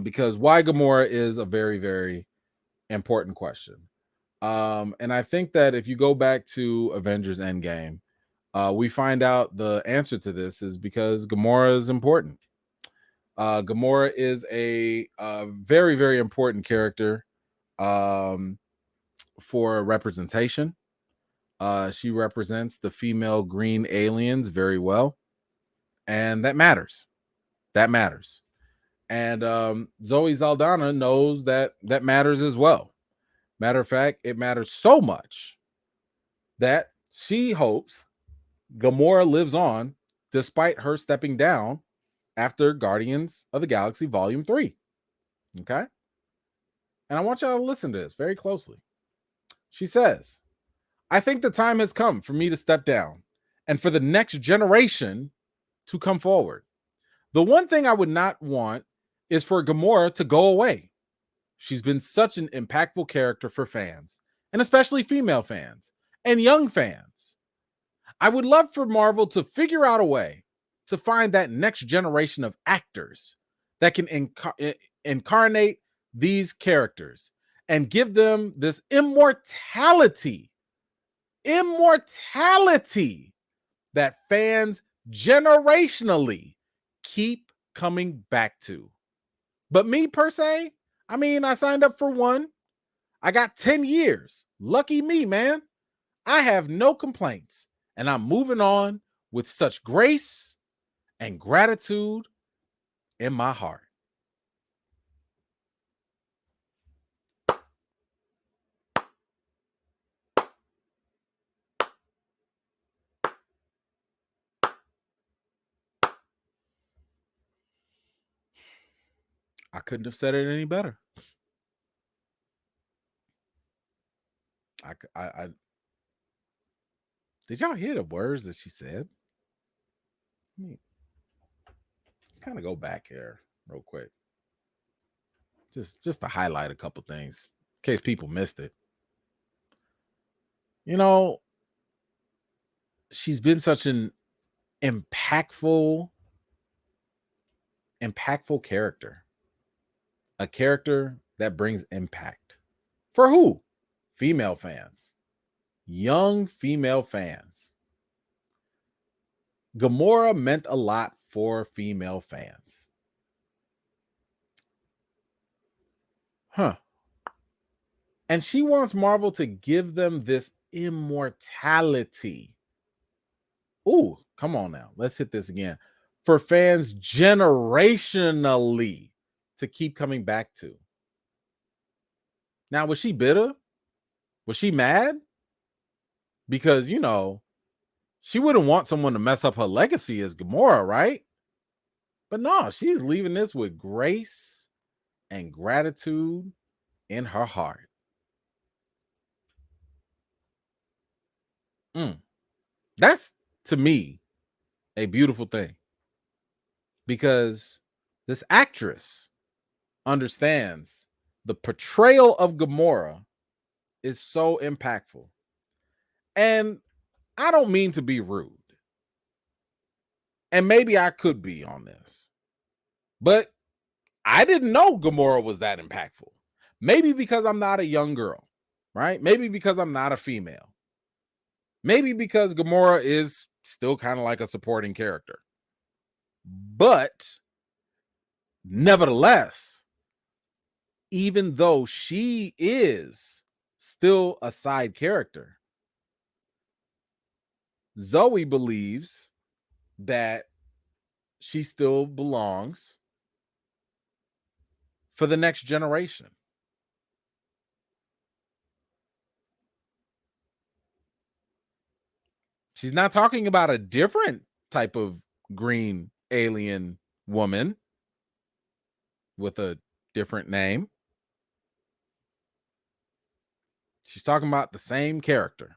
because why Gamora is a very, very important question. And I think that if you go back to Avengers Endgame, we find out the answer to this is because Gamora is important. Gamora is a very, very important character for representation. She represents the female green aliens very well. And that matters. That matters. And Zoe Saldana knows that matters as well. Matter of fact, it matters so much that she hopes Gamora lives on despite her stepping down after Guardians of the Galaxy Volume 3. Okay? And I want y'all to listen to this very closely. She says, I think the time has come for me to step down and for the next generation to come forward. The one thing I would not want is for Gamora to go away. She's been such an impactful character for fans, and especially female fans and young fans. I would love for Marvel to figure out a way to find that next generation of actors that can incarnate these characters and give them this immortality that fans generationally keep coming back to. But me per se, I mean, I signed up for 1. I got 10 years. Lucky me, man. I have no complaints. And I'm moving on with such grace and gratitude in my heart. I couldn't have said it any better. I did y'all hear the words that she said? Let's kind of go back here real quick. Just to highlight a couple things in case people missed it. You know, she's been such an impactful character. A character that brings impact. For who? Female fans. Young female fans. Gamora meant a lot for female fans. Huh. And she wants Marvel to give them this immortality. Ooh, come on now. Let's hit this again. For fans generationally to keep coming back to. Now, was she bitter? Was she mad? Because, you know, she wouldn't want someone to mess up her legacy as Gamora, right? But no, she's leaving this with grace and gratitude in her heart. That's, to me, a beautiful thing. Because this actress understands the portrayal of Gamora is so impactful. And I don't mean to be rude. And maybe I could be on this. But I didn't know Gamora was that impactful. Maybe because I'm not a young girl, right? Maybe because I'm not a female. Maybe because Gamora is still kind of like a supporting character. But nevertheless, even though she is still a side character, Zoe believes that she still belongs for the next generation. She's not talking about a different type of green alien woman with a different name. She's talking about the same character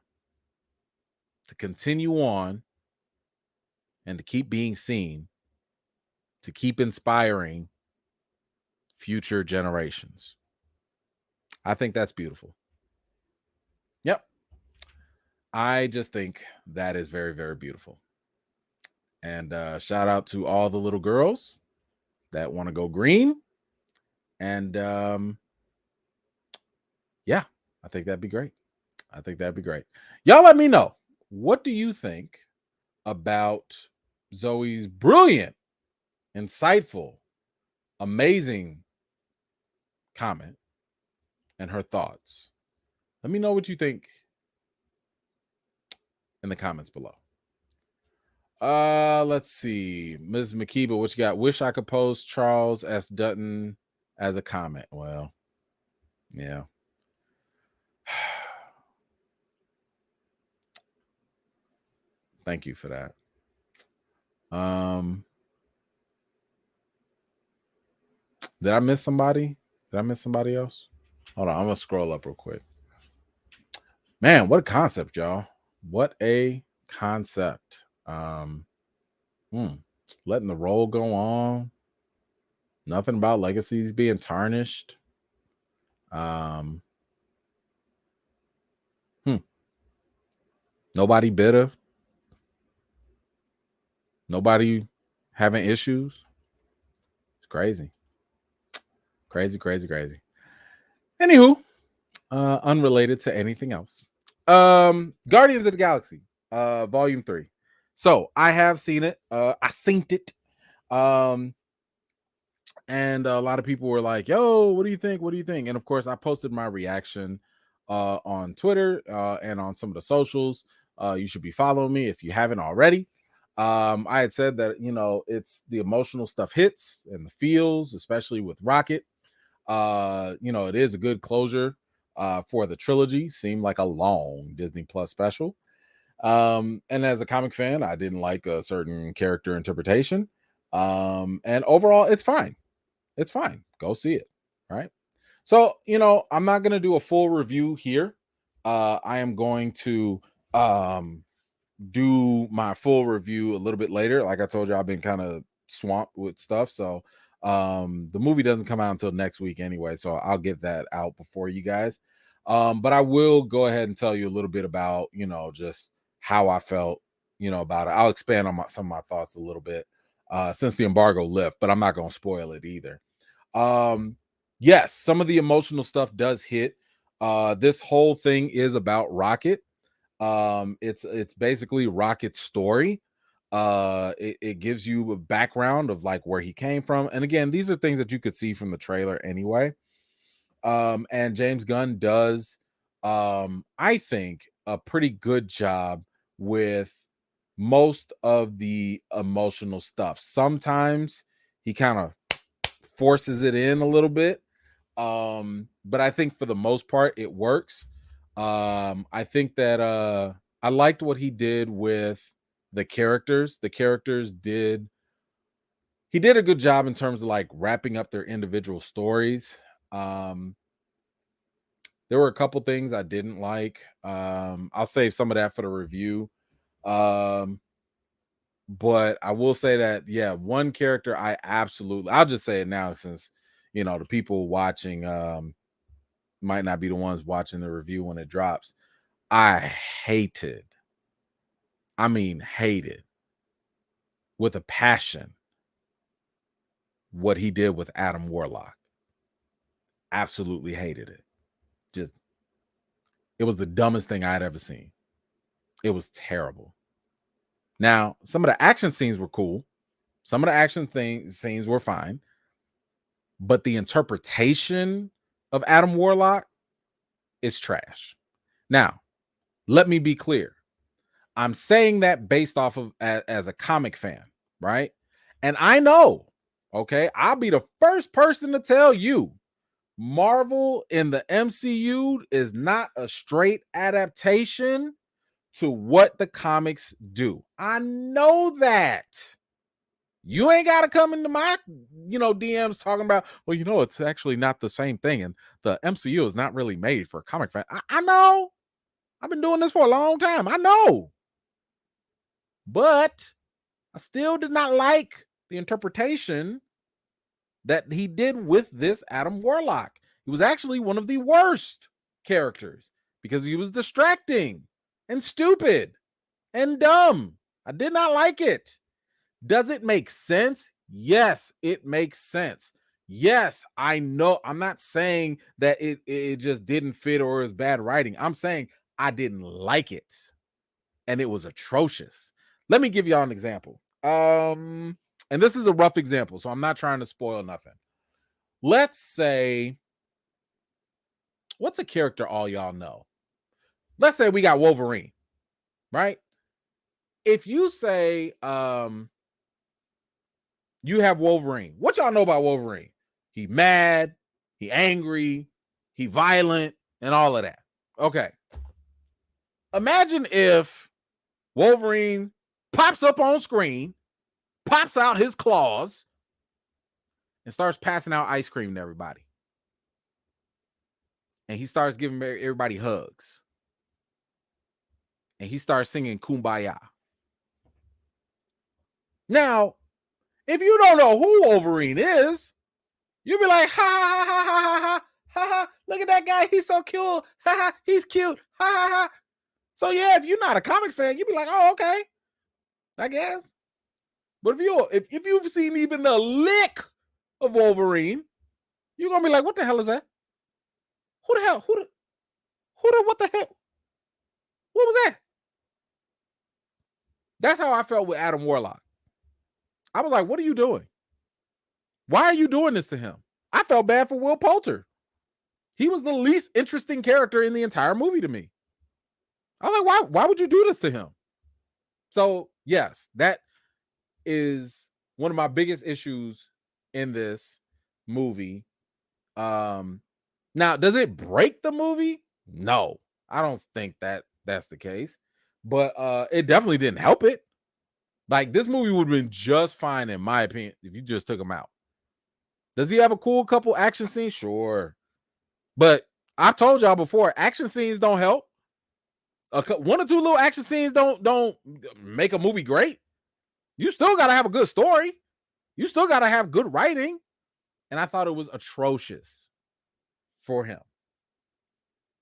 to continue on and to keep being seen, to keep inspiring future generations. I think that's beautiful. Yep. I just think that is very, very beautiful. And shout out to all the little girls that want to go green. And yeah, I think that'd be great. Y'all let me know. What do you think about Zoe's brilliant, insightful, amazing comment and her thoughts? Let me know what you think in the comments below. Let's see. Ms. Makiba, what you got? Wish I could post Charles S. Dutton as a comment. Well, yeah. Thank you for that. Did I miss somebody? Did I miss somebody else? Hold on, I'm gonna scroll up real quick. Man, what a concept, y'all. What a concept. Letting the role go on. Nothing about legacies being tarnished. Nobody bitter. Nobody having issues. It's crazy. Crazy. Anywho, unrelated to anything else. Guardians of the Galaxy, Volume 3. So I have seen it. I synced it. And a lot of people were like, yo, what do you think? And of course, I posted my reaction on Twitter and on some of the socials. You should be following me if you haven't already. I had said that, you know, it's the emotional stuff hits and the feels, especially with Rocket. You know, it is a good closure for the trilogy. Seemed like a long Disney Plus special. And as a comic fan, I didn't like a certain character interpretation. And overall, it's fine. it's fine. Go see it. Right. So, I'm not going to do a full review here. I am going to do my full review a little bit later. Like I told you, I've been kind of swamped with stuff. So, the movie doesn't come out until next week anyway. So I'll get that out before you guys. But I will go ahead and tell you a little bit about, just how I felt, about it. I'll expand on some of my thoughts a little bit since the embargo lift, but I'm not going to spoil it either. Yes, some of the emotional stuff does hit. This whole thing is about Rocket. It's basically Rocket's story. It gives you a background of like where he came from. And again, these are things that you could see from the trailer anyway. And James Gunn does, I think, a pretty good job with most of the emotional stuff. Sometimes he kind of forces it in a little bit. But I think for the most part, it works. I think that I liked what he did with the characters. He did a good job in terms of like wrapping up their individual stories. There were a couple things I didn't like. I'll save some of that for the review. But I will say that, yeah, one character I'll just say it now since, the people watching might not be the ones watching the review when it drops. I hated with a passion what he did with Adam Warlock. Absolutely hated it. It was the dumbest thing I'd ever seen. It was terrible. Now, some of the action scenes were cool. Some of the action scenes were fine. But the interpretation of Adam Warlock is trash. Now, let me be clear. I'm saying that based off of as a comic fan, right? And I know, okay, I'll be the first person to tell you Marvel in the MCU is not a straight adaptation to what the comics do. I know that. You ain't got to come into my, DMs talking about, well, it's actually not the same thing. And the MCU is not really made for a comic fan. I know. I've been doing this for a long time. I know. But I still did not like the interpretation that he did with this Adam Warlock. He was actually one of the worst characters because he was distracting and stupid and dumb. I did not like it. Does it make sense? Yes, it makes sense. Yes, I know. I'm not saying that it just didn't fit or is bad writing. I'm saying I didn't like it. And it was atrocious. Let me give y'all an example. And this is a rough example, so I'm not trying to spoil nothing. Let's say, what's a character all y'all know? Let's say we got Wolverine, right? If you say you have Wolverine, what y'all know about Wolverine? He mad, he angry, he violent, and all of that. Okay. Imagine if Wolverine pops up on screen, pops out his claws, and starts passing out ice cream to everybody. And he starts giving everybody hugs. And he starts singing Kumbaya. Now, if you don't know who Wolverine is, you'll be like, ha, ha, ha, ha, ha, ha, ha, look at that guy. He's so cute. Ha, ha, he's cute. Ha, ha, ha. So, yeah, if you're not a comic fan, you'll be like, oh, okay, I guess. But if you've seen even a lick of Wolverine, you're going to be like, what the hell is that? What the hell? What the hell? What was that? That's how I felt with Adam Warlock. I was like, what are you doing? Why are you doing this to him? I felt bad for Will Poulter. He was the least interesting character in the entire movie to me. I was like, why would you do this to him? So, yes, that is one of my biggest issues in this movie. Now, does it break the movie? No, I don't think that's the case. But it definitely didn't help it. Like, this movie would have been just fine, in my opinion, if you just took him out. Does he have a cool couple action scenes? Sure. But I've told y'all before, action scenes don't help. One or two little action scenes don't make a movie great. You still got to have a good story. You still got to have good writing. And I thought it was atrocious for him.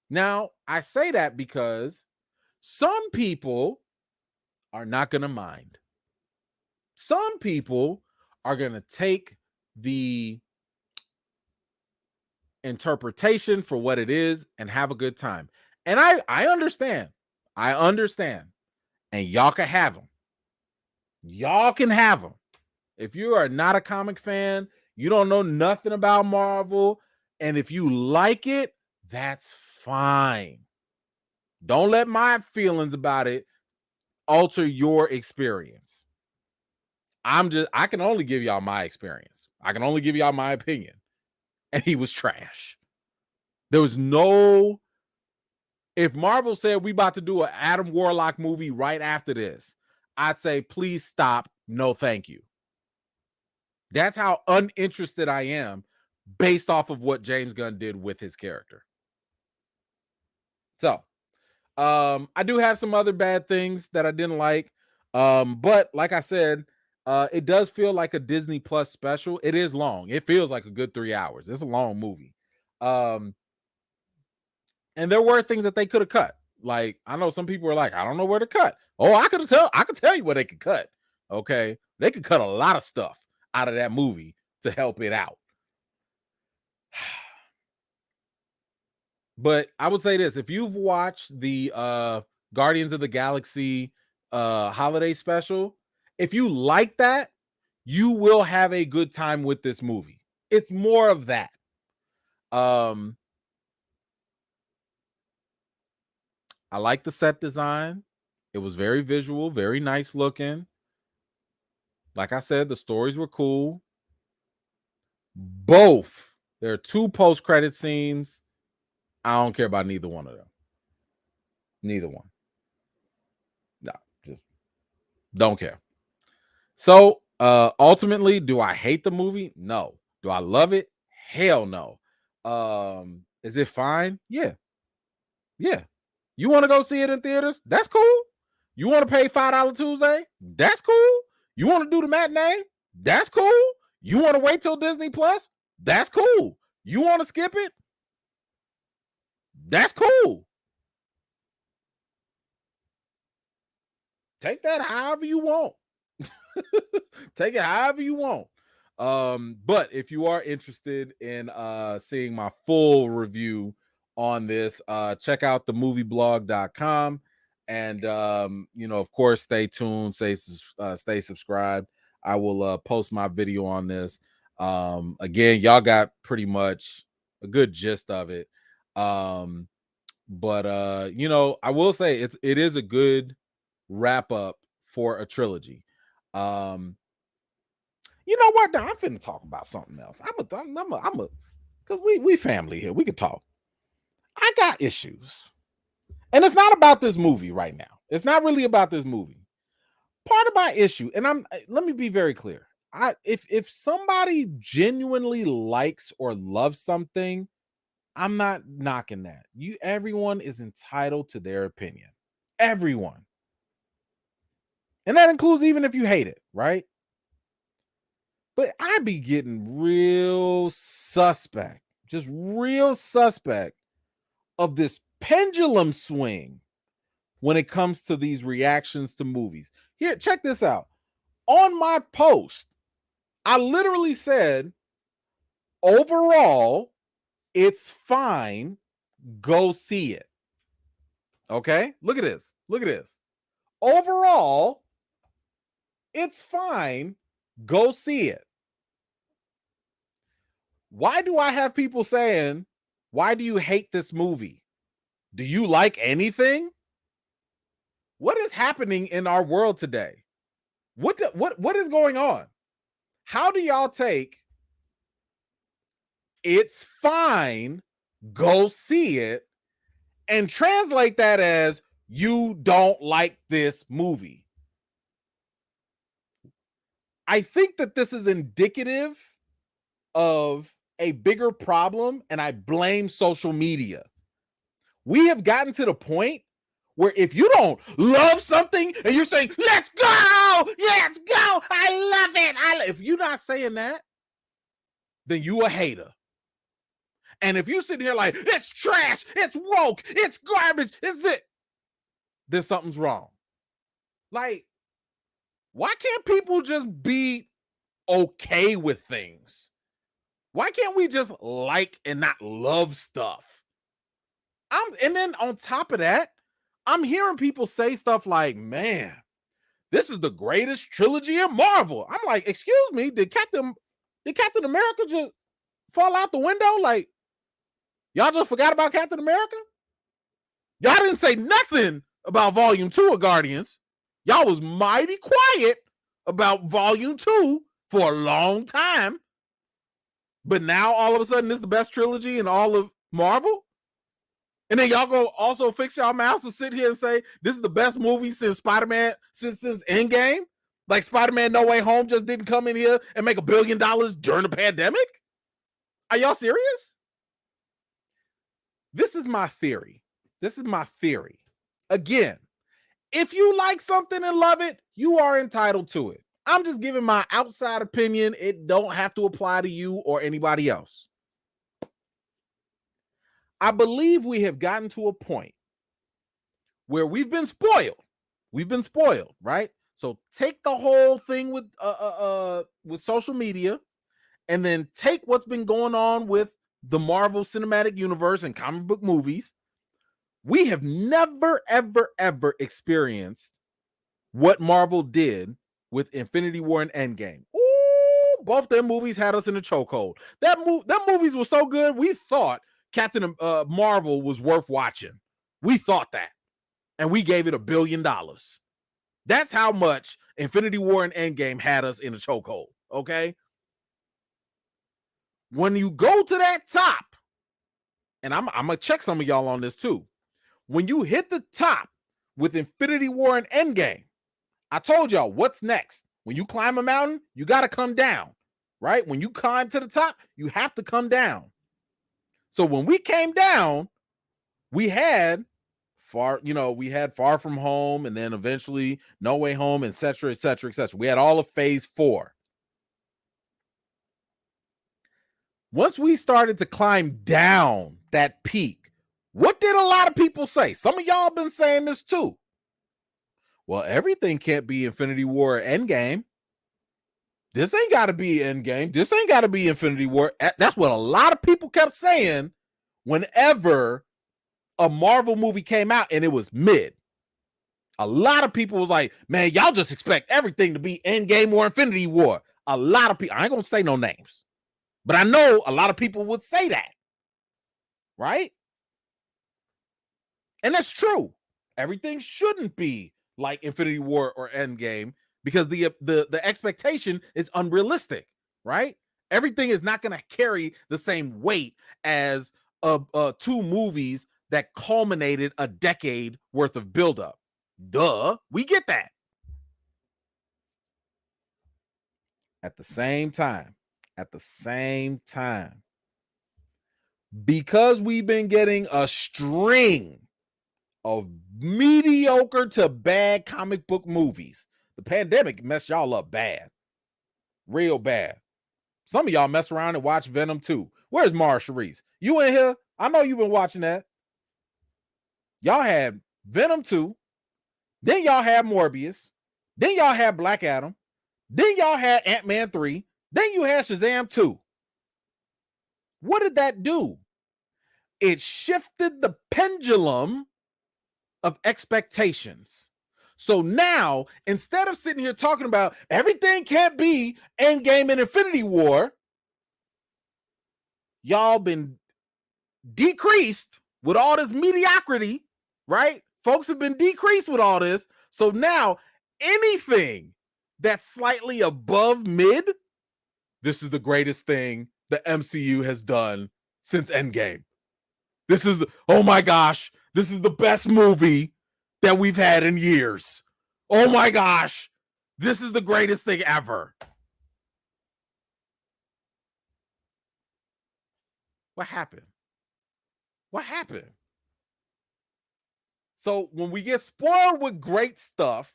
Now, I say that because some people are not going to mind. Some people are going to take the interpretation for what it is and have a good time. And I understand. I understand. And y'all can have them. Y'all can have them. If you are not a comic fan, you don't know nothing about Marvel, and if you like it, that's fine. Don't let my feelings about it alter your experience. I can only give y'all my experience. I can only give y'all my opinion. And he was trash. There was no, if Marvel said we about to do an Adam Warlock movie right after this, I'd say, please stop. No, thank you. That's how uninterested I am based off of what James Gunn did with his character. So, I do have some other bad things that I didn't like. But like I said, it does feel like a Disney Plus special. It is long. It feels like a good 3 hours. It's a long movie. And there were things that they could have cut. Like, I know some people are like, I don't know where to cut. Oh, I could tell you where they could cut. Okay. They could cut a lot of stuff out of that movie to help it out. But I would say this, if you've watched the Guardians of the Galaxy holiday special, if you like that, you will have a good time with this movie. It's more of that. I like the set design. It was very visual, very nice looking. Like I said, the stories were cool. Both. There are 2 post-credit scenes. I don't care about neither one of them. Neither one. No, just don't care. So, ultimately, do I hate the movie? No. Do I love it? Hell no. Is it fine? Yeah. Yeah. You want to go see it in theaters? That's cool. You want to pay $5 Tuesday? That's cool. You want to do the matinee? That's cool. You want to wait till Disney Plus? That's cool. You want to skip it? That's cool. Take that however you want. Take it however you want. But if you are interested in seeing my full review on this, check out themovieblog.com. And of course, stay tuned, stay subscribed. I will post my video on this. Again, y'all got pretty much a good gist of it. But I will say it is a good wrap up for a trilogy. You know what? I'm finna talk about something else. I'm because we family here. We can talk. I got issues. And it's not about this movie right now. It's not really about this movie. Part of my issue, and let me be very clear. If somebody genuinely likes or loves something, I'm not knocking that. Everyone is entitled to their opinion. Everyone. And that includes even if you hate it, right? But I be getting real suspect, just real suspect of this pendulum swing when it comes to these reactions to movies. Here, check this out. On my post, I literally said, overall, it's fine. Go see it. Okay? Look at this. Look at this. Overall, it's fine. Go see it. Why do I have people saying, why do you hate this movie? Do you like anything? What is happening in our world today? What is going on? How do y'all take it's fine, go see it, and translate that as you don't like this movie? I think that this is indicative of a bigger problem, and I blame social media. We have gotten to the point where if you don't love something and you're saying, let's go, I love it. If you're not saying that, then you a hater. And if you sit here like, it's trash, it's woke, it's garbage, it's this, then something's wrong. Like, why can't people just be okay with things? Why can't we just like and not love stuff? And then on top of that, I'm hearing people say stuff like, man, this is the greatest trilogy in Marvel. I'm like, excuse me, did Captain America just fall out the window? Like, y'all just forgot about Captain America? Y'all didn't say nothing about Volume 2 of Guardians. Y'all was mighty quiet about Volume 2 for a long time. But now all of a sudden it's the best trilogy in all of Marvel? And then y'all go also fix y'all mouths and sit here and say this is the best movie since Spider-Man, since Endgame? Like Spider-Man No Way Home just didn't come in here and make $1 billion during the pandemic? Are y'all serious? This is my theory. Again, if you like something and love it, you are entitled to it. I'm just giving my outside opinion. It don't have to apply to you or anybody else. I believe we have gotten to a point where we've been spoiled. Right? So take the whole thing with social media, and then take what's been going on with the Marvel Cinematic Universe and comic book movies. We have never, ever, ever experienced what Marvel did with Infinity War and Endgame. Ooh, both them movies had us in a chokehold. Them movies were so good, we thought Captain Marvel was worth watching. We thought that. And we gave it $1 billion. That's how much Infinity War and Endgame had us in a chokehold. Okay? When you go to that top, and I'm going to check some of y'all on this too. When you hit the top with Infinity War and Endgame, I told y'all what's next. When you climb a mountain, you got to come down, right? When you climb to the top, you have to come down. So when we came down, we had Far From Home, and then eventually No Way Home, etc., etc., etc. We had all of Phase 4. Once we started to climb down that peak, what did a lot of people say? Some of y'all been saying this too. Well, everything can't be Infinity War or Endgame. This ain't got to be Endgame. This ain't got to be Infinity War. That's what a lot of people kept saying whenever a Marvel movie came out and it was mid. A lot of people was like, man, y'all just expect everything to be Endgame or Infinity War. A lot of people, I ain't going to say no names, but I know a lot of people would say that. Right? And that's true. Everything shouldn't be like Infinity War or Endgame because the expectation is unrealistic, right? Everything is not going to carry the same weight as two movies that culminated a decade worth of buildup. Duh, we get that. At the same time, because we've been getting a string of mediocre to bad comic book movies, the pandemic messed y'all up bad. Real bad. Some of y'all mess around and watch Venom 2. Where's Mara Sharice? You in here? I know you've been watching that. Y'all had Venom 2. Then y'all had Morbius. Then y'all had Black Adam. Then y'all had Ant-Man 3. Then you had Shazam 2. What did that do? It shifted the pendulum of expectations. So now, instead of sitting here talking about everything can't be Endgame and Infinity War, y'all been decreased with all this mediocrity, right? Folks have been decreased with all this. So now anything that's slightly above mid, this is the greatest thing the MCU has done since Endgame. This is oh my gosh, this is the best movie that we've had in years. Oh my gosh, this is the greatest thing ever. What happened? What happened? So when we get spoiled with great stuff,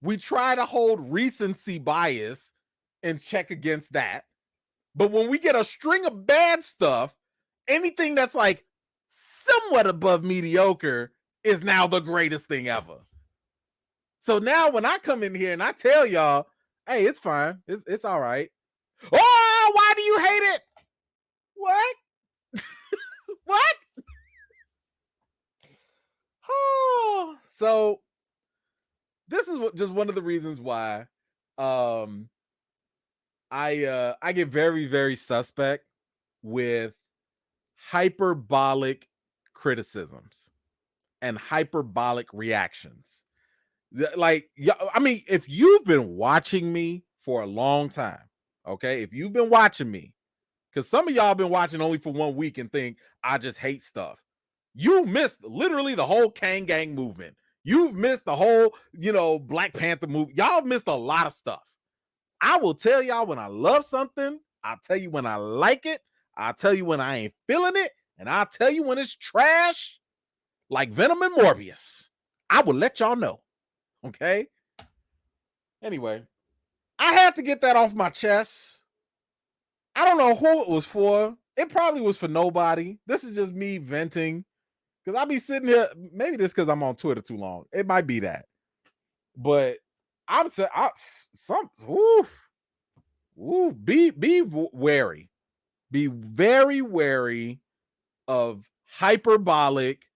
we try to hold recency bias and check against that. But when we get a string of bad stuff, anything that's like somewhat above mediocre is now the greatest thing ever. So now when I come in here and I tell y'all, hey, it's fine. It's all right. Oh, why do you hate it? What? What? Oh, so this is just one of the reasons why I get very, very suspect with hyperbolic criticisms and hyperbolic reactions. Like, I mean, if you've been watching me for a long time, okay, if you've been watching me, because some of y'all been watching only for 1 week and think I just hate stuff. You missed literally the whole Kang Gang movement. You've missed the whole, Black Panther movie. Y'all missed a lot of stuff. I will tell y'all when I love something. I'll tell you when I like it. I'll tell you when I ain't feeling it. And I'll tell you when it's trash, like Venom and Morbius. I will let y'all know. Okay? Anyway, I had to get that off my chest. I don't know who it was for. It probably was for nobody. This is just me venting. Because I'll be sitting here, maybe this because I'm on Twitter too long. It might be that. But I'm saying, be wary. Be very wary of hyperbolic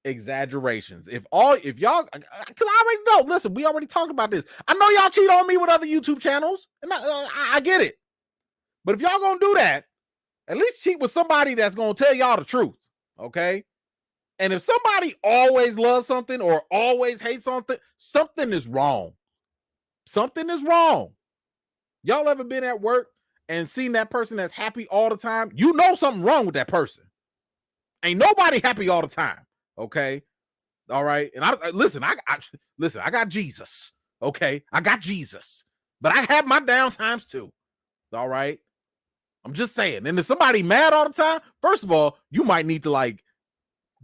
exaggerations. If y'all, because I already know, listen, we already talked about this. I know y'all cheat on me with other YouTube channels, and I get it. But if y'all gonna do that, at least cheat with somebody that's gonna tell y'all the truth, okay? And if somebody always loves something or always hates something, something is wrong. Something is wrong. Y'all ever been at work and seen that person that's happy all the time? You know something wrong with that person. Ain't nobody happy all the time, okay? All right. And I got Jesus, okay? I got Jesus, but I have my down times too. All right. I'm just saying. And if somebody mad all the time, first of all, you might need to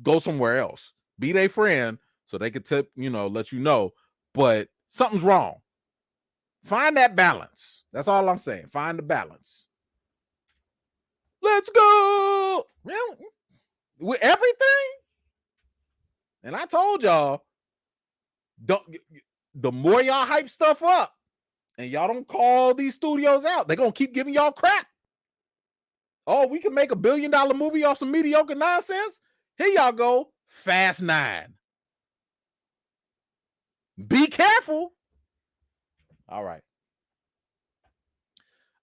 go somewhere else. Be their friend so they could let you know. But something's wrong. Find that balance. That's all I'm saying. Find the balance. Let's go. Well, with everything. And I told y'all, the more y'all hype stuff up and y'all don't call these studios out, they're going to keep giving y'all crap. Oh, we can make $1 billion movie off some mediocre nonsense? Here y'all go. Fast 9. Be careful. All right.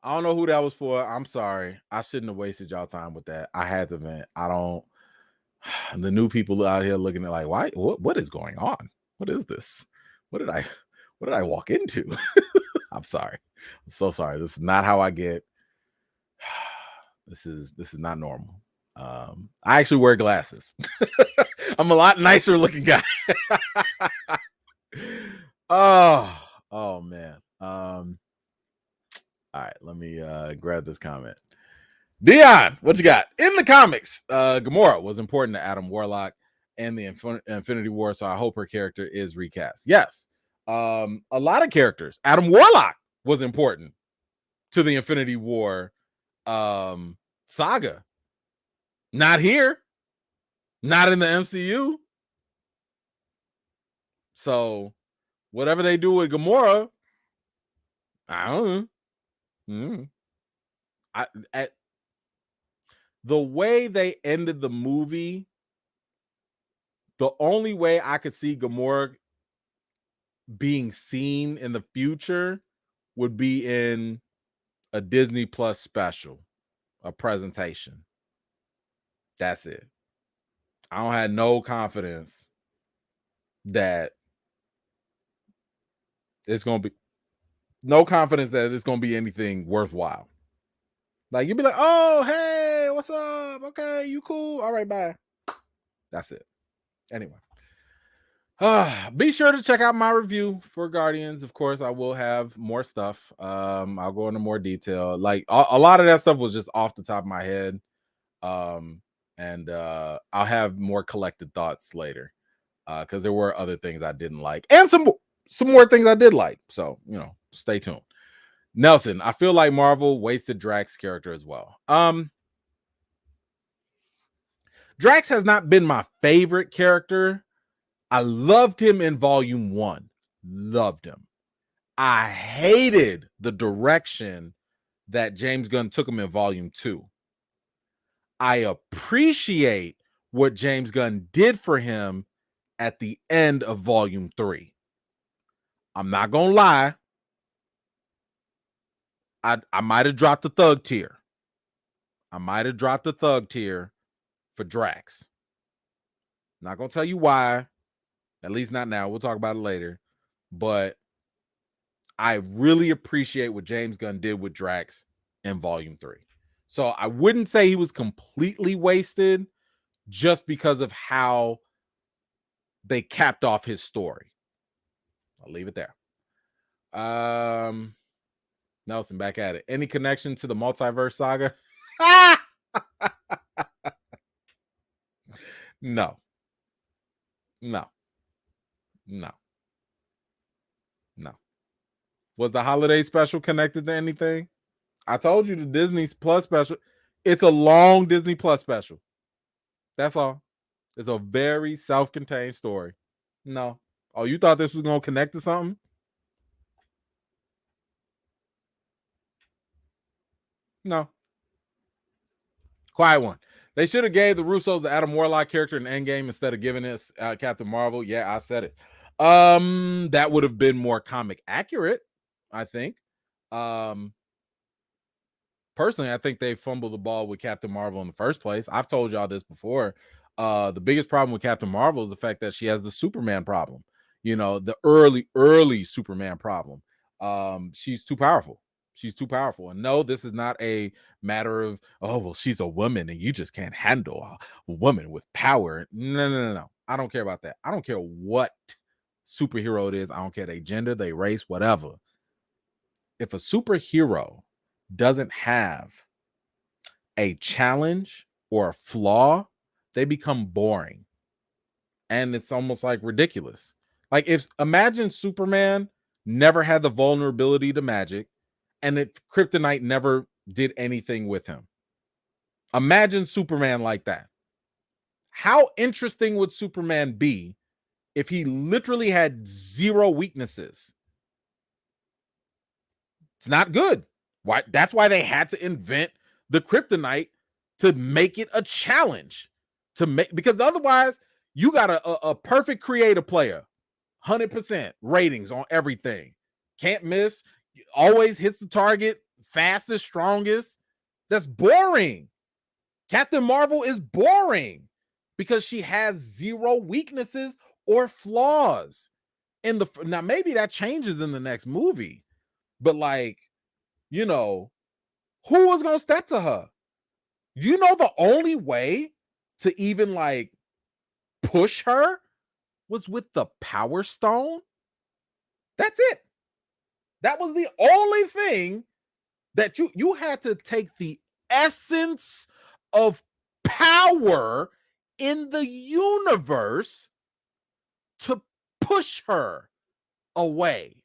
I don't know who that was for. I'm sorry. I shouldn't have wasted y'all time with that. I had to vent. The new people out here looking at why? What is going on? What is this? What did I walk into? I'm sorry. I'm so sorry. This is not how I get. This is not normal. I actually wear glasses. I'm a lot nicer looking guy. Oh man. All right, let me grab this comment. Dion, what you got? In the comics, Gamora was important to Adam Warlock and the Infinity War, so I hope her character is recast. Yes. A lot of characters. Adam Warlock was important to the Infinity War saga. Not here. Not in the MCU. So whatever they do with Gamora, I don't know. The way they ended the movie, the only way I could see Gamora being seen in the future would be in a Disney Plus special, a presentation. That's it. I don't have no confidence that it's going to be anything worthwhile. You'd be like, oh, hey, what's up? Okay, you cool? All right, bye. That's it. Anyway. Be sure to check out my review for Guardians. Of course, I will have more stuff. I'll go into more detail. A lot of that stuff was just off the top of my head. And I'll have more collected thoughts later, because there were other things I didn't like, and some more things I did like. So stay tuned. Nelson, I feel like Marvel wasted Drax's character as well. Drax has not been my favorite character. I loved him in Volume 1. Loved him. I hated the direction that James Gunn took him in Volume 2. I appreciate what James Gunn did for him at the end of Volume 3. I'm not going to lie. I might have dropped the thug tier. For Drax. Not going to tell you why. At least not now. We'll talk about it later. But I really appreciate what James Gunn did with Drax in Volume 3. So I wouldn't say he was completely wasted just because of how they capped off his story. I'll leave it there. Nelson, back at it. Any connection to the multiverse saga? No. Was the holiday special connected to anything? I told you the Disney Plus special. It's a long Disney Plus special. That's all. It's a very self-contained story. No. Oh, you thought this was going to connect to something? No. Quiet one. They should have gave the Russos the Adam Warlock character in Endgame instead of giving us Captain Marvel. Yeah, I said it. That would have been more comic accurate, I think. Personally, I think they fumbled the ball with Captain Marvel in the first place. I've told y'all this before. The biggest problem with Captain Marvel is the fact that she has the Superman problem. The early Superman problem. She's too powerful. And no, this is not a matter of, oh, well, she's a woman and you just can't handle a woman with power. No. I don't care about that. I don't care what superhero it is. I don't care their gender, their race, whatever. If a superhero doesn't have a challenge or a flaw, they become boring. And it's almost like ridiculous. Like imagine Superman never had the vulnerability to magic, and kryptonite never did anything with him. Imagine Superman like that. How interesting would Superman be if he literally had zero weaknesses? It's not good. Why? That's why they had to invent the kryptonite to make it a challenge. Because otherwise, you got a perfect creative player, 100% ratings on everything. Can't miss. Always hits the target, fastest, strongest. That's boring. Captain Marvel is boring because she has zero weaknesses or flaws. Now maybe that changes in the next movie, but who was gonna step to her? The only way to even push her was with the Power Stone. That's it. That was the only thing that you had to take the essence of power in the universe to push her away.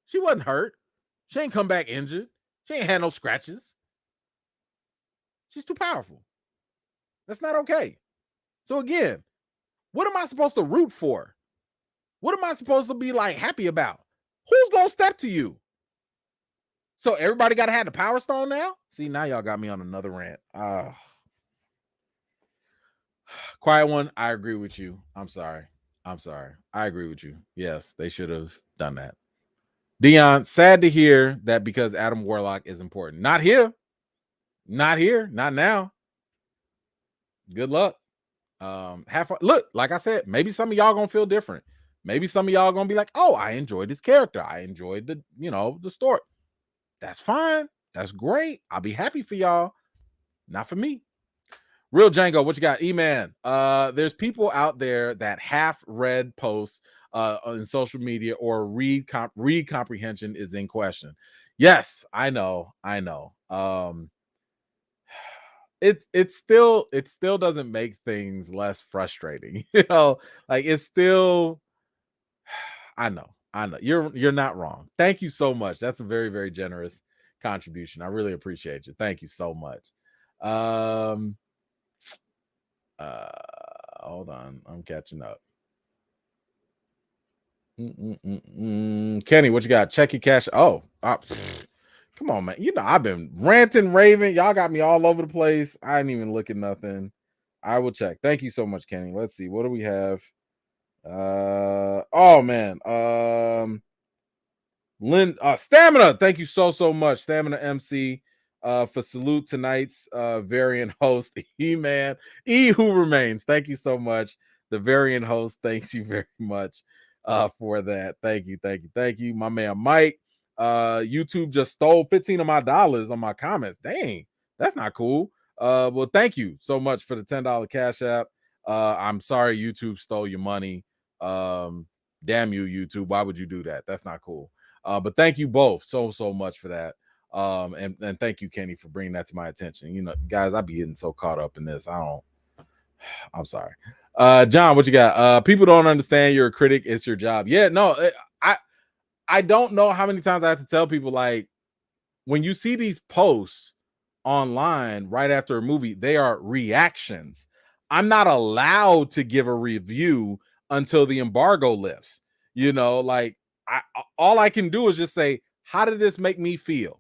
She wasn't hurt. She ain't come back injured. She ain't had no scratches. She's too powerful. That's not okay. So again, what am I supposed to root for? What am I supposed to be happy about? Who's gonna step to you? So everybody gotta have the Power Stone now? See, now y'all got me on another rant. Quiet one, I agree with you. I'm sorry. I agree with you. Yes, they should have done that. Dion, sad to hear that because Adam Warlock is important. Not here. Not now. Good luck. Have fun. Look, like I said, maybe some of y'all gonna feel different. Maybe some of y'all gonna be like, oh, I enjoyed this character. I enjoyed the story. That's fine. That's great. I'll be happy for y'all. Not for me. Real Django, what you got? E-Man. There's people out there that half read posts in social media or read comprehension is in question. Yes, I know. Um, it still doesn't make things less frustrating. Like it's still. I know. You're not wrong. Thank you so much. That's a very, very generous contribution. I really appreciate you. Thank you so much. Um hold on. I'm catching up. Kenny, what you got? Check your cash. Come on, man. I've been ranting, raving. Y'all got me all over the place. I didn't even look at nothing. I will check. Thank you so much, Kenny. Let's see. What do we have? Oh man. Stamina, thank you so much, Stamina MC, for salute tonight's variant host, E-Man, who remains. Thank you so much. The variant host, thanks you very much for that. Thank you. My man Mike. YouTube just stole 15 of my dollars on my comments. Dang, that's not cool. Well, thank you so much for the $10 cash app. I'm sorry YouTube stole your money. Damn you, YouTube. Why would you do that? That's not cool. But thank you both so much for that. And thank you, Kenny, for bringing that to my attention. Guys, I be getting so caught up in this. I'm sorry. John, what you got? People don't understand you're a critic. It's your job. Yeah, no, I don't know how many times I have to tell people, like, when you see these posts online right after a movie, they are reactions. I'm not allowed to give a review until the embargo lifts. Like, all I can do is just say, how did this make me feel?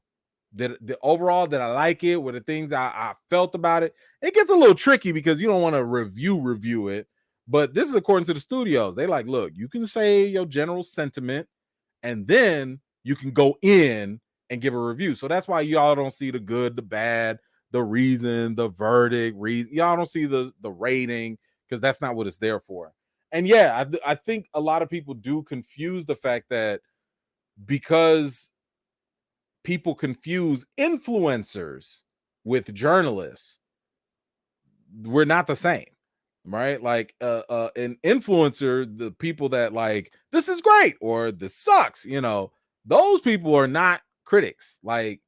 Did I like it? Were the things I felt about it? It gets a little tricky because you don't want to review it, but this is according to the studios. They like, look, you can say your general sentiment, and then you can go in and give a review. So that's why y'all don't see the good, the bad, the reason, the verdict, y'all don't see the rating, because that's not what it's there for. And yeah, I think a lot of people do confuse the fact that because people confuse influencers with journalists, we're not the same, right? Like an influencer, the people that like, this is great or this sucks, those people are not critics. Like,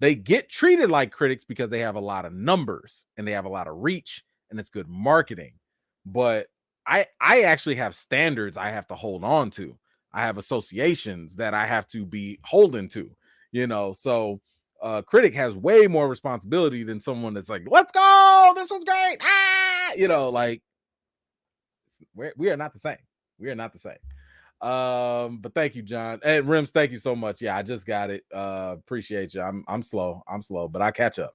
they get treated like critics because they have a lot of numbers and they have a lot of reach and it's good marketing. But I actually have standards I have to hold on to. I have associations that I have to be holding to, so critic has way more responsibility than someone that's like, let's go, this was great, like, we are not the same. But thank you, John. And Rims, thank you so much. Yeah, I just got it. Appreciate you. I'm slow, but I catch up.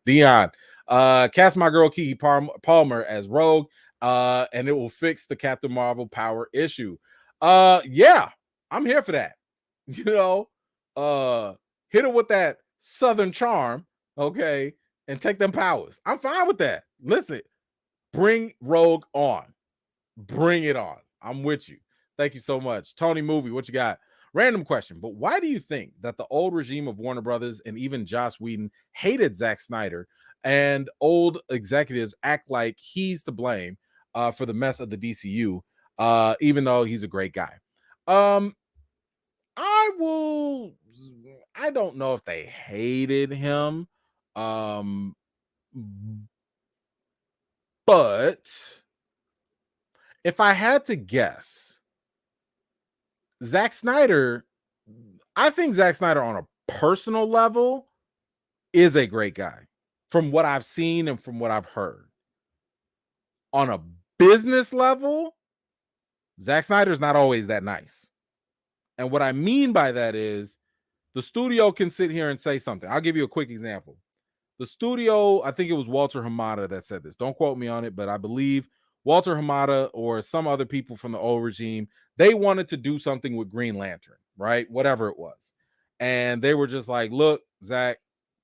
Dion, cast my girl Kiki Palmer as Rogue, and it will fix the Captain Marvel power issue. Yeah, I'm here for that. Hit her with that Southern charm, okay, and take them powers. I'm fine with that. Listen, bring Rogue on. Bring it on. I'm with you. Thank you so much. Tony Movie, what you got? Random question, but why do you think that the old regime of Warner Brothers and even Joss Whedon hated Zack Snyder, and old executives act like he's to blame for the mess of the DCU, even though he's a great guy? I don't know if they hated him, but if I had to guess, I think Zack Snyder on a personal level is a great guy from what I've seen and from what I've heard. On a business level, Zack Snyder is not always that nice. And what I mean by that is the studio can sit here and say something. I'll give you a quick example. The studio, I think it was Walter Hamada that said this. Don't quote me on it, but I believe Walter Hamada or some other people from the old regime, they wanted to do something with Green Lantern, right? Whatever it was. And they were just like, look, Zach,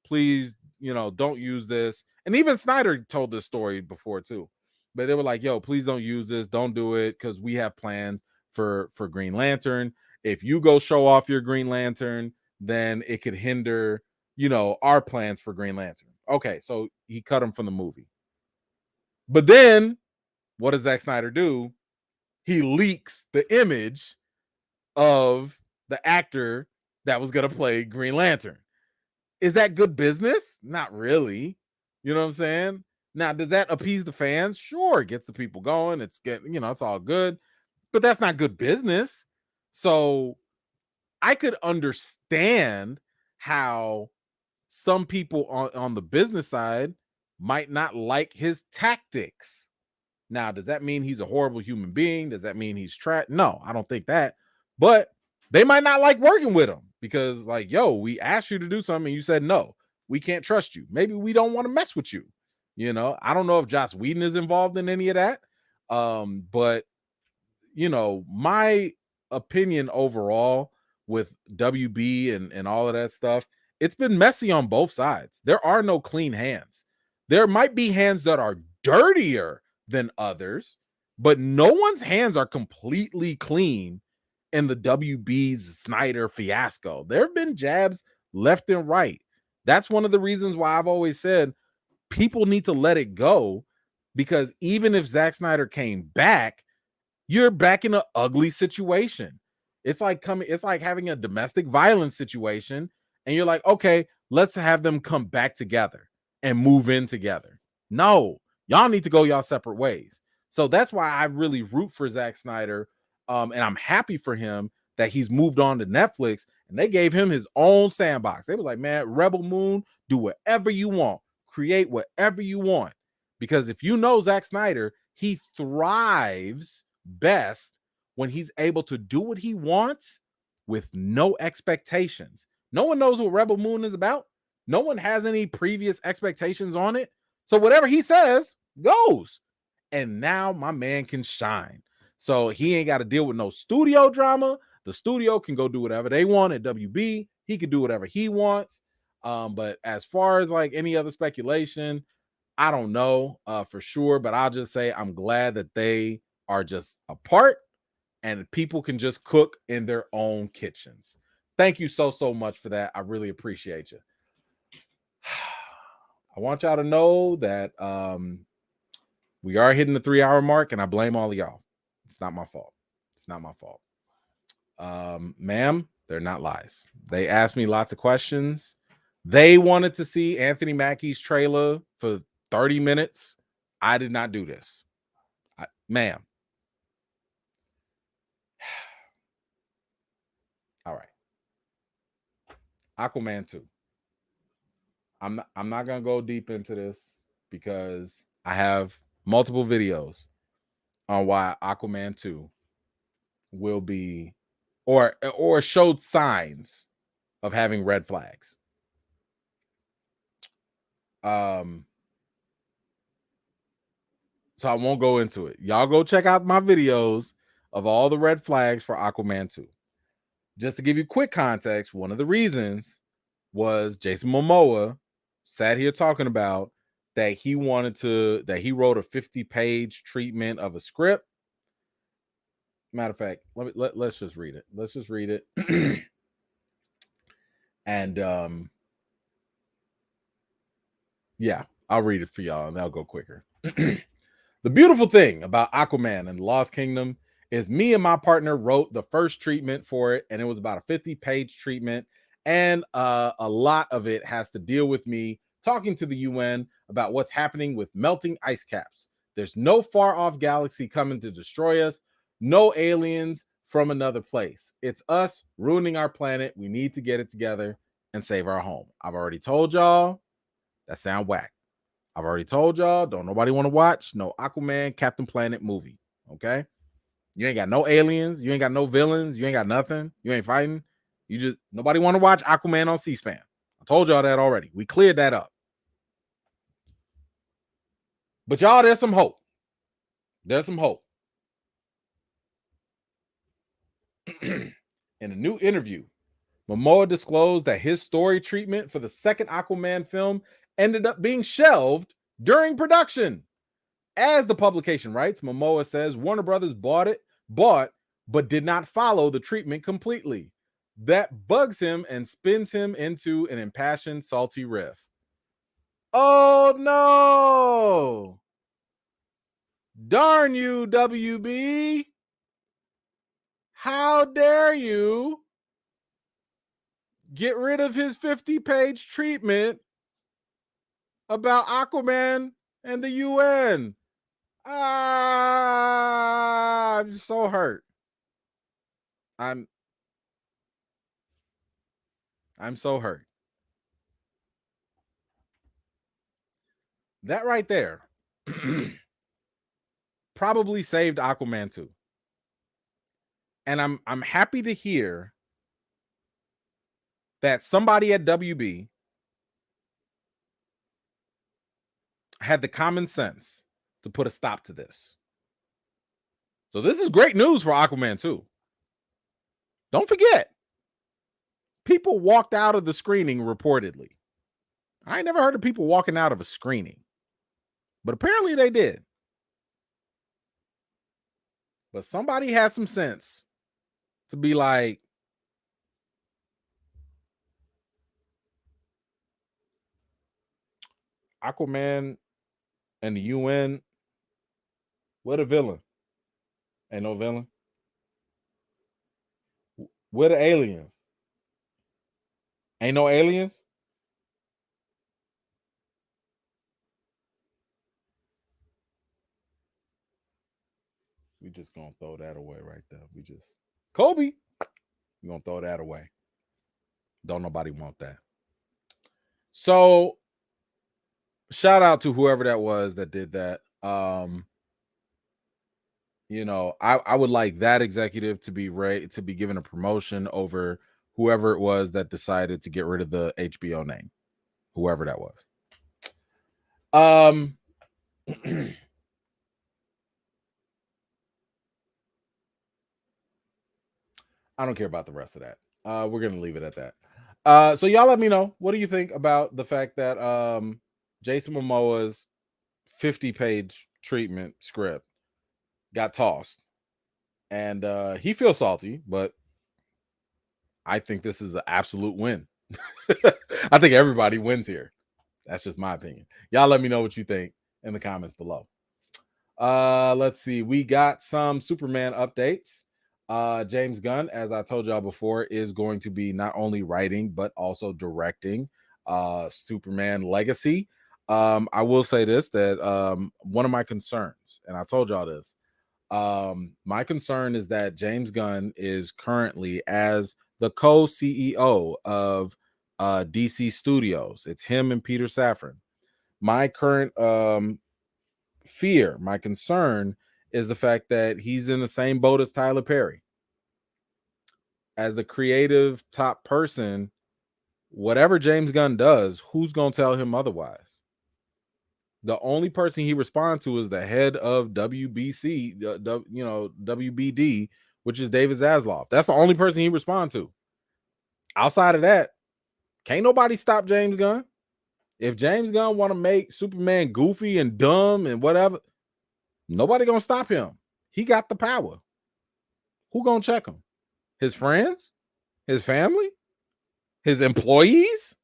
please, don't use this. And even Snyder told this story before too. But they were like, yo, please don't use this. Don't do it, because we have plans for Green Lantern. If you go show off your Green Lantern, then it could hinder, our plans for Green Lantern. Okay, so he cut him from the movie. But then what does Zack Snyder do? He leaks the image of the actor that was going to play Green Lantern. Is that good business? Not really. You know what I'm saying? Now, does that appease the fans? Sure, it gets the people going. It's getting, it's all good, but that's not good business. So I could understand how some people on the business side might not like his tactics. Now, does that mean he's a horrible human being? Does that mean he's trash? No, I don't think that. But they might not like working with him because, like, yo, we asked you to do something and you said no. We can't trust you. Maybe we don't want to mess with you. I don't know if Joss Whedon is involved in any of that. But my opinion overall with WB and all of that stuff, it's been messy on both sides. There are no clean hands. There might be hands that are dirtier than others, but no one's hands are completely clean in the WB's Snyder fiasco. There have been jabs left and right. That's one of the reasons why I've always said people need to let it go, because even if Zack Snyder came back, you're back in an ugly situation. It's like having a domestic violence situation, and you're like, okay, let's have them come back together and move in together. No, y'all need to go y'all separate ways. So that's why I really root for Zack Snyder, and I'm happy for him that he's moved on to Netflix, and they gave him his own sandbox. They was like, man, Rebel Moon, do whatever you want, create whatever you want, because if you know Zack Snyder, he thrives best when he's able to do what he wants with no expectations. No one knows what Rebel Moon is about. No one has any previous expectations on it. So whatever he says goes. And now my man can shine. So he ain't got to deal with no studio drama. The studio can go do whatever they want at WB. He can do whatever he wants. But as far as like any other speculation, I don't know for sure, but I'll just say I'm glad that they are just apart and people can just cook in their own kitchens. Thank you so much for that. I really appreciate you. I want y'all to know that we are hitting the 3-hour mark, and I blame all of y'all. It's not my fault. It's not my fault. Ma'am, they're not lies. They asked me lots of questions. They wanted to see Anthony Mackie's trailer for 30 minutes. I did not do this. Ma'am. All right. Aquaman 2. I'm not going to go deep into this because I have multiple videos on why Aquaman 2 will be or showed signs of having red flags. So I won't go into it. Y'all go check out my videos of all the red flags for Aquaman 2. Just to give you quick context, one of the reasons was Jason Momoa sat here talking about that he wrote a 50-page treatment of a script. Matter of fact, let's just read it. Let's just read it. And yeah, I'll read it for y'all and that'll go quicker. The beautiful thing about Aquaman and the Lost Kingdom is me and my partner wrote the first treatment for it, and it was about a 50-page treatment, and a lot of it has to deal with me talking to the UN about what's happening with melting ice caps. There's no far-off galaxy coming to destroy us, no aliens from another place. It's us ruining our planet. We need to get it together and save our home. I've already told y'all that sound whack. I've already told y'all, don't nobody want to watch no Aquaman Captain Planet movie, okay? You ain't got no aliens. You ain't got no villains. You ain't got nothing. You ain't fighting. Nobody want to watch Aquaman on C-SPAN. I told y'all that already. We cleared that up. But y'all, there's some hope. There's some hope. In a new interview, Momoa disclosed that his story treatment for the second Aquaman film ended up being shelved during production. As the publication writes, Momoa says Warner Brothers bought but did not follow the treatment completely. That bugs him and spins him into an impassioned, salty riff. Oh no! Darn you, WB! How dare you get rid of his 50-page treatment about Aquaman and the UN. I'm so hurt. I'm so hurt. That right there probably saved Aquaman 2. And I'm happy to hear that somebody at WB had the common sense to put a stop to this. So this is great news for Aquaman 2. Don't forget, people walked out of the screening reportedly. I ain't never heard of people walking out of a screening, but apparently they did. But somebody had some sense to be like, Aquaman and the UN, what a villain. Ain't no villain. Where the aliens? Ain't no aliens? We just gonna throw that away right there. Kobe, we gonna throw that away. Don't nobody want that. So shout out to whoever that was that did that. You know, I would like that executive to be given a promotion over whoever it was that decided to get rid of the HBO name, whoever that was. I don't care about the rest of that. We're gonna leave it at that. So y'all let me know, what do you think about the fact that Jason Momoa's 50-page treatment script got tossed, and he feels salty, but I think this is an absolute win. I think everybody wins here. That's just my opinion. Y'all let me know what you think in the comments below. Let's see. We got some Superman updates. James Gunn, as I told y'all before, is going to be not only writing but also directing Superman Legacy. I will say this, that one of my concerns, and I told y'all this, my concern is that James Gunn is currently, as the co-CEO of DC Studios, it's him and Peter Safran. My current fear, my concern is the fact that he's in the same boat as Tyler Perry. As the creative top person, whatever James Gunn does, who's going to tell him otherwise? The only person he responds to is the head of WBC, WBD, which is David Zaslav. That's the only person he responds to. Outside of that, can't nobody stop James Gunn. If James Gunn want to make Superman goofy and dumb and whatever, nobody gonna stop him. He got the power. Who gonna check him? His friends? His family? His employees?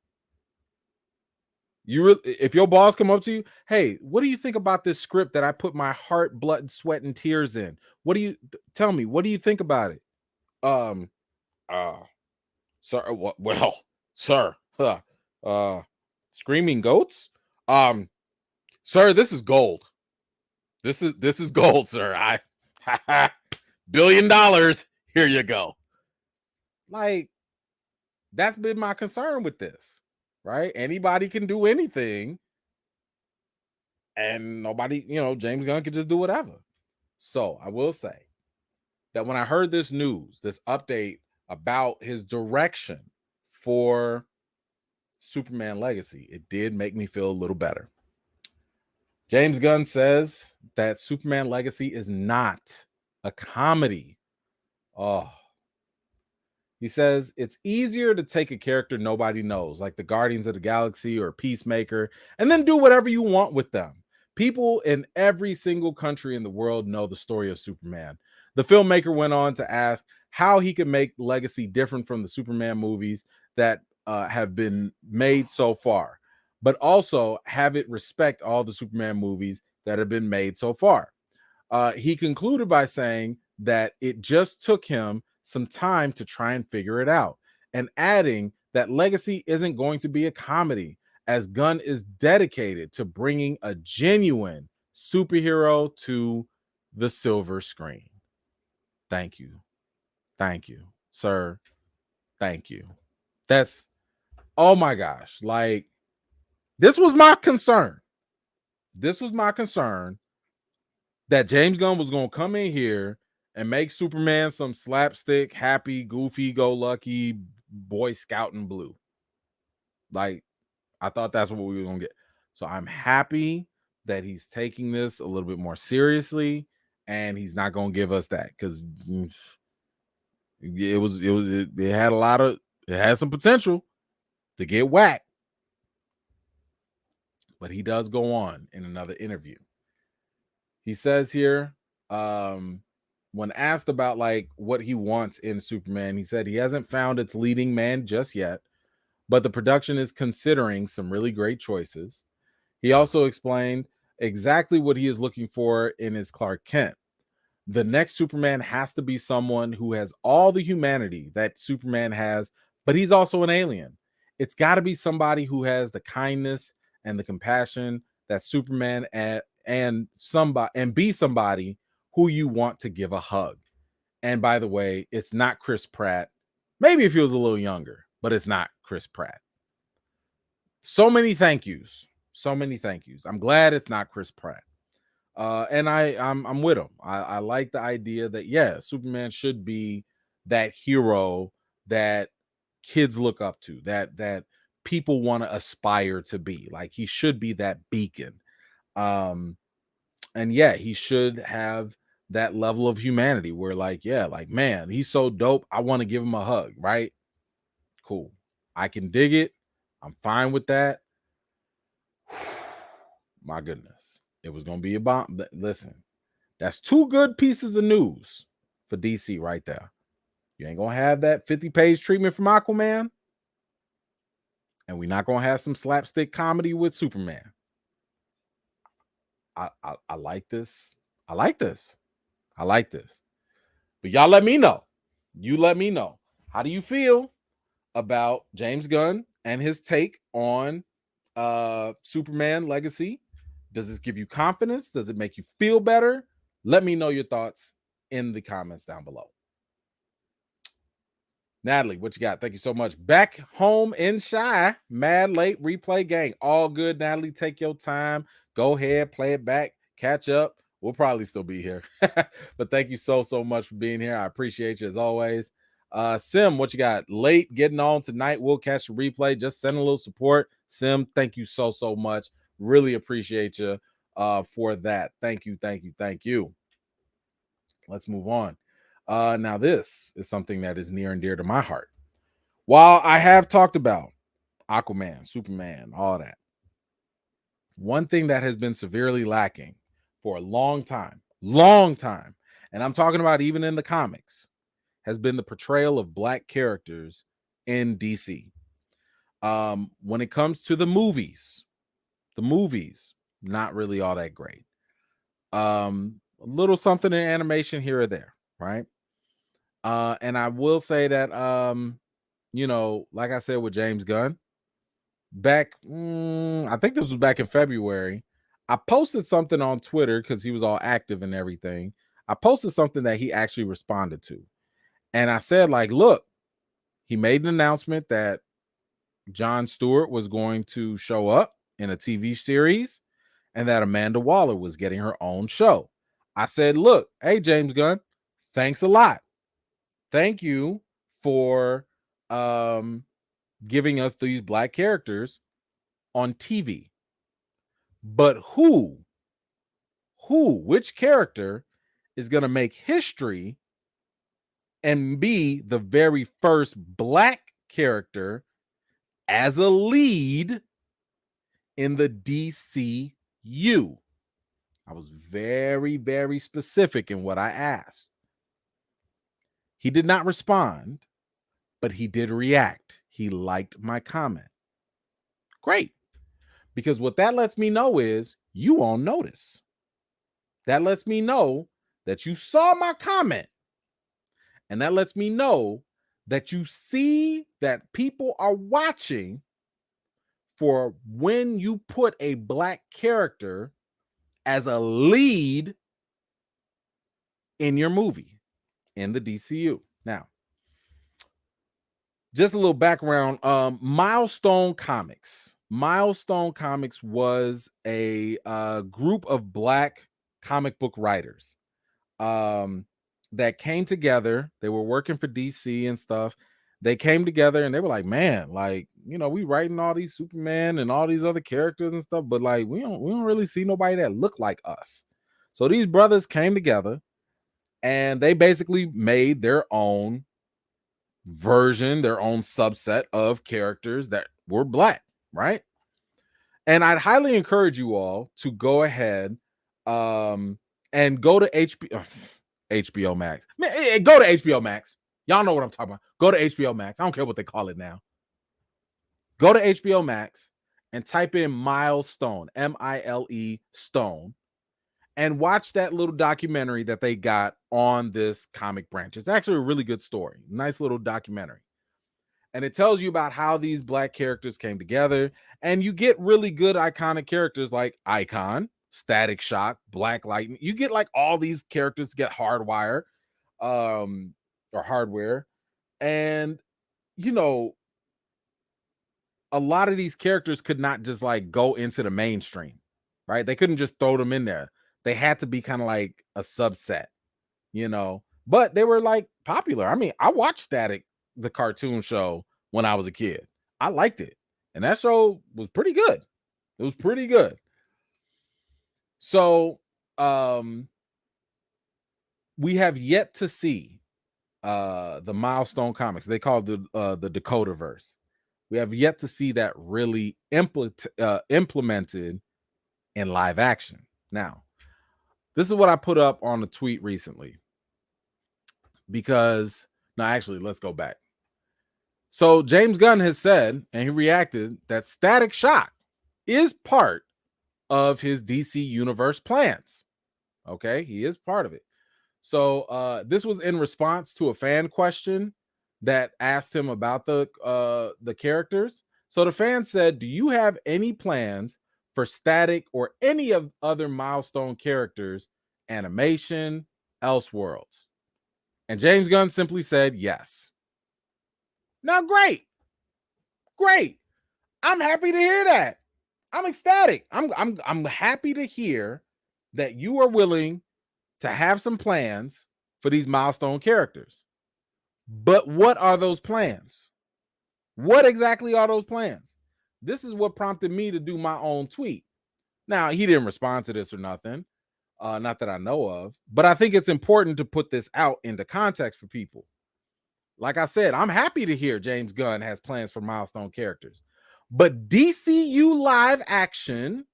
If your boss come up to you, hey, what do you think about this script that I put my heart, blood, sweat, and tears in? What do you tell me? What do you think about it? Sir, well, sir, screaming goats? Sir, this is gold. This is gold, sir. $1 billion. Here you go. Like, that's been my concern with this, right? Anybody can do anything, and nobody, James Gunn could just do whatever. So I will say that when I heard this news, this update about his direction for Superman Legacy, it did make me feel a little better. James Gunn says that Superman Legacy is not a comedy. He says it's easier to take a character nobody knows, like the Guardians of the Galaxy or Peacemaker, and then do whatever you want with them. People in every single country in the world know the story of Superman. The filmmaker went on to ask how he could make Legacy different from the Superman movies that have been made so far, but also have it respect all the Superman movies that have been made so far. He concluded by saying that it just took him some time to try and figure it out, and adding that Legacy isn't going to be a comedy, as Gunn is dedicated to bringing a genuine superhero to the silver screen. Thank you. Thank you, sir. Thank you. That's, oh my gosh. Like, this was my concern. This was my concern that James Gunn was going to come in here and make Superman some slapstick, happy, goofy, go lucky Boy Scout in blue. Like, I thought that's what we were going to get. So I'm happy that he's taking this a little bit more seriously, and he's not going to give us that, because it had some potential to get whacked. But he does go on in another interview. He says here, when asked about like what he wants in Superman, he said he hasn't found its leading man just yet, but the production is considering some really great choices. He also explained exactly what he is looking for in his Clark Kent. The next Superman has to be someone who has all the humanity that Superman has, but he's also an alien. It's got to be somebody who has the kindness and the compassion that Superman and be somebody who you want to give a hug. And by the way, it's not Chris Pratt. Maybe if he was a little younger, but it's not Chris Pratt. So many thank yous. So many thank yous. I'm glad it's not Chris Pratt. And I'm with him. I like the idea that, yeah, Superman should be that hero that kids look up to, that people want to aspire to be. Like, he should be that beacon. And yeah, he should have that level of humanity where, like, yeah, like, man, he's so dope, I want to give him a hug, right? Cool. I can dig it. I'm fine with that. My goodness. It was going to be a bomb. Listen, that's two good pieces of news for DC right there. You ain't going to have that 50-page treatment from Aquaman. And we're not going to have some slapstick comedy with Superman. I like this. I like this. I like this. But y'all let me know. You let me know. How do you feel about James Gunn and his take on Superman Legacy? Does this give you confidence? Does it make you feel better? Let me know your thoughts in the comments down below. Natalie, what you got? Thank you so much. Back home in Shy, mad late replay gang. All good, Natalie. Take your time. Go ahead, play it back, catch up. We'll probably still be here. But thank you so much for being here. I appreciate you as always. Sim, what you got? Late getting on tonight. We'll catch the replay. Just send a little support. Sim, thank you so much. Really appreciate you for that. Thank you. Let's move on. Now this is something that is near and dear to my heart. While I have talked about Aquaman, Superman, all that, one thing that has been severely lacking for a long time, and I'm talking about even in the comics, has been the portrayal of Black characters in DC. When it comes to the movies, not really all that great. A little something in animation here or there, right? And I will say that, like I said with James Gunn, back, I think this was back in February, I posted something on Twitter because he was all active and everything. I posted something that he actually responded to. And I said, like, look, he made an announcement that Jon Stewart was going to show up in a TV series and that Amanda Waller was getting her own show. I said, look, hey, James Gunn, thanks a lot. Thank you for giving us these Black characters on TV. But which character is going to make history and be the very first Black character as a lead in the DCU? I was very, very specific in what I asked. He did not respond, but he did react. He liked my comment. Great. Because what that lets me know is you on notice. That lets me know that you saw my comment. And that lets me know that you see that people are watching for when you put a black character as a lead in your movie in the DCU. Now, just a little background. Milestone Comics. Milestone Comics was a group of black comic book writers that came together. They were working for DC and stuff. They came together and they were like, man, like, you know, we writing all these Superman and all these other characters and stuff, but like we don't really see nobody that look like us. So these brothers came together and they basically made their own version, their own subset of characters that were black, right? And I'd highly encourage you all to go ahead and go to HBO Max. Man, go to HBO Max. Y'all know what I'm talking about. Go to HBO Max. I don't care what they call it now. Go to HBO Max and type in Milestone, M-I-L-E Stone, and watch that little documentary that they got on this comic branch. It's actually a really good story. Nice little documentary. And it tells you about how these black characters came together. And you get really good iconic characters like Icon, Static Shock, Black Lightning. You get like all these characters get Hardwire or Hardware. And, you know, a lot of these characters could not just like go into the mainstream, right? They couldn't just throw them in there. They had to be kind of like a subset, you know, but they were like popular. I mean, I watched Static, the cartoon show, when I was a kid. I liked it. And that show was pretty good. It was pretty good. So we have yet to see the Milestone Comics. They call it the Dakotaverse. We have yet to see that really implemented in live action. Now, this is what I put up on a tweet recently. Because, no, actually, let's go back. So James Gunn has said, and he reacted, that Static Shock is part of his DC Universe plans. Okay, he is part of it. So this was in response to a fan question that asked him about the characters. So the fan said, do you have any plans for Static or any of other Milestone characters, animation, Elseworlds? And James Gunn simply said yes. Now, great. I'm happy to hear that. I'm ecstatic. I'm happy to hear that you are willing to have some plans for these Milestone characters. But what are those plans? What exactly are those plans? This is what prompted me to do my own tweet. Now, he didn't respond to this or nothing, not that I know of, but I think it's important to put this out into context for people. Like I said, I'm happy to hear James Gunn has plans for Milestone characters, but DCU live action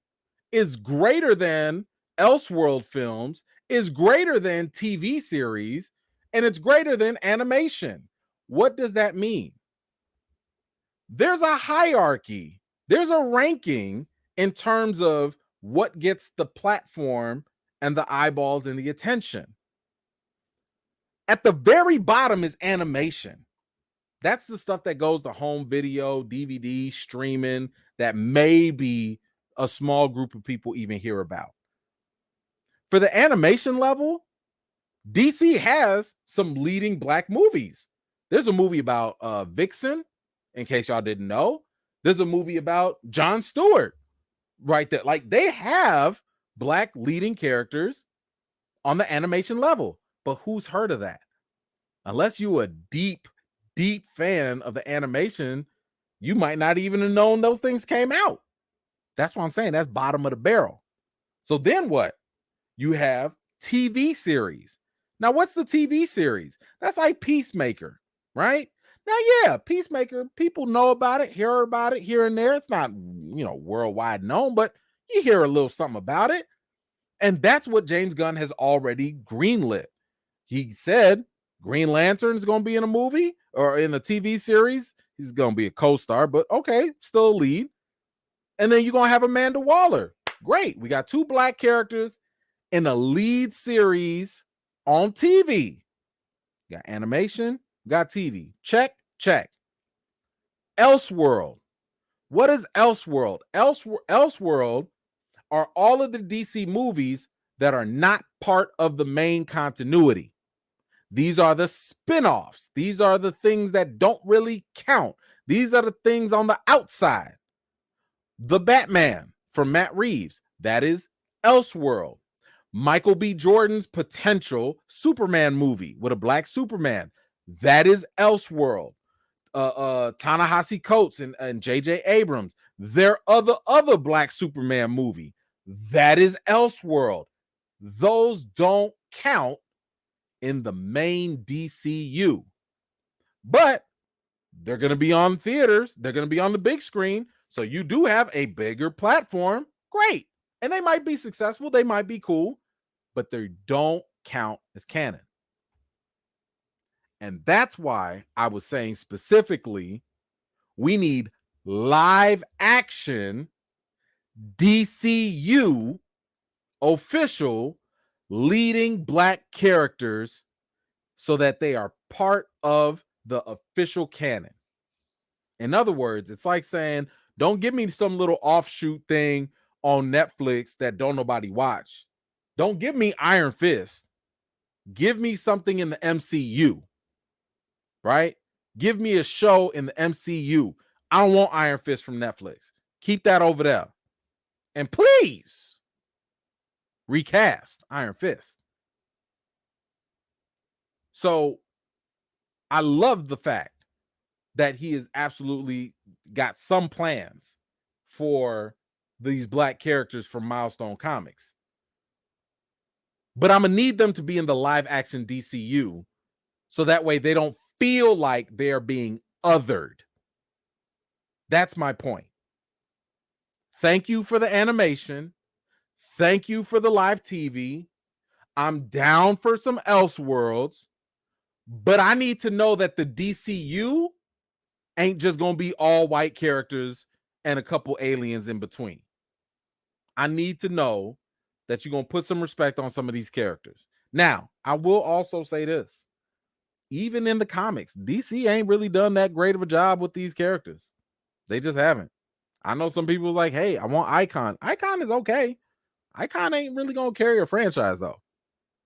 is greater than Elseworld films, is greater than TV series, and it's greater than animation. What does that mean? There's a hierarchy, there's a ranking in terms of what gets the platform and the eyeballs and the attention. At the very bottom is animation. That's the stuff that goes to home video, DVD, streaming, that maybe a small group of people even hear about. For the animation level, DC has some leading black movies. There's a movie about Vixen, in case y'all didn't know. There's a movie about Jon Stewart, right there. Like, they have black leading characters on the animation level. But who's heard of that? Unless you a deep fan of the animation, you might not even have known those things came out. That's what I'm saying. That's bottom of the barrel. So then what? You have TV series. Now, what's the TV series? That's like Peacemaker, right? Now, yeah, Peacemaker, people know about it, hear about it here and there. It's not, worldwide known, but you hear a little something about it. And that's what James Gunn has already greenlit. He said Green Lantern is going to be in a movie or in a TV series. He's going to be a co-star, but okay, still a lead. And then you're going to have Amanda Waller. Great. We got two black characters in a lead series on TV. You got animation, got TV. Check. Elseworld. What is Elseworld? Elseworld are all of the DC movies that are not part of the main continuity. These are the spin-offs. These are the things that don't really count. These are the things on the outside. The Batman from Matt Reeves, that is Elseworld. Michael B. Jordan's potential Superman movie with a black Superman, that is Elseworld. Ta-Nehisi Coates and J.J. Abrams, their other black Superman movie, that is Elseworld. Those don't count in the main DCU, but they're going to be on theaters. They're going to be on the big screen. So you do have a bigger platform. Great. And they might be successful. They might be cool, but they don't count as canon. And that's why I was saying specifically, we need live action DCU official leading black characters so that they are part of the official canon. In other words, it's like saying, don't give me some little offshoot thing on Netflix that don't nobody watch. Don't give me Iron Fist. Give me something in the MCU, right? Give me a show in the MCU. I don't want Iron Fist from Netflix. Keep that over there. And please recast Iron Fist. So I love the fact that he has absolutely got some plans for these black characters from Milestone Comics. But I'm going to need them to be in the live action DCU so that way they don't feel like they're being othered. That's my point. Thank you for the animation. Thank you for the live TV. I'm down for some Elseworlds, but I need to know that the DCU ain't just going to be all white characters and a couple aliens in between. I need to know that you're going to put some respect on some of these characters. Now, I will also say this. Even in the comics, DC ain't really done that great of a job with these characters. They just haven't. I know some people like, hey, I want Icon. Icon is okay. Icon ain't really going to carry a franchise, though.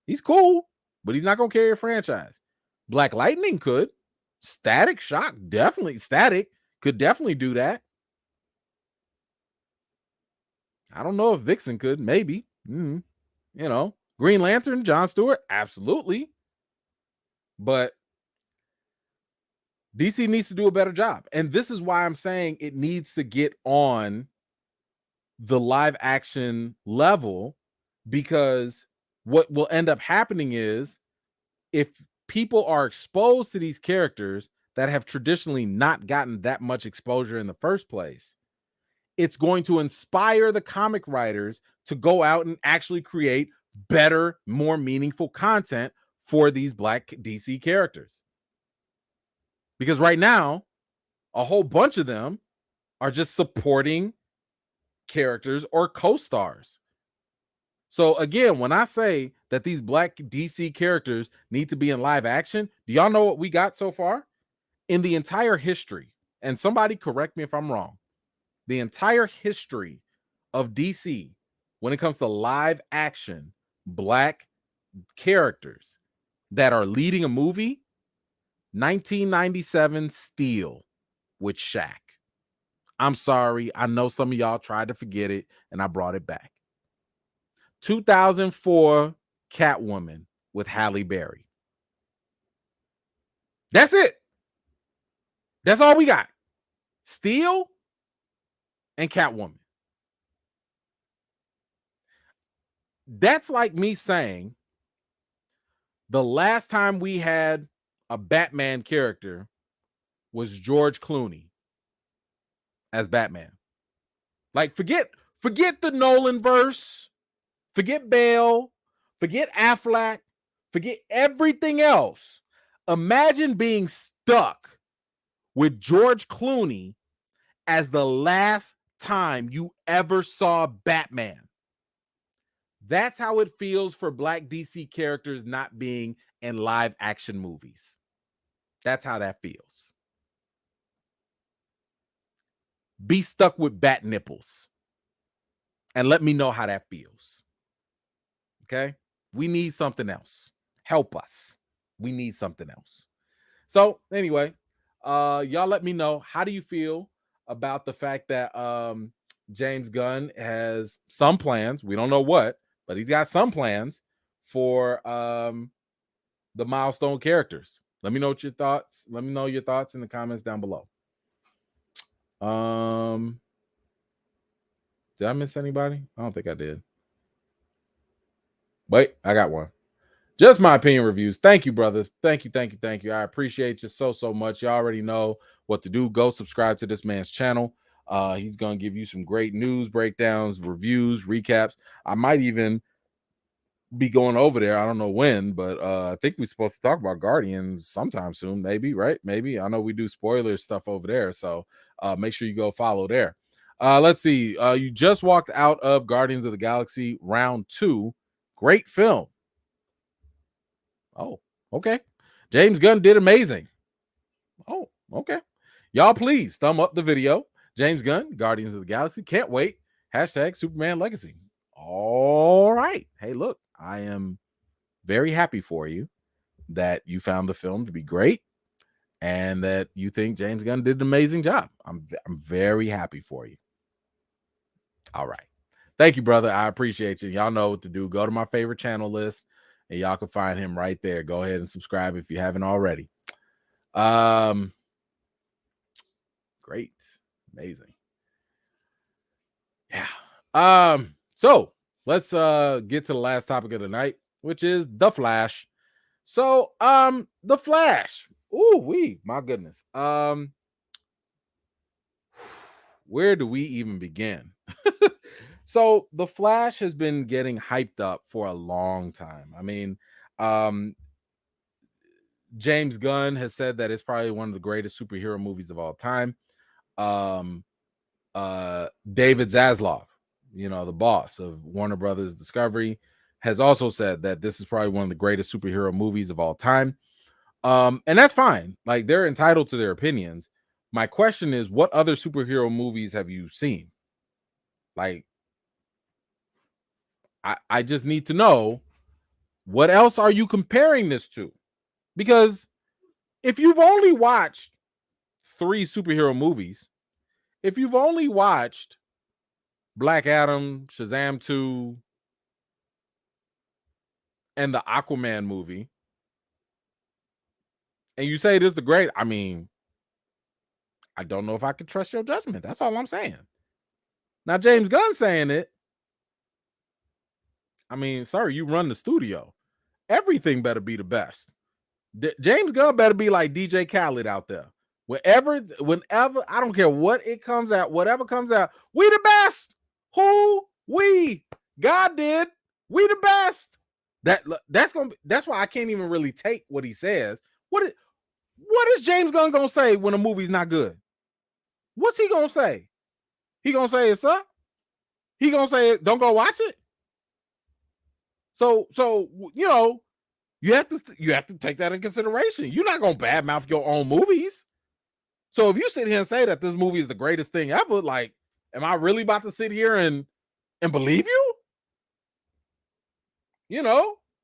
He's cool, but he's not going to carry a franchise. Black Lightning could. Static Shock, definitely. Static could definitely do that. I don't know if Vixen could. Maybe. You know, Green Lantern, John Stewart, absolutely. But DC needs to do a better job. And this is why I'm saying it needs to get on the live action level, because what will end up happening is if people are exposed to these characters that have traditionally not gotten that much exposure in the first place, it's going to inspire the comic writers to go out and actually create better, more meaningful content for these black DC characters. Because right now, a whole bunch of them are just supporting characters or co-stars. So again, when I say that these black DC characters need to be in live action, do y'all know what we got so far? In the entire history, and somebody correct me if I'm wrong, the entire history of DC, when it comes to live action black characters that are leading a movie, 1997 Steel with Shaq. I'm sorry. I know some of y'all tried to forget it, and I brought it back. 2004 Catwoman with Halle Berry. That's it. That's all we got. Steel and Catwoman. That's like me saying the last time we had a Batman character was George Clooney as Batman. Like, forget the Nolan verse, forget Bale, forget Affleck, forget everything else. Imagine being stuck with George Clooney as the last time you ever saw Batman. That's how it feels for black DC characters not being in live action movies. That's how that feels. Be stuck with bat nipples and let me know how that feels. Okay? We need something else. Help us. We need something else. So anyway, y'all let me know, how do you feel about the fact that James Gunn has some plans, we don't know what, but he's got some plans for the milestone characters. Let me know what your thoughts. Let me know your thoughts in the comments down below. Did I miss anybody? I don't think I did. Wait, I got one. Just my opinion reviews. Thank you, brother. Thank you. I appreciate you so much. You already know what to do. Go subscribe to this man's channel. He's gonna give you some great news breakdowns, reviews, recaps. I might even be going over there. I don't know when, but I think we're supposed to talk about Guardians sometime soon. Maybe, right? Maybe. I know we do spoiler stuff over there, so make sure you go follow there. Let's see. You just walked out of Guardians of the Galaxy Round 2. Great film. Oh, okay. James Gunn did amazing. Oh, okay. Y'all please thumb up the video. James Gunn, Guardians of the Galaxy. Can't wait. Hashtag Superman Legacy. All right. Hey, look, I am very happy for you that you found the film to be great and that you think James Gunn did an amazing job. I'm very happy for you. All right. Thank you, brother. I appreciate you. Y'all know what to do. Go to my favorite channel list and y'all can find him right there. Go ahead and subscribe if you haven't already. Great. Amazing. Yeah. So let's get to the last topic of the night, which is The Flash. So The Flash. Ooh, my goodness. Where do we even begin? So The Flash has been getting hyped up for a long time. I mean, James Gunn has said that it's probably one of the greatest superhero movies of all time. David Zaslav, the boss of Warner Brothers Discovery, has also said that this is probably one of the greatest superhero movies of all time. And that's fine. Like, they're entitled to their opinions. My question is, what other superhero movies have you seen? Like, I just need to know, what else are you comparing this to? Because if you've only watched 3 superhero movies, if you've only watched Black Adam, Shazam 2, and the Aquaman movie, and you say this is the great, I mean, I don't know if I could trust your judgment. That's all I'm saying. Now, James Gunn saying it, I mean, sir, you run the studio. Everything better be the best. James Gunn better be like DJ Khaled out there. Whenever, I don't care what it comes out, whatever comes out, we the best. Who? We. God did. We the best. That's why I can't even really take what he says. What is James Gunn gonna say when a movie's not good? What's he gonna say? He gonna say it's up? He gonna say don't go watch it? So you have to take that in consideration. You're not gonna badmouth your own movies. So if you sit here and say that this movie is the greatest thing ever, like, am I really about to sit here and believe you?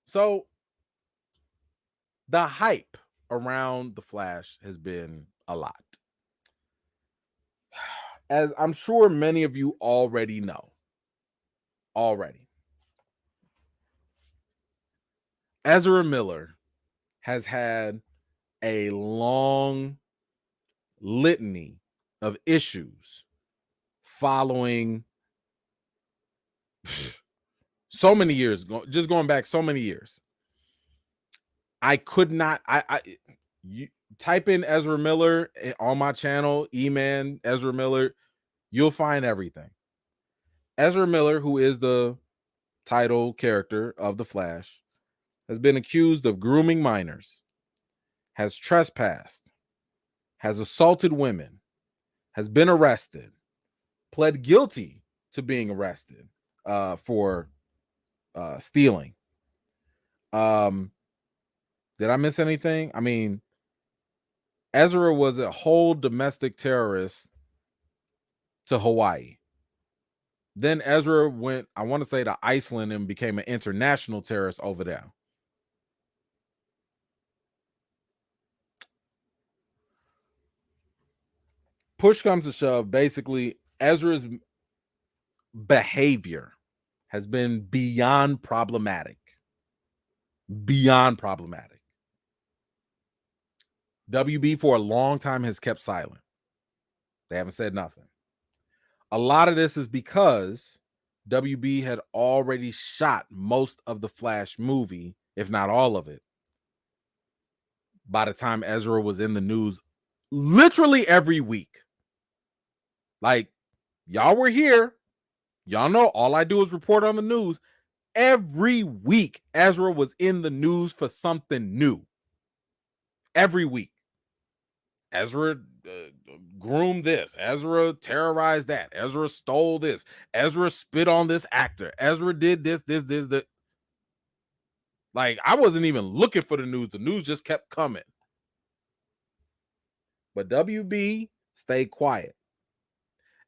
So the hype around The Flash has been a lot. As I'm sure many of you already know. Ezra Miller has had a long litany of issues following so many years, just going back so many years. I could not, you type in Ezra Miller on my channel, E-Man, Ezra Miller, you'll find everything. Ezra Miller, who is the title character of The Flash, has been accused of grooming minors, has trespassed, has assaulted women, has been arrested, pled guilty to being arrested for stealing. Did I miss anything? I mean, Ezra was a whole domestic terrorist to Hawaii. Then Ezra went, I want to say, to Iceland and became an international terrorist over there. Push comes to shove, basically, Ezra's behavior has been beyond problematic. Beyond problematic. WB for a long time has kept silent. They haven't said nothing. A lot of this is because WB had already shot most of the Flash movie, if not all of it, by the time Ezra was in the news literally every week. Like, y'all were here. Y'all know all I do is report on the news. Every week, Ezra was in the news for something new. Every week. Ezra groomed this. Ezra terrorized that. Ezra stole this. Ezra spit on this actor. Ezra did this. Like, I wasn't even looking for the news. The news just kept coming. But WB stayed quiet.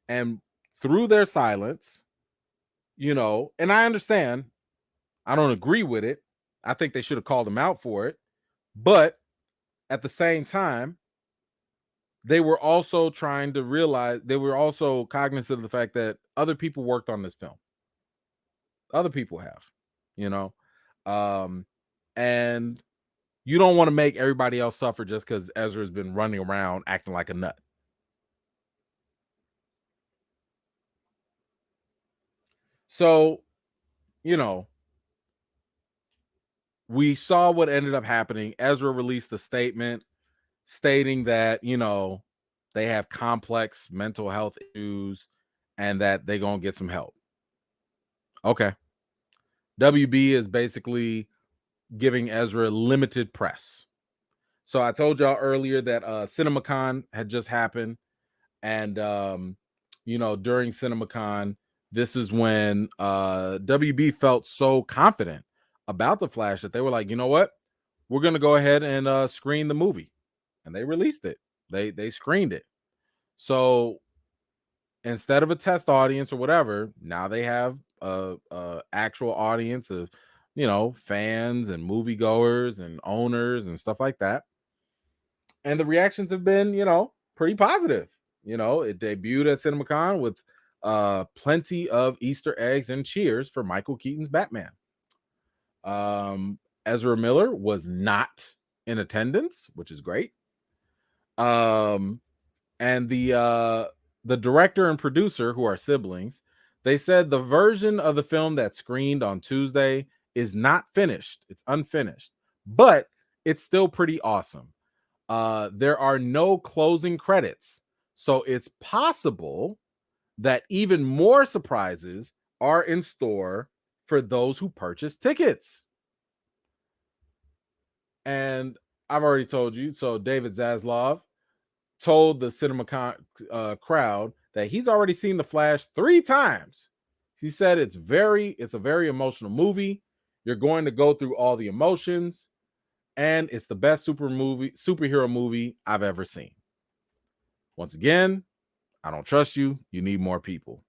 And through their silence, you know, and I understand, I don't agree with it. I think they should have called him out for it. But at the same time, they were also trying to realize, they were also cognizant of the fact that other people worked on this film. Other people have, you know. And you don't want to make everybody else suffer just because Ezra's been running around acting like a nut. So, you know, we saw what ended up happening. Ezra released a statement stating that, you know, they have complex mental health issues and that they're going to get some help. Okay. WB is basically giving Ezra limited press. So I told y'all earlier that CinemaCon had just happened. And, you know, during CinemaCon, this is when WB felt so confident about The Flash that they were like, you know what? We're going to go ahead and screen the movie. And they released it. They screened it. So instead of a test audience or whatever, now they have a actual audience of, you know, fans and moviegoers and owners and stuff like that. And the reactions have been, you know, pretty positive. You know, it debuted at CinemaCon with plenty of Easter eggs and cheers for Michael Keaton's Batman. Ezra Miller was not in attendance, which is great. And the director and producer, who are siblings, they said the version of the film that screened on Tuesday is not finished. It's unfinished, but it's still pretty awesome. There are no closing credits, so it's possible that even more surprises are in store for those who purchase tickets. And I've already told you, so David Zaslav told the CinemaCon crowd that he's already seen The Flash 3 times. He said it's a very emotional movie. You're going to go through all the emotions, and it's the best superhero movie I've ever seen. Once again, I don't trust you. You need more people.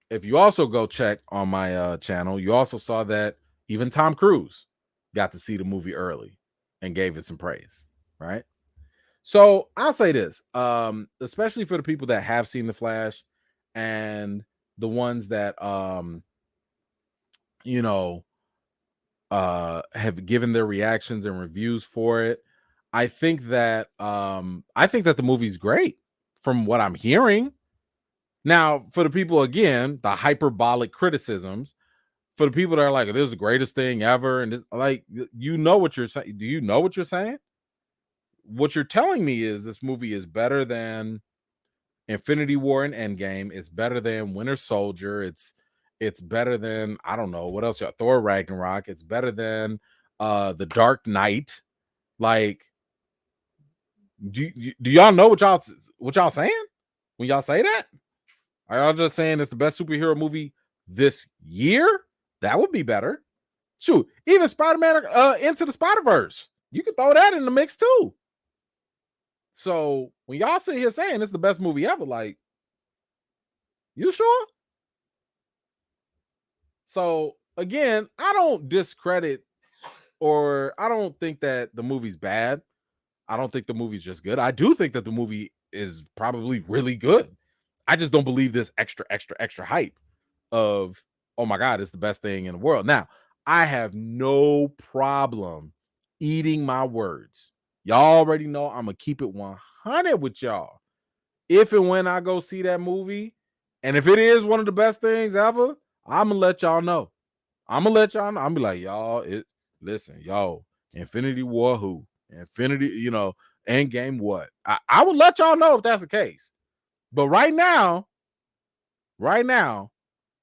If you also go check on my channel, you also saw that even Tom Cruise got to see the movie early and gave it some praise, right? So I'll say this, especially for the people that have seen The Flash and the ones that, you know, have given their reactions and reviews for it. I think that the movie's great from what I'm hearing. Now, for the people, again, the hyperbolic criticisms, for the people that are like, this is the greatest thing ever, and this, like, you know what you're saying. Do you know what you're saying? What you're telling me is this movie is better than Infinity War and Endgame. It's better than Winter Soldier. It's better than, I don't know what else. Thor Ragnarok. It's better than The Dark Knight. Like, do y'all know what y'all saying when y'all say that? Are y'all just saying it's the best superhero movie this year? That would be better. Shoot, even Spider-Man Into the Spider-Verse, you can throw that in the mix too. So when y'all sit here saying it's the best movie ever, like, you sure? So again, I don't discredit, or I don't think that the movie's bad. I don't think the movie's just good. I do think that the movie is probably really good. I just don't believe this extra hype of, oh my God, it's the best thing in the world. Now, I have no problem eating my words. Y'all already know I'm going to keep it 100 with y'all. If and when I go see that movie, and if it is one of the best things ever, I'm going to let y'all know. I'm going to let y'all know. I'm going to be like, y'all, listen, yo, Infinity War who? Infinity, Endgame what? I would let y'all know if that's the case. But right now,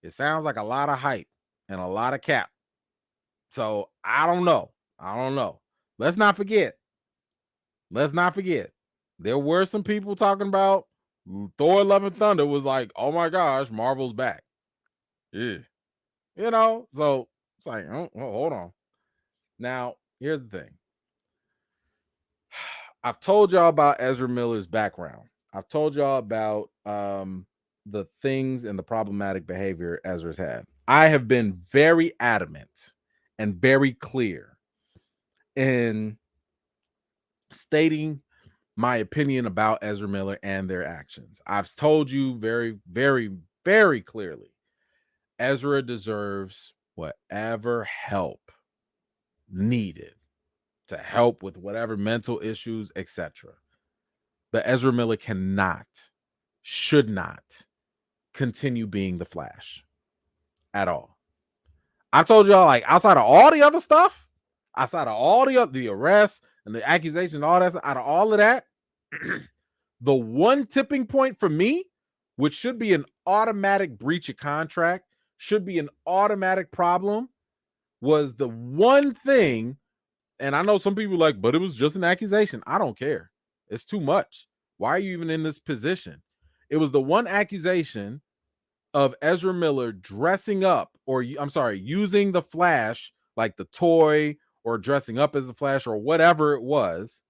it sounds like a lot of hype and a lot of cap. So I don't know. Let's not forget. There were some people talking about Thor Love and Thunder was like, oh my gosh, Marvel's back. Yeah. So it's like, oh, hold on. Now, here's the thing. I've told y'all about Ezra Miller's background. I've told y'all about the things and the problematic behavior Ezra's had. I have been very adamant and very clear in stating my opinion about Ezra Miller and their actions. I've told you very, very, very clearly, Ezra deserves whatever help needed to help with whatever mental issues, etc. But Ezra Miller should not continue being the Flash at all. I told y'all, like, outside of all the other stuff, outside of all the arrests and the accusations and all that, out of all of that, the one tipping point for me, which should be an automatic breach of contract, should be an automatic problem, was the one thing. And I know some people like, but it was just an accusation. I don't care. It's too much. Why are you even in this position? It was the one accusation of Ezra Miller dressing up, or I'm sorry, using the Flash, like the toy, or dressing up as the Flash, or whatever it was,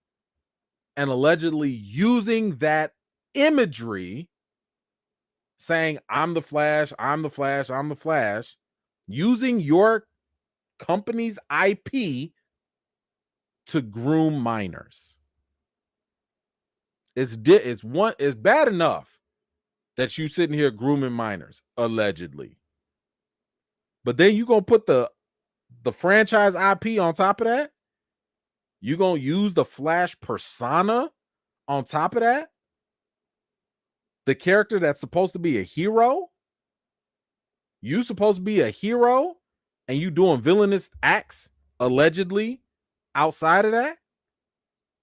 and allegedly using that imagery, saying, I'm the Flash, I'm the Flash, I'm the Flash, using your company's IP to groom minors. It's bad enough that you sitting here grooming minors, allegedly. But then you gonna put the franchise IP on top of that? You gonna use the Flash persona on top of that? The character that's supposed to be a hero? You supposed to be a hero and you doing villainous acts, allegedly, outside of that?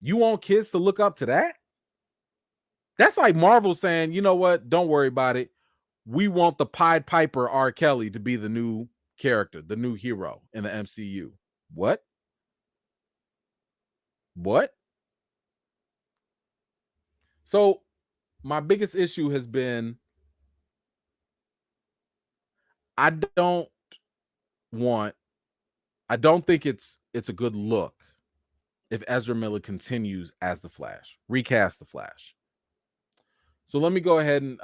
You want kids to look up to that? That's like Marvel saying, you know what? Don't worry about it. We want the Pied Piper R. Kelly to be the new character, the new hero in the MCU. What? So my biggest issue has been, I don't think it's a good look if Ezra Miller continues as the Flash, recast the Flash. So let me go ahead and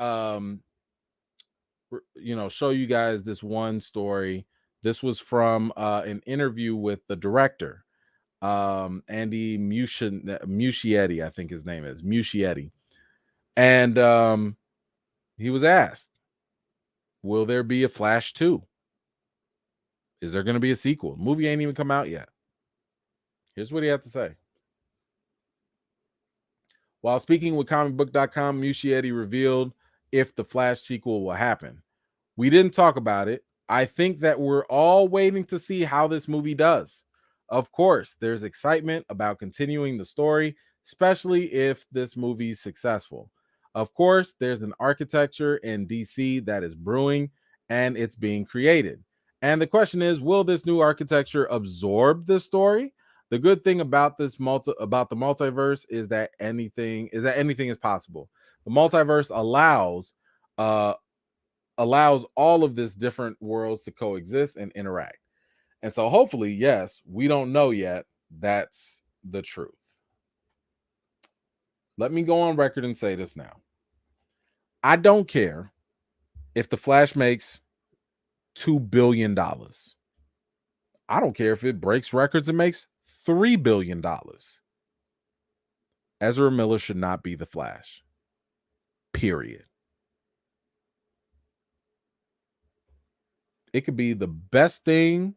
show you guys this one story. This was from an interview with the director, Andy Muschietti, I think his name is Muschietti. And he was asked, will there be a Flash 2? Is there going to be a sequel? The movie ain't even come out yet. Here's what he had to say. While speaking with comicbook.com, Muschietti revealed if the Flash sequel will happen. We didn't talk about it. I think that we're all waiting to see how this movie does. Of course, there's excitement about continuing the story, especially if this movie's successful. Of course, there's an architecture in DC that is brewing and it's being created. And the question is, will this new architecture absorb this story? The good thing about the multiverse is that anything is possible. The multiverse allows all of this different worlds to coexist and interact. And so hopefully, yes, we don't know yet. That's the truth. Let me go on record and say this now. I don't care if the Flash makes $2 billion. I don't care if it breaks records and makes $3 billion. Ezra Miller should not be the Flash. Period. It could be the best thing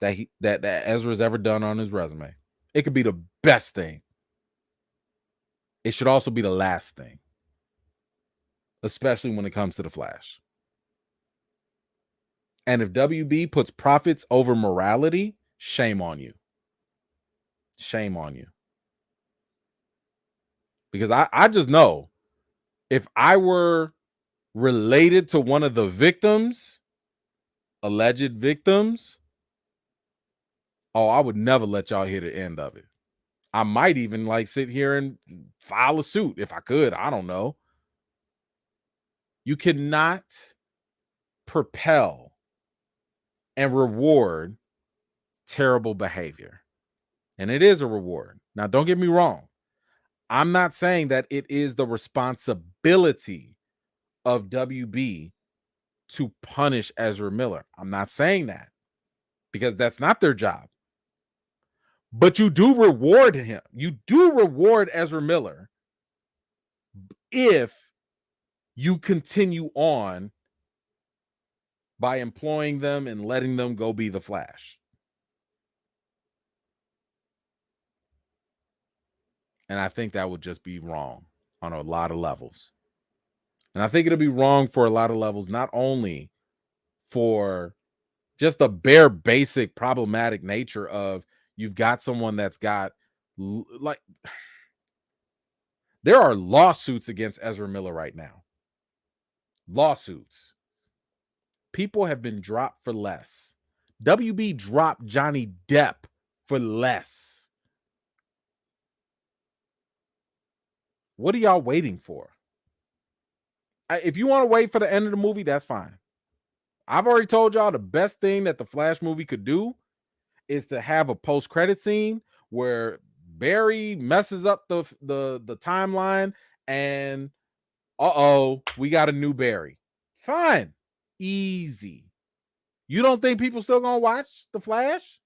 that Ezra's ever done on his resume. It could be the best thing. It should also be the last thing, especially when it comes to the Flash. And if WB puts profits over morality, shame on you. Shame on you. Because I just know if I were related to one of the victims, alleged victims, oh, I would never let y'all hear the end of it. I might even like sit here and file a suit if I could. I don't know. You cannot propel and reward terrible behavior. And it is a reward. Now, don't get me wrong. I'm not saying that it is the responsibility of WB to punish Ezra Miller. I'm not saying that because that's not their job. But you do reward him. You do reward Ezra Miller if you continue on by employing them and letting them go be the Flash. And I think that would just be wrong on a lot of levels. And I think it'll be wrong for a lot of levels, not only for just the bare basic problematic nature of you've got someone that's got like there are lawsuits against Ezra Miller right now. Lawsuits. People have been dropped for less. WB dropped Johnny Depp for less. What are y'all waiting for? If you want to wait for the end of the movie, that's fine. I've already told y'all the best thing that the Flash movie could do is to have a post-credit scene where Barry messes up the timeline and we got a new Barry. Fine. Easy. You don't think people still gonna watch the Flash?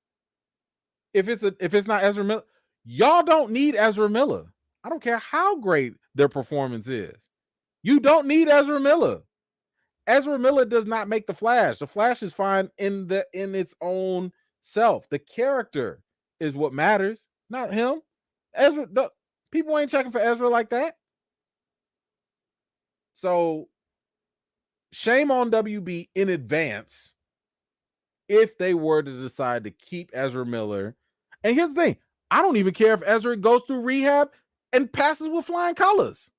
If it's not Ezra Miller, y'all don't need Ezra Miller. I don't care how great their performance is. You don't need Ezra Miller. Ezra Miller does not make the Flash. The Flash is fine in its own self. The character is what matters, not him. People ain't checking for Ezra like that. So shame on WB in advance if they were to decide to keep Ezra Miller. And here's the thing. I don't even care if Ezra goes through rehab and passes with flying colors.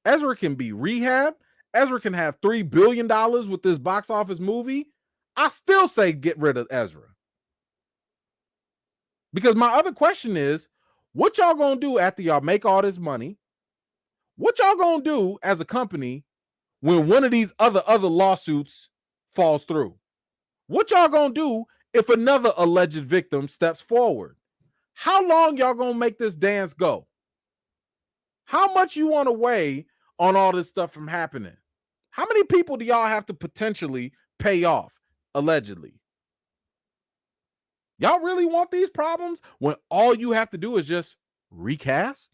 Ezra can be rehabbed. Ezra can have $3 billion with this box office movie. I still say get rid of Ezra. Because my other question is, what y'all gonna do after y'all make all this money? What y'all gonna do as a company when one of these other lawsuits falls through? What y'all gonna do if another alleged victim steps forward? How long y'all gonna make this dance go? How much you want to weigh on all this stuff from happening? How many people do y'all have to potentially pay off, allegedly? Y'all really want these problems when all you have to do is just recast?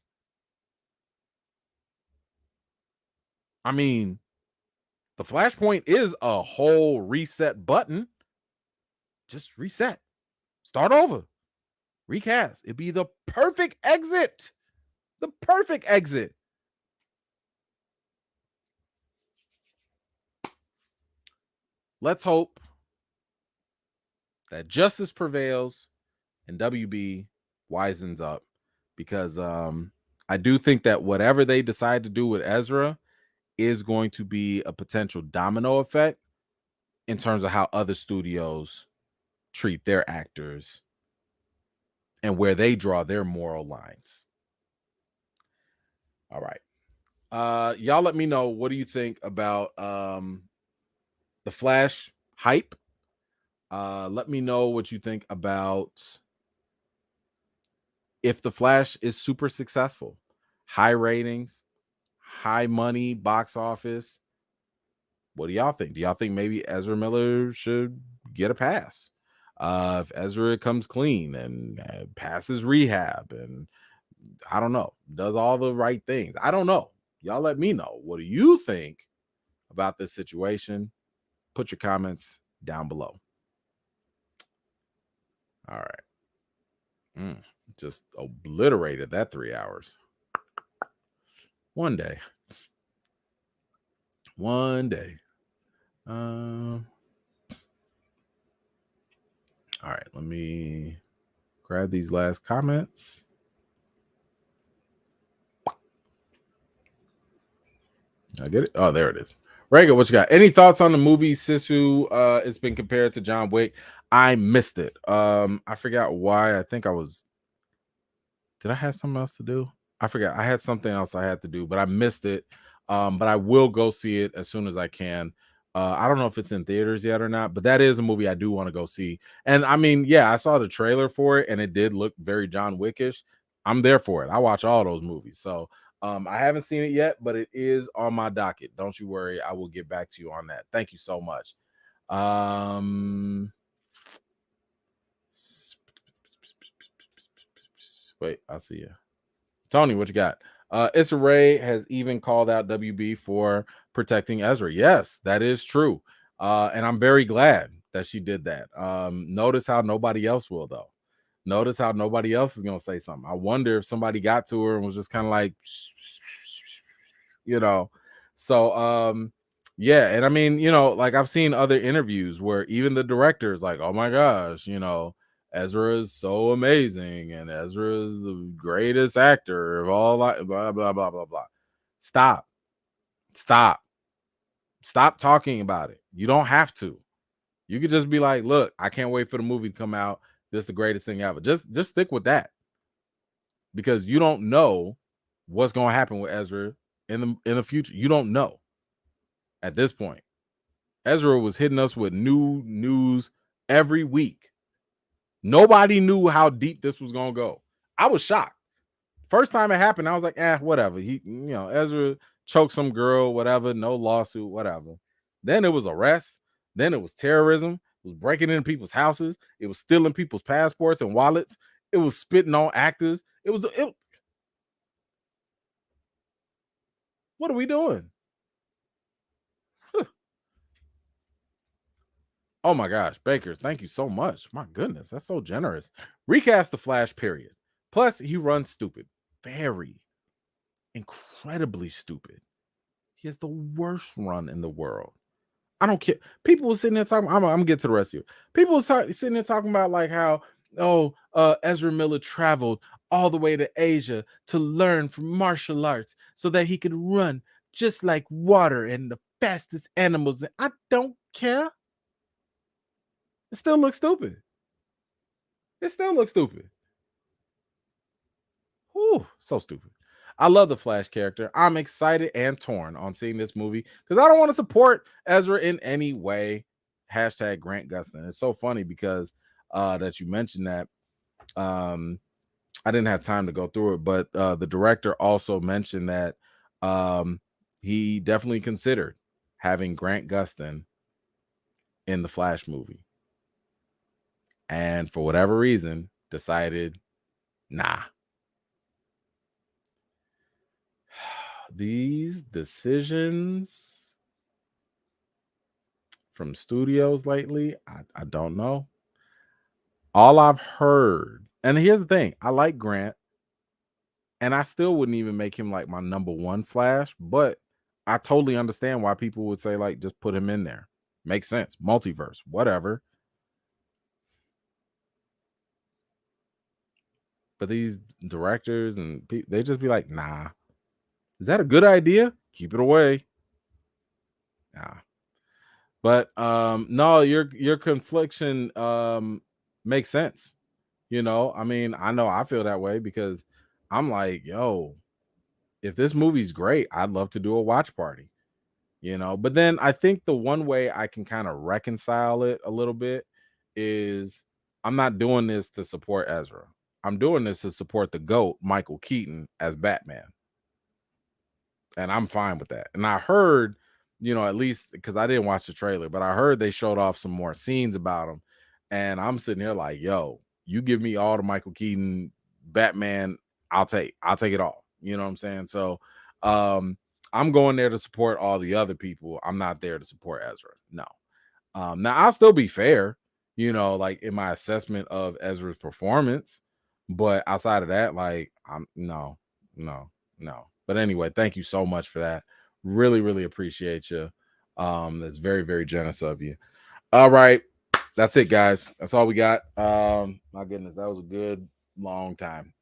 I mean, the Flashpoint is a whole reset button. Just reset. Start over. Recast. It'd be the perfect exit. The perfect exit. Let's hope that justice prevails and WB wisens up, because I do think that whatever they decide to do with Ezra is going to be a potential domino effect in terms of how other studios treat their actors and where they draw their moral lines. All right. Y'all let me know, what do you think about the Flash hype? Let me know what you think about if The Flash is super successful, high ratings, high money, box office. What do y'all think? Do y'all think maybe Ezra Miller should get a pass? If Ezra comes clean and passes rehab and I don't know, does all the right things. I don't know. Y'all let me know. What do you think about this situation? Put your comments down below. All right. Just obliterated that 3 hours. One day. All right, let me grab these last comments. I get it. Oh, there it is. Rega, what you got? Any thoughts on the movie Sisu? It's been compared to John Wick. I missed it. I forgot why. I think I was. Did I have something else to do? I forgot. I had something else I had to do, but I missed it. But I will go see it as soon as I can. I don't know if it's in theaters yet or not, but that is a movie I do want to go see. And I mean, yeah, I saw the trailer for it and it did look very John Wickish. I'm there for it. I watch all those movies. So I haven't seen it yet, but it is on my docket. Don't you worry. I will get back to you on that. Thank you so much. Wait, I'll see you. Tony, what you got? Issa Rae has even called out WB for protecting Ezra. Yes, that is true. And I'm very glad that she did that. Notice how nobody else will, though. Notice how nobody else is going to say something. I wonder if somebody got to her and was just kind of like, you know. So, yeah. And I mean, you know, like I've seen other interviews where even the director is like, oh my gosh, you know, Ezra is so amazing and Ezra is the greatest actor of all, blah, blah, blah, blah, blah. Stop talking about it. You don't have to. You could just be like, look, I can't wait for the movie to come out. This is the greatest thing ever. Just stick with that, because you don't know what's going to happen with Ezra in the future. You don't know at this point. Ezra was hitting us with new news every week. Nobody knew how deep this was going to go. I was shocked. First time it happened, I was like, whatever. Ezra choked some girl, whatever, no lawsuit, whatever. Then it was arrest. Then it was terrorism. It was breaking into people's houses. It was stealing people's passports and wallets. It was spitting on actors. What are we doing? Oh my gosh, Bakers, thank you so much. My goodness, that's so generous. Recast the Flash, period. Plus, he runs stupid. Very incredibly stupid. He has the worst run in the world. I don't care. People were sitting there talking. I'm gonna get to the rest of you. People were sitting there talking about like how Ezra Miller traveled all the way to Asia to learn from martial arts so that he could run just like water and the fastest animals. I don't care. It still looks stupid. Whew, so stupid. I love the Flash character. I'm excited and torn on seeing this movie because I don't want to support Ezra in any way. Hashtag Grant Gustin. It's so funny because that you mentioned that. I didn't have time to go through it, but the director also mentioned that he definitely considered having Grant Gustin in the Flash movie. And for whatever reason, decided, nah. These decisions from studios lately, I don't know. All I've heard, and here's the thing, I like Grant, and I still wouldn't even make him like my number one Flash, but I totally understand why people would say, like, just put him in there. Makes sense. Multiverse, whatever. But these directors and they just be like, nah. Is that a good idea? Keep it away. Nah. But no, your confliction makes sense. You know, I mean, I know I feel that way because I'm like, yo, if this movie's great, I'd love to do a watch party. You know, but then I think the one way I can kind of reconcile it a little bit is I'm not doing this to support Ezra. I'm doing this to support the GOAT, Michael Keaton, as Batman. And I'm fine with that. And I heard, at least because I didn't watch the trailer, but I heard they showed off some more scenes about him. And I'm sitting there like, yo, you give me all the Michael Keaton Batman, I'll take it all. You know what I'm saying? So I'm going there to support all the other people. I'm not there to support Ezra. No. Now I'll still be fair, like in my assessment of Ezra's performance. But outside of that, like I'm no. But anyway, thank you so much for that. Really, really appreciate you. That's very, very generous of you. All right. That's it, guys. That's all we got. My goodness, that was a good long time.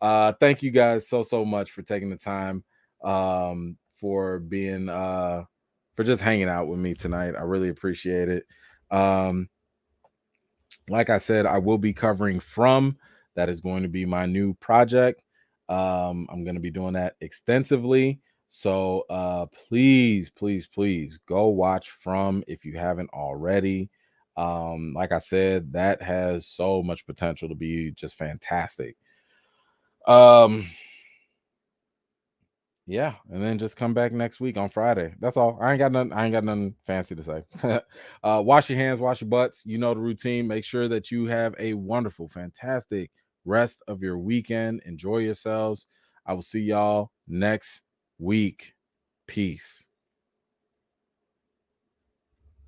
Thank you guys so much for taking the time, for being for just hanging out with me tonight. I really appreciate it. Like I said, I will be covering From. That is going to be my new project. I'm going to be doing that extensively. So please go watch From if you haven't already. Like I said, that has so much potential to be just fantastic. Yeah, and then just come back next week on Friday. That's all. I ain't got nothing fancy to say. Wash your hands, wash your butts. You know the routine. Make sure that you have a wonderful, fantastic rest of your weekend. Enjoy yourselves. I will see y'all next week. Peace.